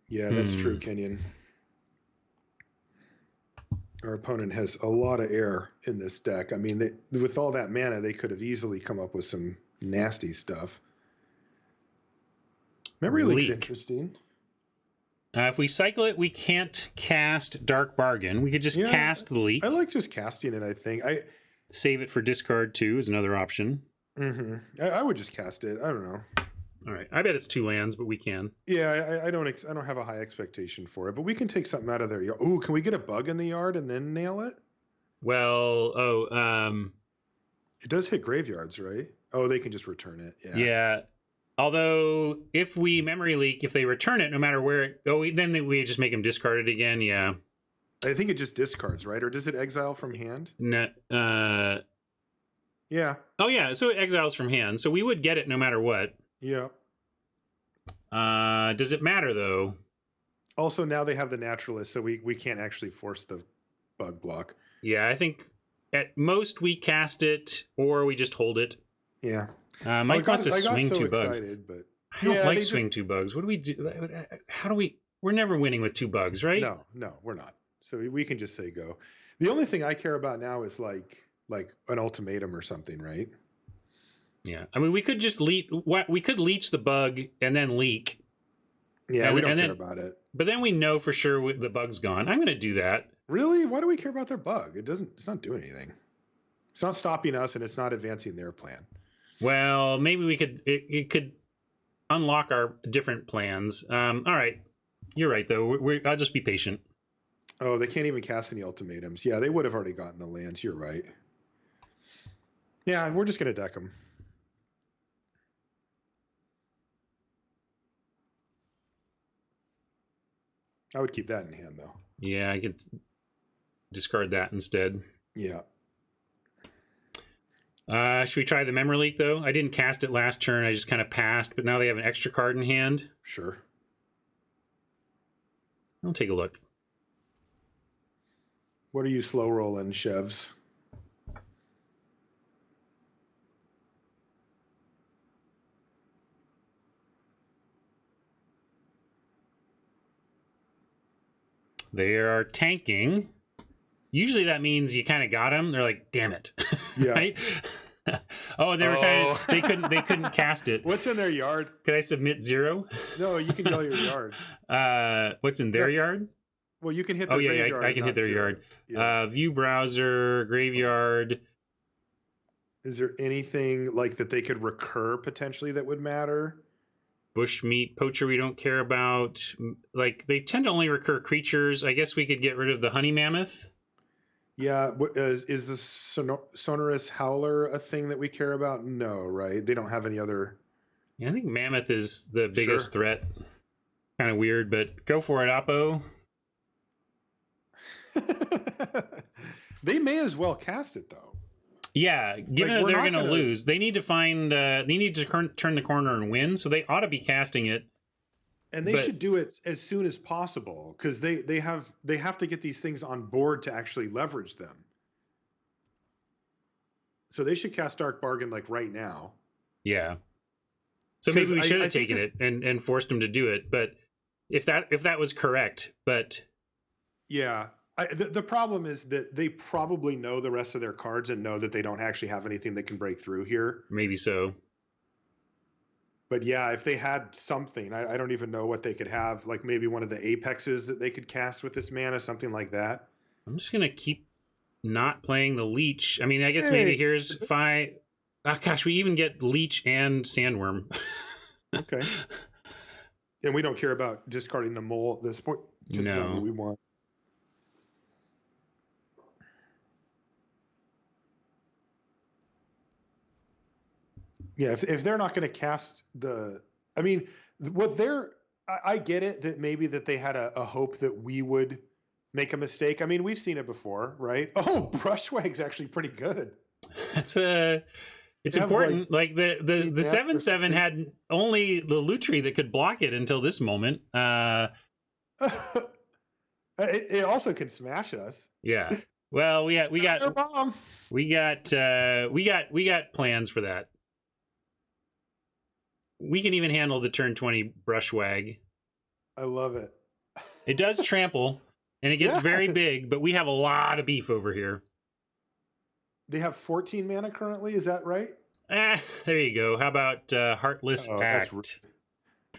yeah, that's true, Kenyon. Our opponent has a lot of air in this deck. I mean, with all that mana, they could have easily come up with some nasty stuff. Memory Leak's interesting. If we cycle it, we can't cast Dark Bargain. We could just cast the Leak. I like just casting it, I think. Save it for discard, too, is another option. Mm-hmm. I would just cast it. I don't know. All right. I bet it's 2 lands, but we can. Yeah, I don't have a high expectation for it, but we can take something out of there. Ooh, can we get a bug in the yard and then nail it? Well, it does hit graveyards, right? Oh, they can just return it. Yeah. Yeah. Although, if we Memory Leak, if they return it, no matter where it then we just make them discard it again. Yeah. I think it just discards, right? Or does it exile from hand? No. Yeah. Oh, yeah. So it exiles from hand. So we would get it no matter what. Yeah. Does it matter, though? Also, now they have the Naturalist, so we can't actually force the bug block. Yeah, I think at most we cast it, or we just hold it. Yeah. Mike wants to swing 2 bugs. But I don't like swing 2 bugs. What do we do? How do we... We're never winning with 2 bugs, right? No, we're not. So we can just say go. The only thing I care about now is like an ultimatum or something, right? Yeah, I mean, we could just leech the bug and then leak. Yeah, we don't care about it. But then we know for sure the bug's gone. I'm going to do that. Really? Why do we care about their bug? It's not doing anything. It's not stopping us, and it's not advancing their plan. Well, maybe we could. It could unlock our different plans. All right, you're right though. I'll just be patient. Oh, they can't even cast any ultimatums. Yeah, they would have already gotten the lands. You're right. Yeah, we're just going to deck them. I would keep that in hand, though. Yeah, I could discard that instead. Yeah. Should we try the Memory Leak, though? I didn't cast it last turn. I just kind of passed, but now they have an extra card in hand. Sure. I'll take a look. What are you slow rolling, Chevs? They are tanking. Usually that means you kind of got them. They're like, damn it. Yeah. Right? Oh, they were trying to, they couldn't cast it. What's in their yard? Could I submit 0? No, you can yell your yard. What's in their yard? Well, you can hit their graveyard. I can hit their yard. Yeah. View browser, graveyard. Is there anything like that they could recur potentially that would matter? Bushmeat, poacher we don't care about. Like, they tend to only recur creatures. I guess we could get rid of the honey mammoth. Yeah, is the sonorous howler a thing that we care about? No, right? They don't have any other... Yeah, I think mammoth is the biggest threat. Kind of weird, but go for it, Oppo. They may as well cast it, though. Yeah, given that they're going to lose, they need to find... they need to turn the corner and win, so they ought to be casting it. And they should do it as soon as possible, because they have to get these things on board to actually leverage them. So they should cast Dark Bargain like right now. Yeah. So maybe we should have taken it and forced them to do it. But if that was correct, but yeah, the problem is that they probably know the rest of their cards and know that they don't actually have anything that can break through here. Maybe so. But yeah, if they had something, I don't even know what they could have. Like maybe one of the apexes that they could cast with this mana, something like that. I'm just gonna keep not playing the leech. I mean, I guess maybe here's 5. Oh, gosh, we even get leech and sandworm. Okay. And we don't care about discarding the mole at this point. Just not what No. we want. Yeah, if they're not going to cast the, I mean, what they're, I get it that maybe that they had a hope that we would make a mistake. I mean, we've seen it before, right? Oh, Brushwag's actually pretty good. That's a. It's They have, important. Like the eight mana or 7/7 something. had only the Lutri that could block it until this moment. It also can smash us. Yeah. Well, we got Their bomb. we got plans for that. We can even handle the turn 20 Brushwag. I love it. It does trample, and it gets very big, but we have a lot of beef over here. They have 14 mana currently. Is that right? There you go. How about Heartless That's Act? rude.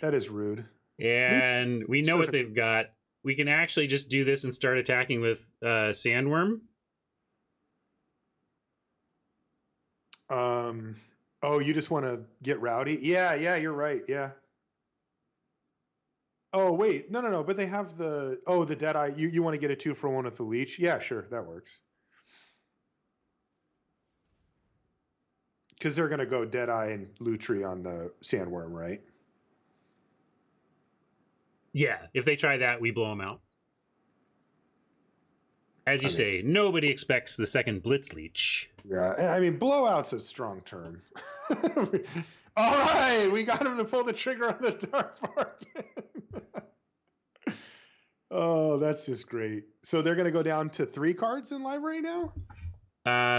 That is rude. And we know what they've got. We can actually just do this and start attacking with Sandworm. Oh, you just want to get rowdy? Yeah, you're right. Yeah. Oh, wait. No. But they have the Deadeye. You want to get a 2-for-1 with the Leech? Yeah, sure. That works. Because they're going to go Deadeye and Lutri on the Sandworm, right? Yeah, if they try that, we blow them out. As you say, nobody expects the second Blitz Leech. Yeah, I mean, blowout's a strong term. All right, we got him to pull the trigger on the Dark Bargain. Oh, that's just great. So they're going to go down to 3 cards in library now?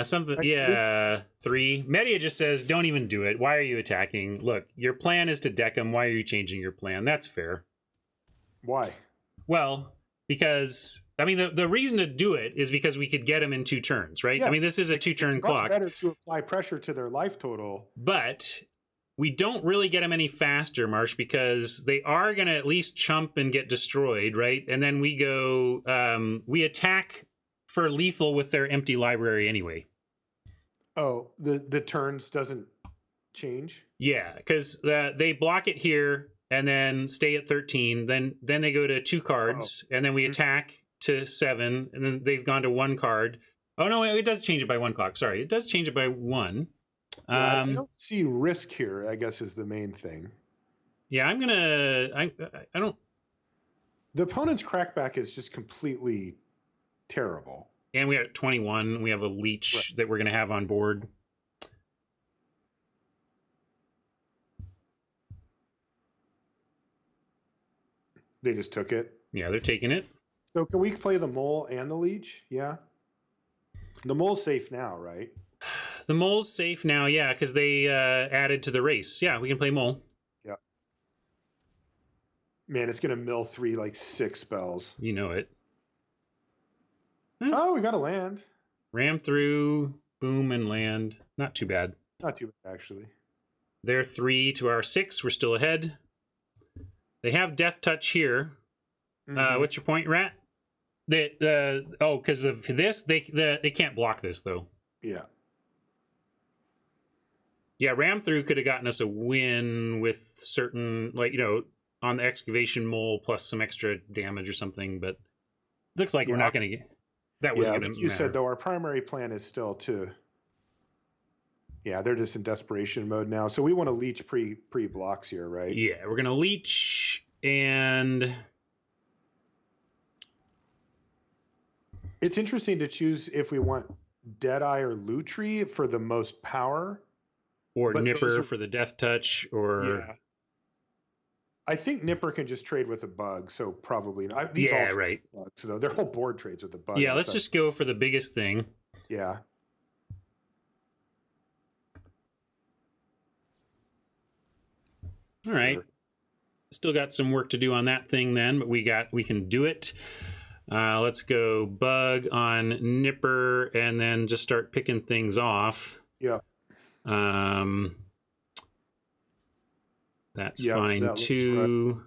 Something, yeah, 3. Media just says, don't even do it. Why are you attacking? Look, your plan is to deck them. Why are you changing your plan? That's fair. Why? Well, because, I mean, the reason to do it is because we could get them in 2 turns, right? Yes. I mean, this is a 2-turn clock. It's better to apply pressure to their life total. But we don't really get them any faster, Marsh, because they are going to at least chump and get destroyed, right? And then we go, we attack for lethal with their empty library anyway. Oh, the turns doesn't change? Yeah, because they block it here and then stay at 13. Then they go to 2 cards, and then we attack to 7, and then they've gone to 1 card. Oh, no, it does change it by 1 clock. Sorry, it does change it by 1. Yeah, I don't see risk here, I guess, is the main thing. Yeah, I'm going to... I don't... The opponent's crackback is just completely terrible. And we are at 21. We have a leech that we're going to have on board. They just took it. Yeah, they're taking it. So can we play the mole and the leech? Yeah. The mole's safe now, right? The mole's safe now, yeah, because they added to the race. Yeah, we can play mole. Yeah. Man, it's going to mill 3, 6 spells. You know it. Oh, we got to land. Ram through, boom, and land. Not too bad. Not too bad, actually. They're 3 to our 6. We're still ahead. They have Death Touch here. Mm-hmm. What's your point, Rat? Because of this, they can't block this, though. Yeah. Yeah, Ram through could have gotten us a win with certain, on the excavation mole plus some extra damage or something, but looks like we're not going to get... That wasn't going to matter. You said, though, our primary plan is still to... Yeah, they're just in desperation mode now. So we want to leech pre-blocks here, right? Yeah, we're going to leech, and... It's interesting to choose if we want Deadeye or Lutri for the most power. Or Nipper for the Death Touch, or... Yeah. I think Nipper can just trade with a bug, so probably not. These all right. Bugs, though. Their whole board trades with a bug. Yeah, let's just go for the biggest thing. Yeah. All right. Sure. Still got some work to do on that thing then, but we can do it. Let's go bug on Nipper and then just start picking things off. Yeah. That's fine too.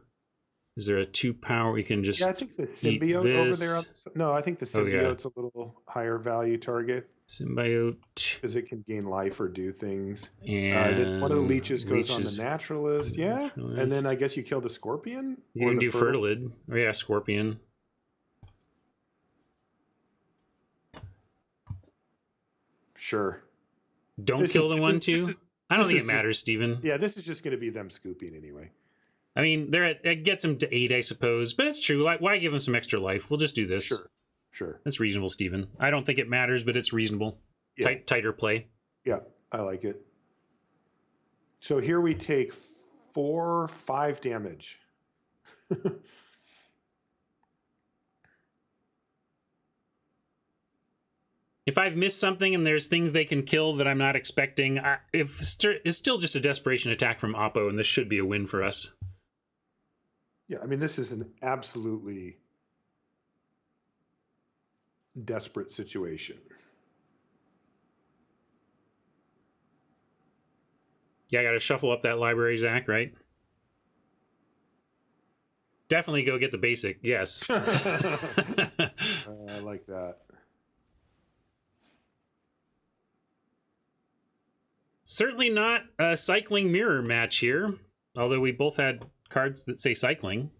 Is there a 2 power? We can just Yeah, I think the symbiote over there. No, I think the Oh, yeah. symbiote's a little higher value target symbiote. because it can gain life or do things. And Then one of the leeches goes on the naturalist. Yeah. And then I guess you kill the scorpion you or can the do fertilid. Oh, yeah, scorpion. Sure. Don't kill the 1/2. I don't think it matters, Steven. Yeah, this is just going to be them scooping anyway. I mean, it gets them to 8, I suppose, but it's true. Like, why give them some extra life? We'll just do this. Sure. That's reasonable, Steven. I don't think it matters, but it's reasonable. Yeah. Tighter play. Yeah, I like it. So here we take 5 damage. If I've missed something and there's things they can kill that I'm not expecting, it's still just a desperation attack from Oppo, and this should be a win for us. Yeah, I mean, this is an absolutely desperate situation. Yeah, I got to shuffle up that library, Zach, right? Definitely go get the basic, yes. I like that. Certainly not a cycling mirror match here, although we both had cards that say cycling.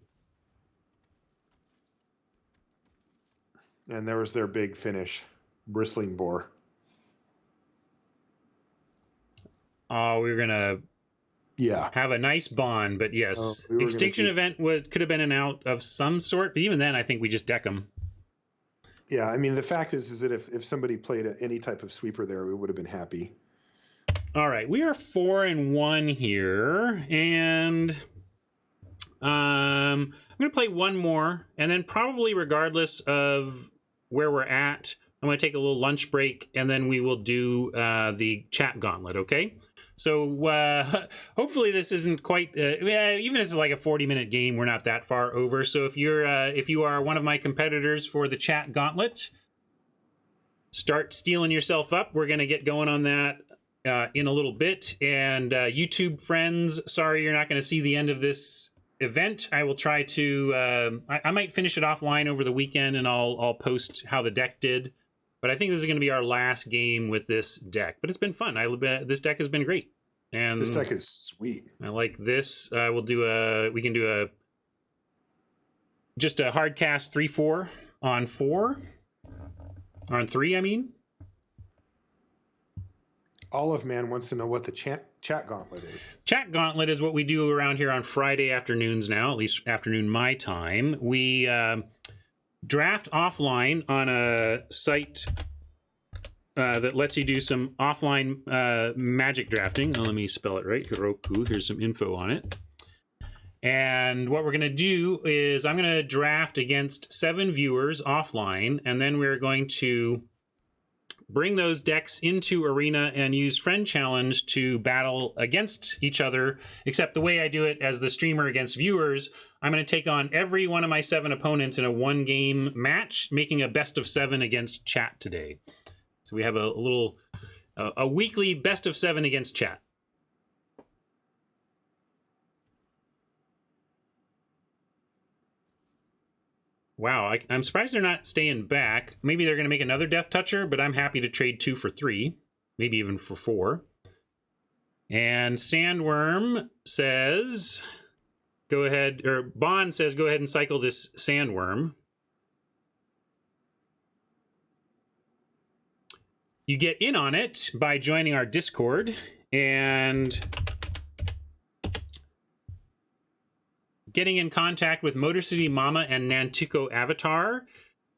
And there was their big finish, bristling boar. Oh, we were going to have a nice bond, but yes. Extinction Event could have been an out of some sort, but even then I think we just deck them. Yeah, I mean, the fact is that if somebody played any type of sweeper there, we would have been happy. All right, we are 4-1 here, and I'm going to play one more, and then probably regardless of where we're at, I'm going to take a little lunch break, and then we will do the chat gauntlet, okay? So hopefully this isn't quite, even if it's like a 40-minute game, we're not that far over. So if you are one of my competitors for the chat gauntlet, start stealing yourself up. We're going to get going on that in a little bit. And YouTube friends, sorry you're not going to see the end of this event. I will try to, I might finish it offline over the weekend, and I'll post how the deck did. But I think this is going to be our last game with this deck. But it's been fun. This deck has been great. And this deck is sweet. I like this. We can do just a hard cast 3/4 on 4. On 3, I mean. Olive Man wants to know what the chat gauntlet is. Chat gauntlet is what we do around here on Friday afternoons now, at least afternoon my time. We draft offline on a site that lets you do some offline magic drafting. Oh, let me spell it right. Heroku. Here's some info on it. And what we're going to do is I'm going to draft against 7 viewers offline, and then we're going to bring those decks into Arena and use Friend Challenge to battle against each other, except the way I do it as the streamer against viewers, I'm going to take on every one of my 7 opponents in a 1-game match, making a best of 7 against chat today. So we have a weekly best of 7 against chat. Wow, I'm surprised they're not staying back. Maybe they're going to make another Death Toucher, but I'm happy to trade 2 for 3, maybe even for 4. And Sandworm says, go ahead, or Bond says, go ahead and cycle this Sandworm. You get in on it by joining our Discord and getting in contact with Motor City Mama and Nantuko Avatar.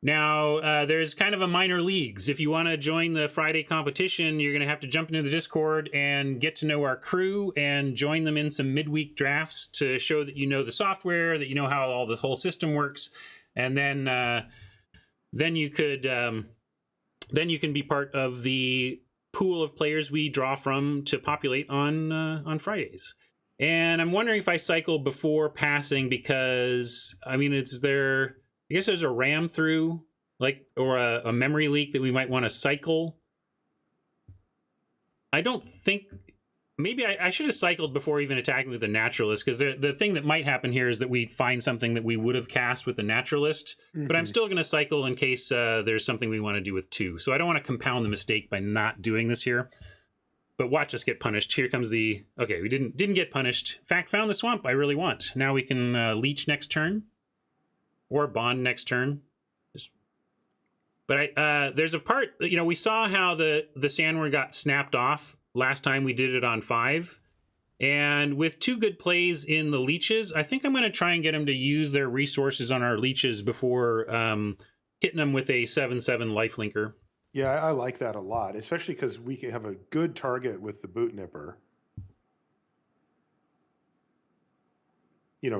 Now, there's kind of a minor leagues. If you want to join the Friday competition, you're going to have to jump into the Discord and get to know our crew and join them in some midweek drafts to show that you know the software, that you know how all the whole system works, and then you can be part of the pool of players we draw from to populate on Fridays. And I'm wondering if I cycle before passing because, I mean, I guess there's a RAM through, or a memory leak that we might want to cycle. I don't think Maybe I should have cycled before even attacking with the Naturalist, because the thing that might happen here is that we find something that we would have cast with the Naturalist, but I'm still going to cycle in case there's something we want to do with 2. So I don't want to compound the mistake by not doing this here. But watch us get punished. Here comes the... Okay, we didn't get punished. In fact, found the swamp I really want. Now we can leech next turn. Or bond next turn. But there's a part... we saw how the sandworm got snapped off last time we did it on 5. And with 2 good plays in the leeches, I think I'm going to try and get them to use their resources on our leeches before hitting them with a 7/7 lifelinker. Yeah, I like that a lot, especially because we can have a good target with the boot nipper.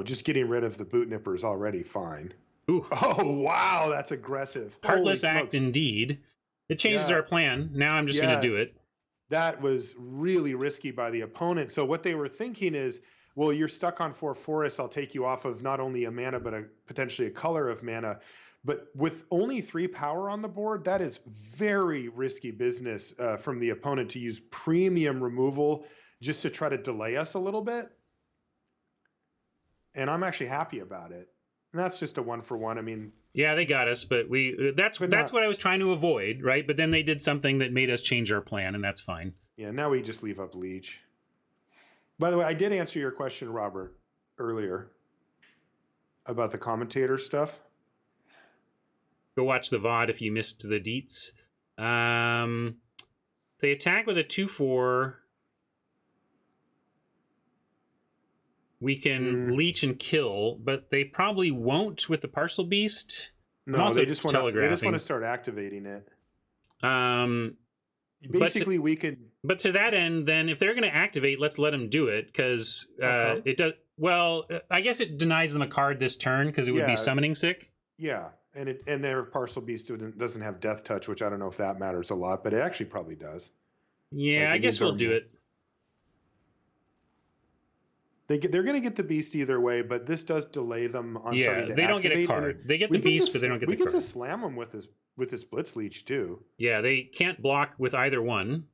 Just getting rid of the boot nipper is already fine. Ooh. Oh, wow, that's aggressive. Heartless act indeed. It changes our plan. Now I'm just going to do it. That was really risky by the opponent. So what they were thinking is, well, you're stuck on 4 forests. I'll take you off of not only a mana, but potentially a color of mana. But with only 3 power on the board, that is very risky business from the opponent to use premium removal just to try to delay us a little bit. And I'm actually happy about it. And that's just a 1-for-1. I mean, yeah, they got us, but that's what I was trying to avoid, right? But then they did something that made us change our plan, and that's fine. Yeah, now we just leave up leech. By the way, I did answer your question, Robert, earlier about the commentator stuff. Go watch the VOD if you missed the deets. They attack with a 2/4. We can leech and kill, but they probably won't with the Parcel Beast. No, they just want to start activating it. Basically, we could. But to that end, then, if they're going to activate, let's let them do it, because it does. Well, I guess it denies them a card this turn because it would be summoning sick. Yeah, and their Parcel Beast doesn't have Death Touch, which I don't know if that matters a lot, but it actually probably does. Yeah, I guess we'll do it. They're going to get the beast either way, but this does delay them on starting to they don't get a card. They get the beast, but they don't get the card. We get to slam them with this Blitz Leech too. Yeah, they can't block with either one.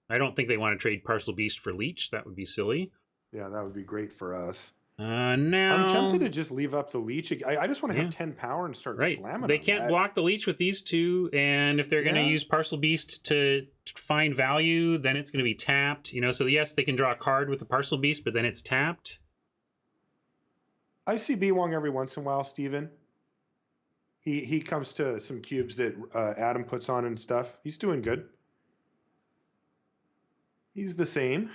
I don't think they want to trade Parcel Beast for Leech. That would be silly. Yeah, that would be great for us. Now I'm tempted to just leave up the Leech. I just want to have 10 power and start slamming. They can't block the Leech with these 2, and if they're going to use Parcel Beast to find value, then it's going to be tapped. So yes, they can draw a card with the Parcel Beast, but then it's tapped. I see B-Wong every once in a while, Steven. He comes to some cubes that Adam puts on and stuff. He's doing good. He's the same.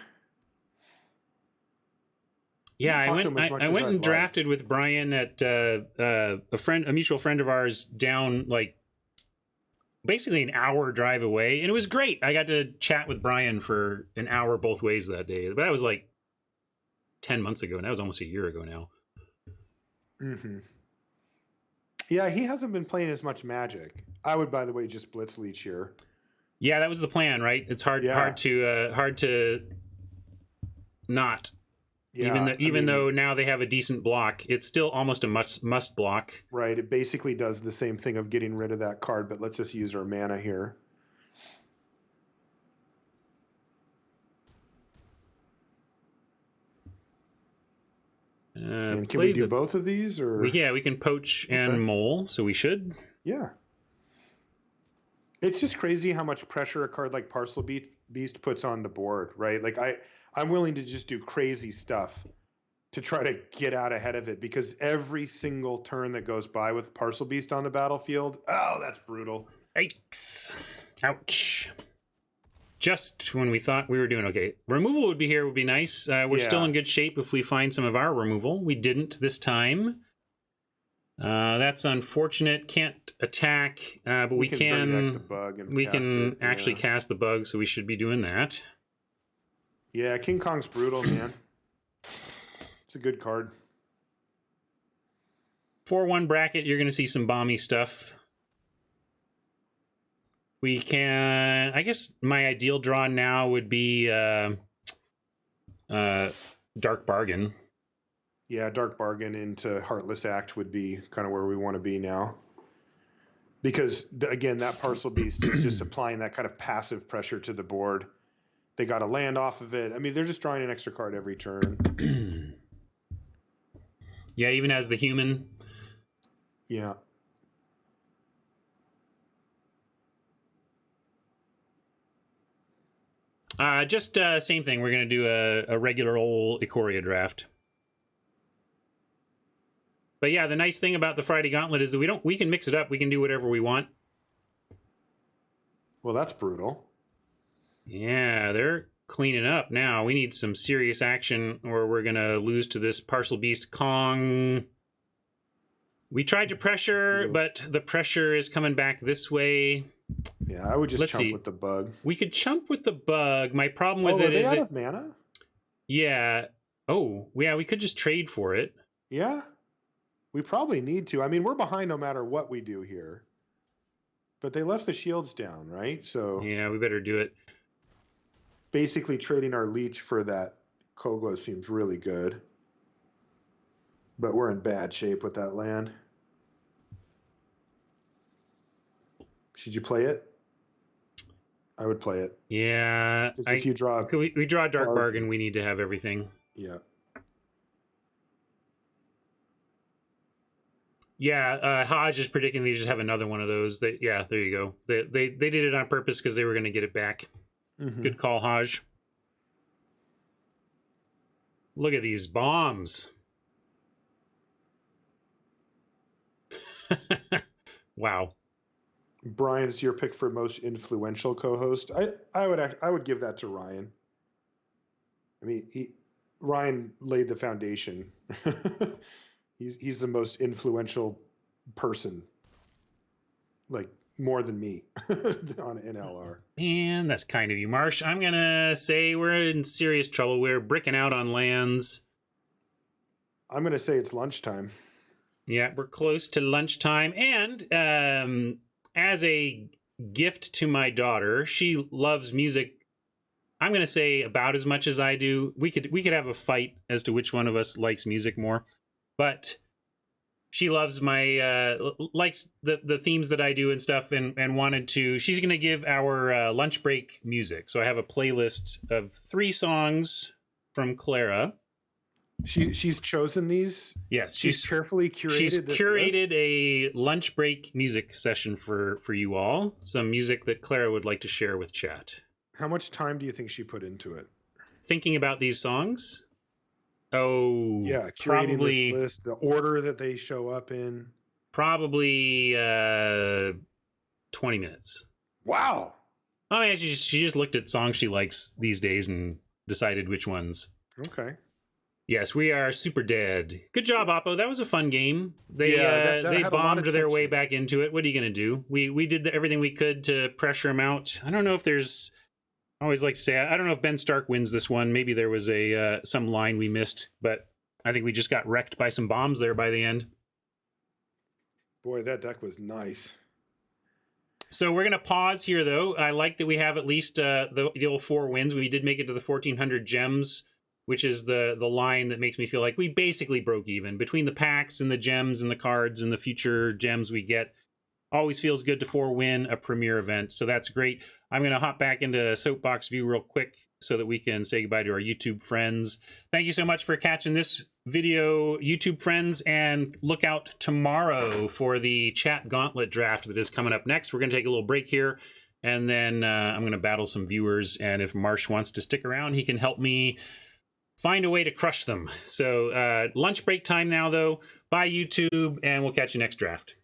Yeah, I went and drafted with Brian at a mutual friend of ours down basically an hour drive away, and it was great. I got to chat with Brian for an hour both ways that day. But that was 10 months ago, and that was almost a year ago now. Mm-hmm. Yeah, he hasn't been playing as much Magic. I would, by the way, just Blitz Leech here. Yeah, that was the plan, right? It's hard to not. Yeah, even though now they have a decent block, it's still almost a must block. Right. It basically does the same thing of getting rid of that card, but let's just use our mana here. And can we do both of these? Or we can poach and mole, so we should. Yeah. It's just crazy how much pressure a card like Parcel Beast puts on the board, right? I'm willing to just do crazy stuff to try to get out ahead of it, because every single turn that goes by with Parcel Beast on the battlefield, that's brutal. Yikes. Ouch. Just when we thought we were doing okay. Removal would be nice. We're still in good shape if we find some of our removal. We didn't this time. That's unfortunate. Can't attack, but we can the bug and actually cast the bug, so we should be doing that. Yeah, King Kong's brutal, man. It's a good card. 4-1 bracket, you're going to see some bomby stuff. We can... I guess my ideal draw now would be Dark Bargain. Yeah, Dark Bargain into Heartless Act would be kind of where we want to be now. Because, again, that Parcel Beast is just applying that kind of passive pressure to the board They got a land off of it. I mean, they're just drawing an extra card every turn. Yeah, even as the human. Yeah. Just same thing. We're going to do a regular old Ikoria draft. But yeah, the nice thing about the Friday Gauntlet is that we can mix it up. We can do whatever we want. Well, that's brutal. Yeah, they're cleaning up now. We need some serious action or we're going to lose to this Parcel Beast Kong. We tried to pressure, but the pressure is coming back this way. Yeah, I would just chump with the bug. We could chump with the bug. My problem with it is out of mana? Yeah. Oh, yeah, we could just trade for it. Yeah. We probably need to. I mean, we're behind no matter what we do here. But they left the shields down, right? So yeah, we better do it. Basically trading our leech for that Koglo seems really good. But we're in bad shape with that land. Should you play it? I would play it. Yeah. If you draw... We draw a Dark Bargain, we need to have everything. Yeah. Yeah, Hodge is predicting they just have another one of those. Yeah, there you go. They did it on purpose because they were going to get it back. Mm-hmm. Good call, Hodge. Look at these bombs. Wow. Brian's your pick for most influential co-host. I would give that to Ryan. I mean, Ryan laid the foundation. He's the most influential person, like more than me on NLR. Man, that's kind of you, Marsh. I'm gonna say we're in serious trouble. We're bricking out on lands. I'm gonna say it's lunchtime. Yeah, we're close to lunchtime, and as a gift to my daughter, she loves music. I'm gonna say about as much as I do. We could have a fight as to which one of us likes music more. But she loves my likes the themes that I do and stuff, and wanted to. She's going to give our lunch break music. So I have a playlist of 3 songs from Clara. She's chosen these. Yes, she's carefully curated. She's curated a lunch break music session for you all. Some music that Clara would like to share with chat. How much time do you think she put into it? Thinking about these songs. Oh, yeah, probably this list, the order that they show up in. Probably 20 minutes. Wow. I mean, she just looked at songs she likes these days and decided which ones. Okay. Yes, we are super dead. Good job, Oppo. That was a fun game. They bombed their way back into it. What are you going to do? We did everything we could to pressure them out. I don't know if there's... I always like to say, I don't know if Ben Stark wins this one. Maybe there was some line we missed, but I think we just got wrecked by some bombs there by the end. Boy, that deck was nice. So we're going to pause here, though. I like that we have at least the old 4 wins. We did make it to the 1,400 gems, which is the line that makes me feel like we basically broke even. Between the packs and the gems and the cards and the future gems we get, always feels good to 4-win a premier event. So that's great. I'm going to hop back into Soapbox View real quick so that we can say goodbye to our YouTube friends. Thank you so much for catching this video, YouTube friends, and look out tomorrow for the chat gauntlet draft that is coming up next. We're going to take a little break here, and then I'm going to battle some viewers, and if Marsh wants to stick around, he can help me find a way to crush them. So lunch break time now, though. Bye, YouTube, and we'll catch you next draft.